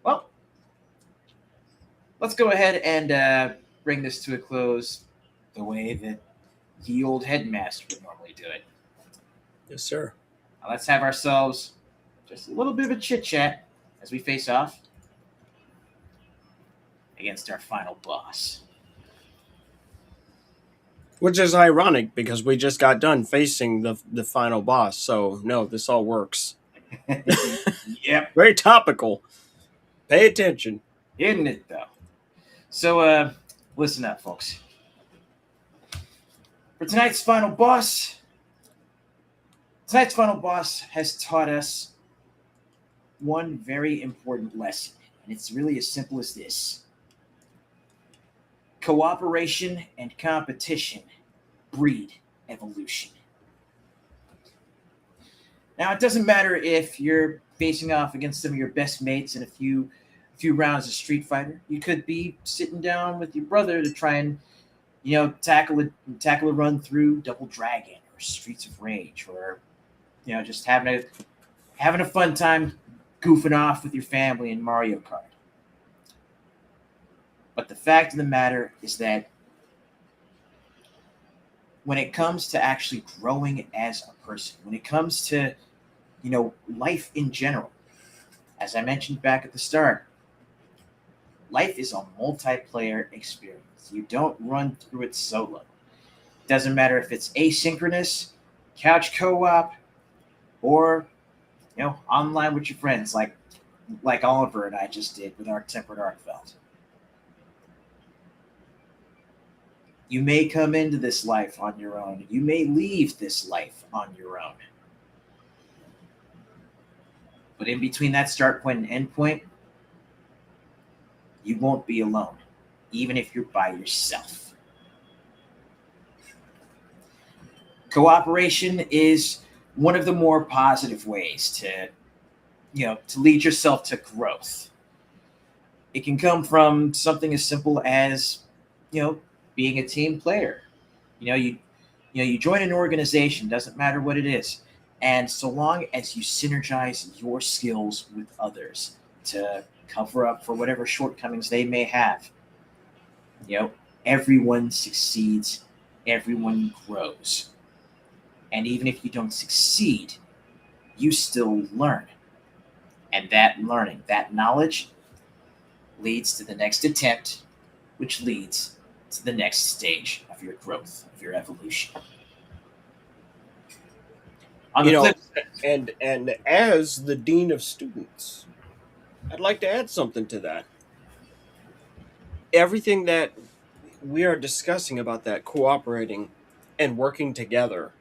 well, let's go ahead and bring this to a close the way that the old Headmaster would normally do it. Yes, sir. Now let's have ourselves just a little bit of a chit-chat as we face off against our final boss. Which is ironic because we just got done facing the final boss, so no, this all works. Yep. Very topical. Pay attention. Isn't it, though? So, listen up, folks. For tonight's final boss has taught us one very important lesson, and it's really as simple as this. Cooperation and competition breed evolution. Now, it doesn't matter if you're facing off against some of your best mates in a few rounds of Street Fighter. You could be sitting down with your brother to try and, tackle a run through Double Dragon or Streets of Rage, or just having a fun time goofing off with your family in Mario Kart. But the fact of the matter is that when it comes to actually growing as a person, when it comes to, life in general, as I mentioned back at the start, life is a multiplayer experience. You don't run through it solo. It doesn't matter if it's asynchronous, couch co-op, or, online with your friends like Oliver and I just did with Arch-Tempered Arkveld. You may come into this life on your own. You may leave this life on your own. But in between that start point and end point, you won't be alone, even if you're by yourself. Cooperation is one of the more positive ways to to lead yourself to growth. It can come from something as simple as, being a team player. You join an organization, doesn't matter what it is, and so long as you synergize your skills with others to cover up for whatever shortcomings they may have, everyone succeeds, everyone grows. And even if you don't succeed, you still learn. And that learning, that knowledge, leads to the next attempt, which leads to the next stage of your growth, of your evolution. On the flip side, and as the dean of students, I'd like to add something to that. Everything that we are discussing about that cooperating and working together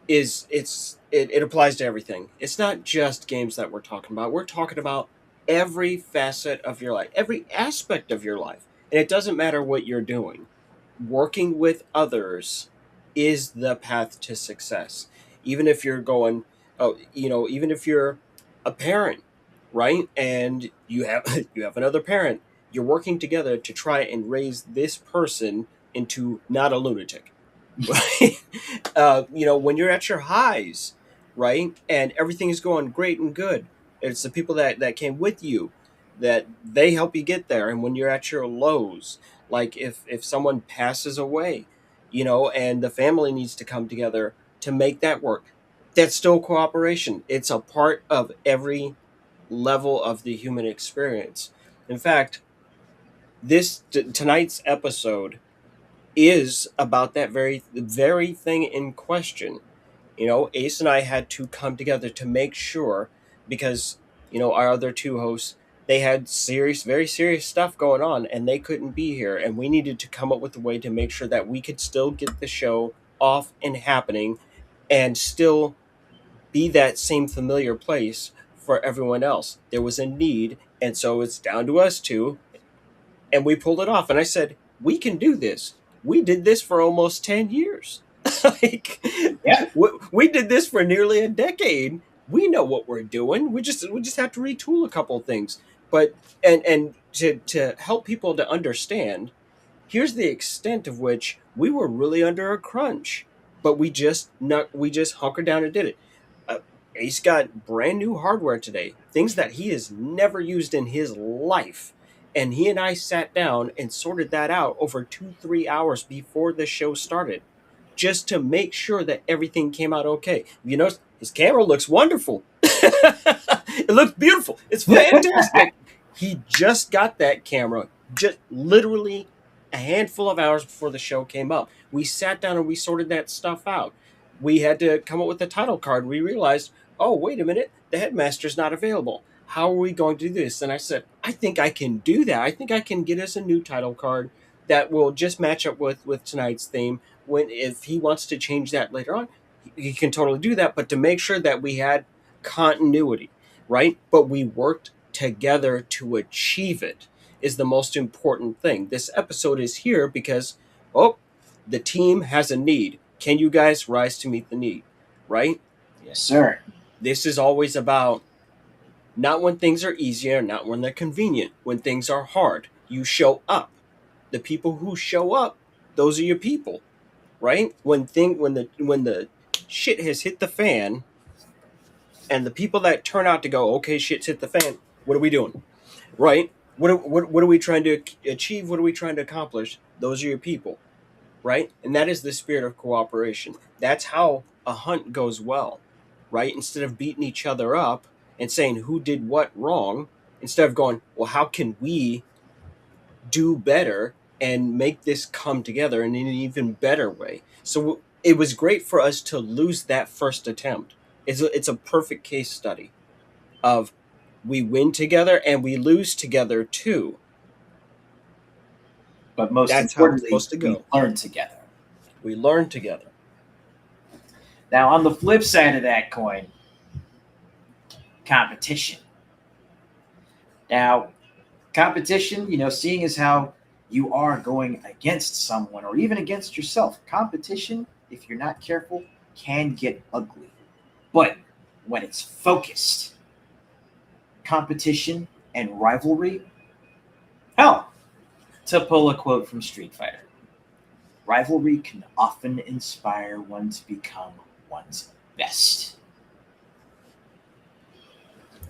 it applies to everything. It's not just games that we're talking about. We're talking about every facet of your life, every aspect of your life. And it doesn't matter what you're doing. Working with others is the path to success. Even if you're even if you're a parent, right? And you have another parent, you're working together to try and raise this person into not a lunatic. Right? When you're at your highs, right? And everything is going great and good. It's the people that came with you that they help you get there. And when you're at your lows, like if someone passes away, and the family needs to come together to make that work, that's still cooperation. It's a part of every level of the human experience. In fact, tonight's episode is about that very thing in question. Ace and I had to come together to make sure, because our other two hosts, they had very serious stuff going on and they couldn't be here, and we needed to come up with a way to make sure that we could still get the show off and happening and still be that same familiar place for everyone else. There was a need, and so it's down to us two, and we pulled it off. And I said, we can do this. We did this for almost 10 years. We did this for nearly a decade. We know what we're doing. We just have to retool a couple of things. But and to help people to understand, here's the extent of which we were really under a crunch, but we just hunkered down and did it. Ace got brand new hardware today, things that he has never used in his life. And he and I sat down and sorted that out over 2-3 hours before the show started, just to make sure that everything came out okay. You know, his camera looks wonderful. It looks beautiful. It's fantastic. He just got that camera just literally a handful of hours before the show came up. We sat down and we sorted that stuff out. We had to come up with a title card. We realized, oh, wait a minute, the Headmaster's not available. How are we going to do this? And I said, I think I can do that. I think I can get us a new title card that will just match up with tonight's theme. If he wants to change that later on, he can totally do that. But to make sure that we had continuity, right? But we worked together to achieve it is the most important thing. This episode is here because, the team has a need. Can you guys rise to meet the need, right? Yes, sir. This is always about not when things are easier, not when they're convenient, when things are hard. You show up. The people who show up, those are your people, right? When the shit has hit the fan, and the people that turn out to go, okay, shit's hit the fan, what are we doing, right? What are we trying to achieve? What are we trying to accomplish? Those are your people, right? And that is the spirit of cooperation. That's how a hunt goes well, right? Instead of beating each other up and saying who did what wrong, instead of going, well, how can we do better and make this come together in an even better way? So it was great for us to lose that first attempt. It's a perfect case study of we win together and we lose together too. But most That's how it's importantly, supposed to go. we learn together. We learn together. Now, on the flip side of that coin, competition. Now, competition, seeing as how you are going against someone or even against yourself, competition, if you're not careful, can get ugly. But when it's focused, competition and rivalry? Hell, to pull a quote from Street Fighter, rivalry can often inspire one to become one's best.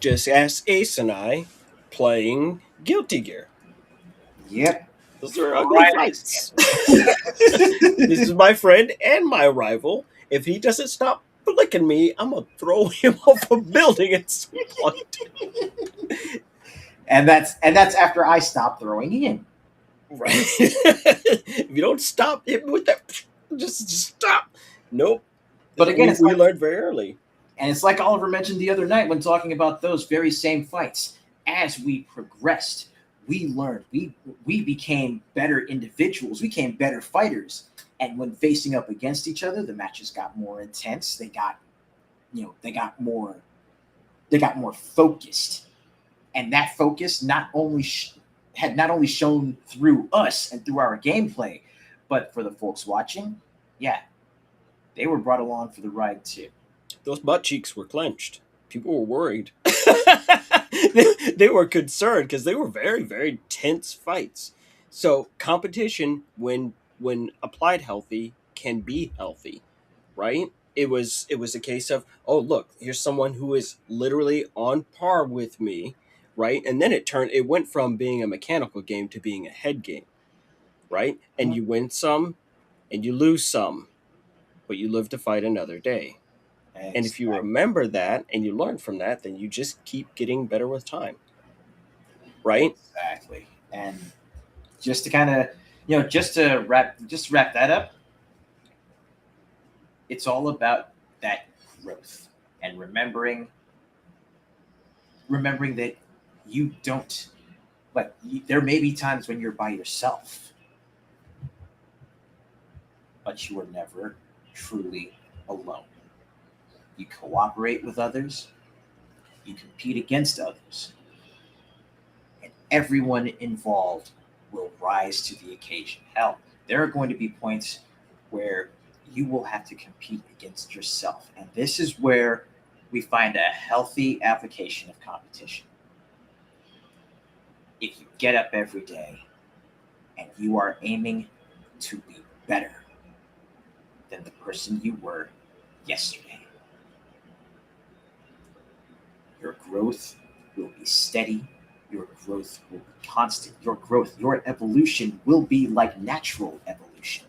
Just ask Ace and I playing Guilty Gear. Yep. Those are ugly Right. fights. This is my friend and my rival. If he doesn't stop flicking me, I'm going to throw him off a building at some point. And that's after I stop throwing him. Right. If you don't stop him with that, just stop. Nope. But again, we learned very early. And it's like Oliver mentioned the other night when talking about those very same fights. As we progressed, we learned. We became better individuals. We became better fighters. And when facing up against each other, the matches got more intense. They got more focused. And that focus had not only shown through us and through our gameplay, but for the folks watching, yeah, they were brought along for the ride too. Those butt cheeks were clenched. People were worried. They were concerned because they were very, very tense fights. So competition, when applied healthy, can be healthy, right? It was a case of, oh, look, here's someone who is literally on par with me, right? And then it went from being a mechanical game to being a head game, right? And you win some and you lose some, but you live to fight another day. Exactly. And if you remember that and you learn from that, then you just keep getting better with time, right? Exactly. And just to kind of, just to wrap that up, it's all about that growth and remembering that you don't, but there may be times when you're by yourself, but you are never truly alone. You cooperate with others, you compete against others, and everyone involved will rise to the occasion. Hell, there are going to be points where you will have to compete against yourself. And this is where we find a healthy application of competition. If you get up every day and you are aiming to be better than the person you were yesterday, your growth will be steady. Your growth will be constant. Your evolution will be like natural evolution.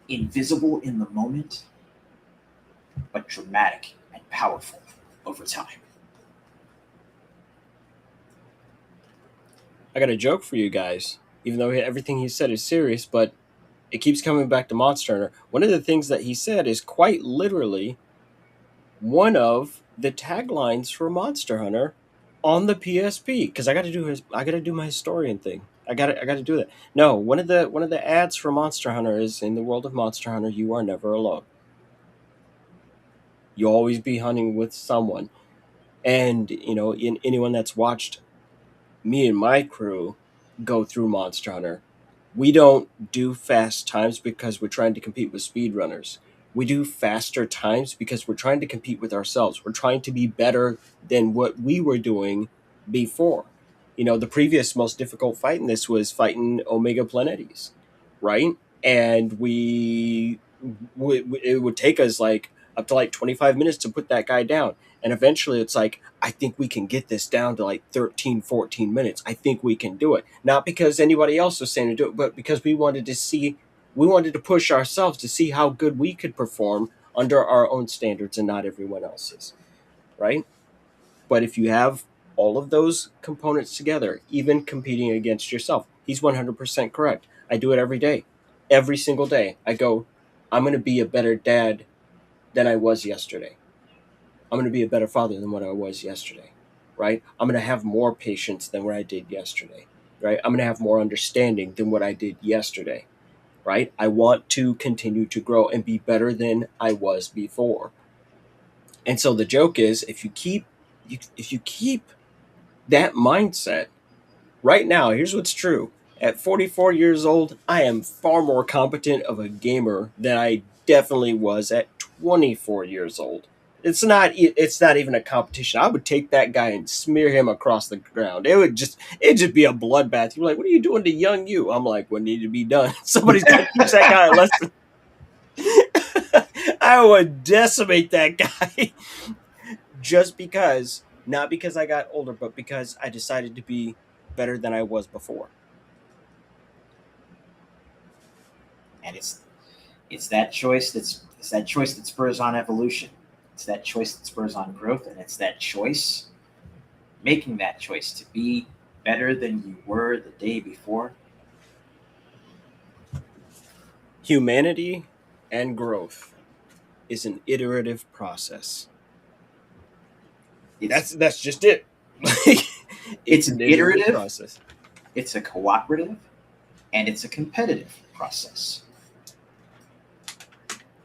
Invisible in the moment, but dramatic and powerful over time. I got a joke for you guys, even though everything he said is serious, but it keeps coming back to Monster Hunter. One of the things that he said is quite literally one of the taglines for Monster Hunter on the PSP. Because I got to do my historian thing. I got to do that. No, one of the ads for Monster Hunter is, in the world of Monster Hunter, you are never alone. You'll always be hunting with someone. And, in anyone that's watched me and my crew go through Monster Hunter, we don't do fast times because we're trying to compete with speedrunners. We do faster times because we're trying to compete with ourselves. We're trying to be better than what we were doing before. The previous most difficult fight in this was fighting Omega Planetes, right? And it would take us up to 25 minutes to put that guy down. And eventually it's I think we can get this down to 13, 14 minutes. I think we can do it. Not because anybody else was saying to do it, but because we wanted to push ourselves to see how good we could perform under our own standards and not everyone else's, right? But if you have all of those components together, even competing against yourself, he's 100% correct. I do it every day. Every single day. I go, I'm going to be a better dad than I was yesterday. I'm going to be a better father than what I was yesterday, right? I'm going to have more patience than what I did yesterday, right? I'm going to have more understanding than what I did yesterday, right? I want to continue to grow and be better than I was before. And so the joke is, if you keep that mindset right now, here's what's true. At 44 years old, I am far more competent of a gamer than I definitely was at 24 years old. It's not even a competition. I would take that guy and smear him across the ground. It'd just be a bloodbath. You're like, what are you doing to young you? I'm like, what needed to be done? Somebody's got to teach that guy a lesson. I would decimate that guy just because, not because I got older, but because I decided to be better than I was before. And it's that choice that spurs on evolution. It's that choice that spurs on growth, and it's that choice, making that choice to be better than you were the day before. Humanity and growth is an iterative process. That's just it. It's an iterative process. It's a cooperative, and it's a competitive process.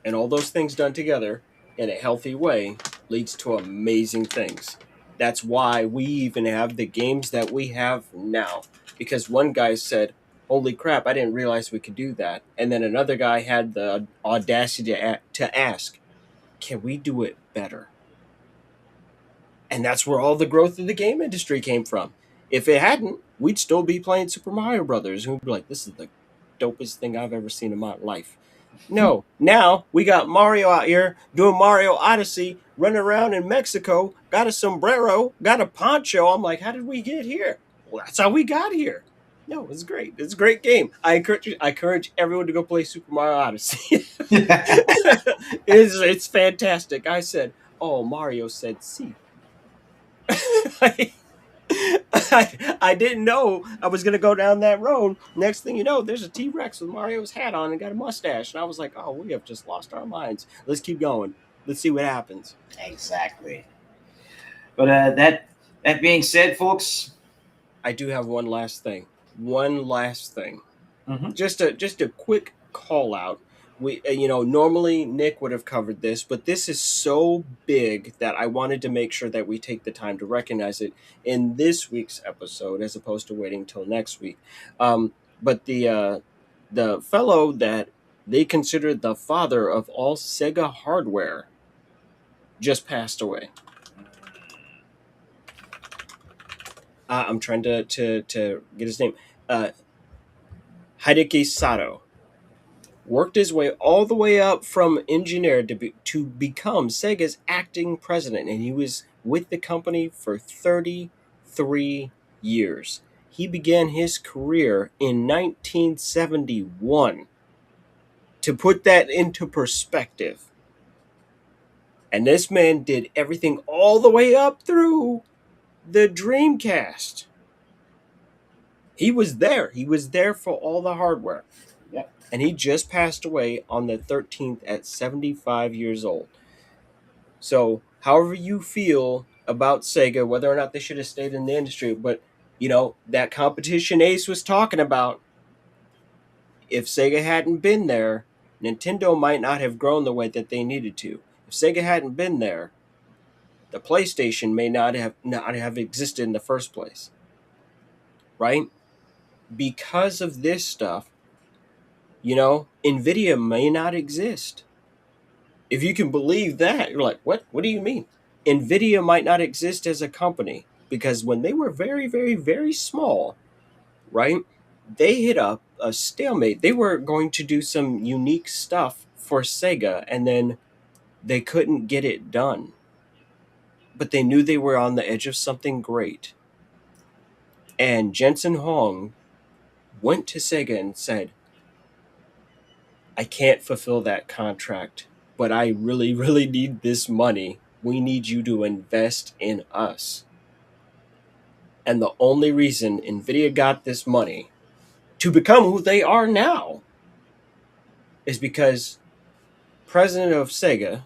And all those things done together in a healthy way leads to amazing things. That's why we even have the games that we have now. Because one guy said, holy crap, I didn't realize we could do that. And then another guy had the audacity to ask, can we do it better? And that's where all the growth of the game industry came from. If it hadn't, we'd still be playing Super Mario Brothers. And we'd be like, this is the dopest thing I've ever seen in my life. No, now we got Mario out here doing Mario Odyssey, running around in Mexico, got a sombrero, got a poncho. I'm like, how did we get here? Well, that's how we got here. No, it's great. It's a great game. I encourage everyone to go play Super Mario Odyssey. It's fantastic. I said, oh, Mario said C. I didn't know I was going to go down that road. Next thing you know, there's a T-Rex with Mario's hat on and got a mustache. And I was like, oh, we have just lost our minds. Let's keep going. Let's see what happens. Exactly. But that being said, folks, I do have one last thing. Mm-hmm. Just a quick call out. We, normally Nick would have covered this, but this is so big that I wanted to make sure that we take the time to recognize it in this week's episode, as opposed to waiting till next week. But the fellow that they consider the father of all Sega hardware just passed away. I'm trying to get his name. Hideki Sato. Worked his way all the way up from engineer to become Sega's acting president, and he was with the company for 33 years. He began his career in 1971. To put that into perspective. And this man did everything all the way up through the Dreamcast. He was there. He was there for all the hardware. Yep. And he just passed away on the 13th at 75 years old. So, however you feel about Sega, whether or not they should have stayed in the industry, but, that competition Ace was talking about, if Sega hadn't been there, Nintendo might not have grown the way that they needed to. If Sega hadn't been there, the PlayStation may not have existed in the first place. Right? Because of this stuff, NVIDIA may not exist. If you can believe that, you're like, what? What do you mean? NVIDIA might not exist as a company because when they were very, very, very small, right, they hit up a stalemate. They were going to do some unique stuff for Sega, and then they couldn't get it done. But they knew they were on the edge of something great. And Jensen Huang went to Sega and said, I can't fulfill that contract, but I really, really need this money. We need you to invest in us. And the only reason NVIDIA got this money to become who they are now is because president of Sega,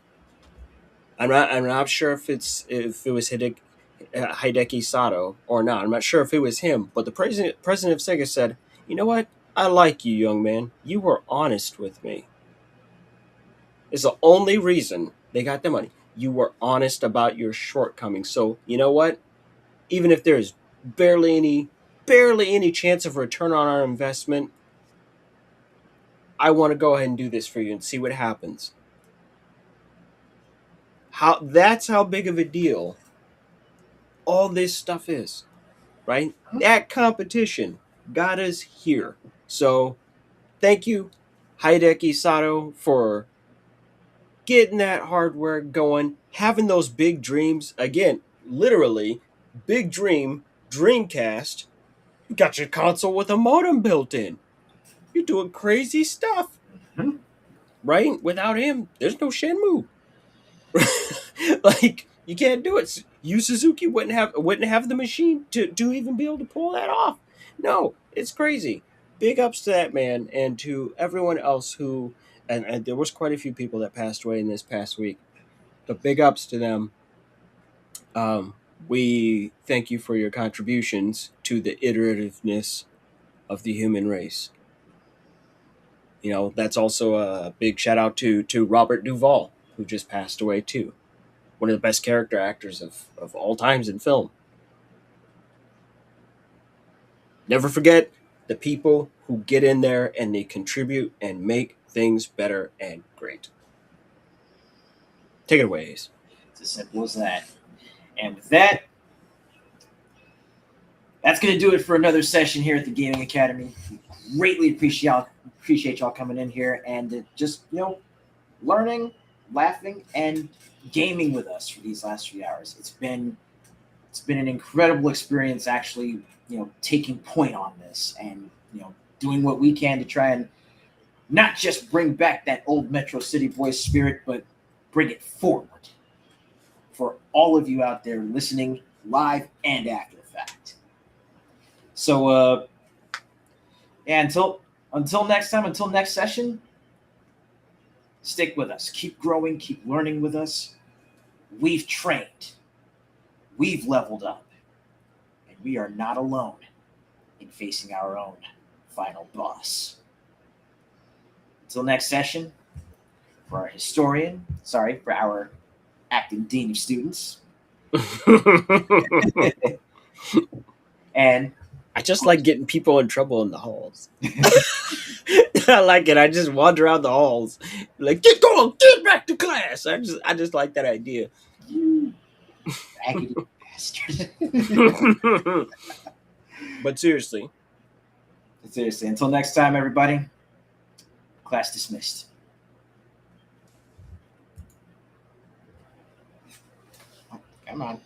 I'm not sure if it was Hideki Sato or not. I'm not sure if it was him, but the president of Sega said, you know what? I like you, young man. You were honest with me. It's the only reason they got the money. You were honest about your shortcomings. So, you know what? Even if there's barely any chance of return on our investment, I want to go ahead and do this for you and see what happens. That's how big of a deal all this stuff is, right? That competition got us here. So thank you, Hideki Sato, for getting that hardware going, having those big dreams. Again, literally, big dream, Dreamcast. You got your console with a modem built in. You're doing crazy stuff. Mhm. Right? Without him, there's no Shenmue. Like, you can't do it. Yu Suzuki wouldn't have the machine to even be able to pull that off. No, it's crazy. Big ups to that man and to everyone else who and there was quite a few people that passed away in this past week. But big ups to them. We thank you for your contributions to the iterativeness of the human race. You know, that's also a big shout out to Robert Duvall, who just passed away too. One of the best character actors of all times in film. Never forget the people who get in there and they contribute and make things better and great. Take it away, Ace. It's as simple as that. And with that, that's going to do it for another session here at the Gaming Academy. We greatly appreciate y'all coming in here and just, learning, laughing, and gaming with us for these last few hours. It's been an incredible experience actually, taking point on this and, doing what we can to try and not just bring back that old Metro City Boys spirit, but bring it forward for all of you out there listening live and after the fact. So, until next time, until next session, stick with us. Keep growing, keep learning with us. We've trained. We've leveled up. And we are not alone in facing our own final boss. Until next session, for our acting dean of students. And I just like getting people in trouble in the halls. I like it. I just wander around the halls, like, get back to class. I just like that idea. you raggedy bastard. But seriously, until next time, everybody. Class dismissed. Come on.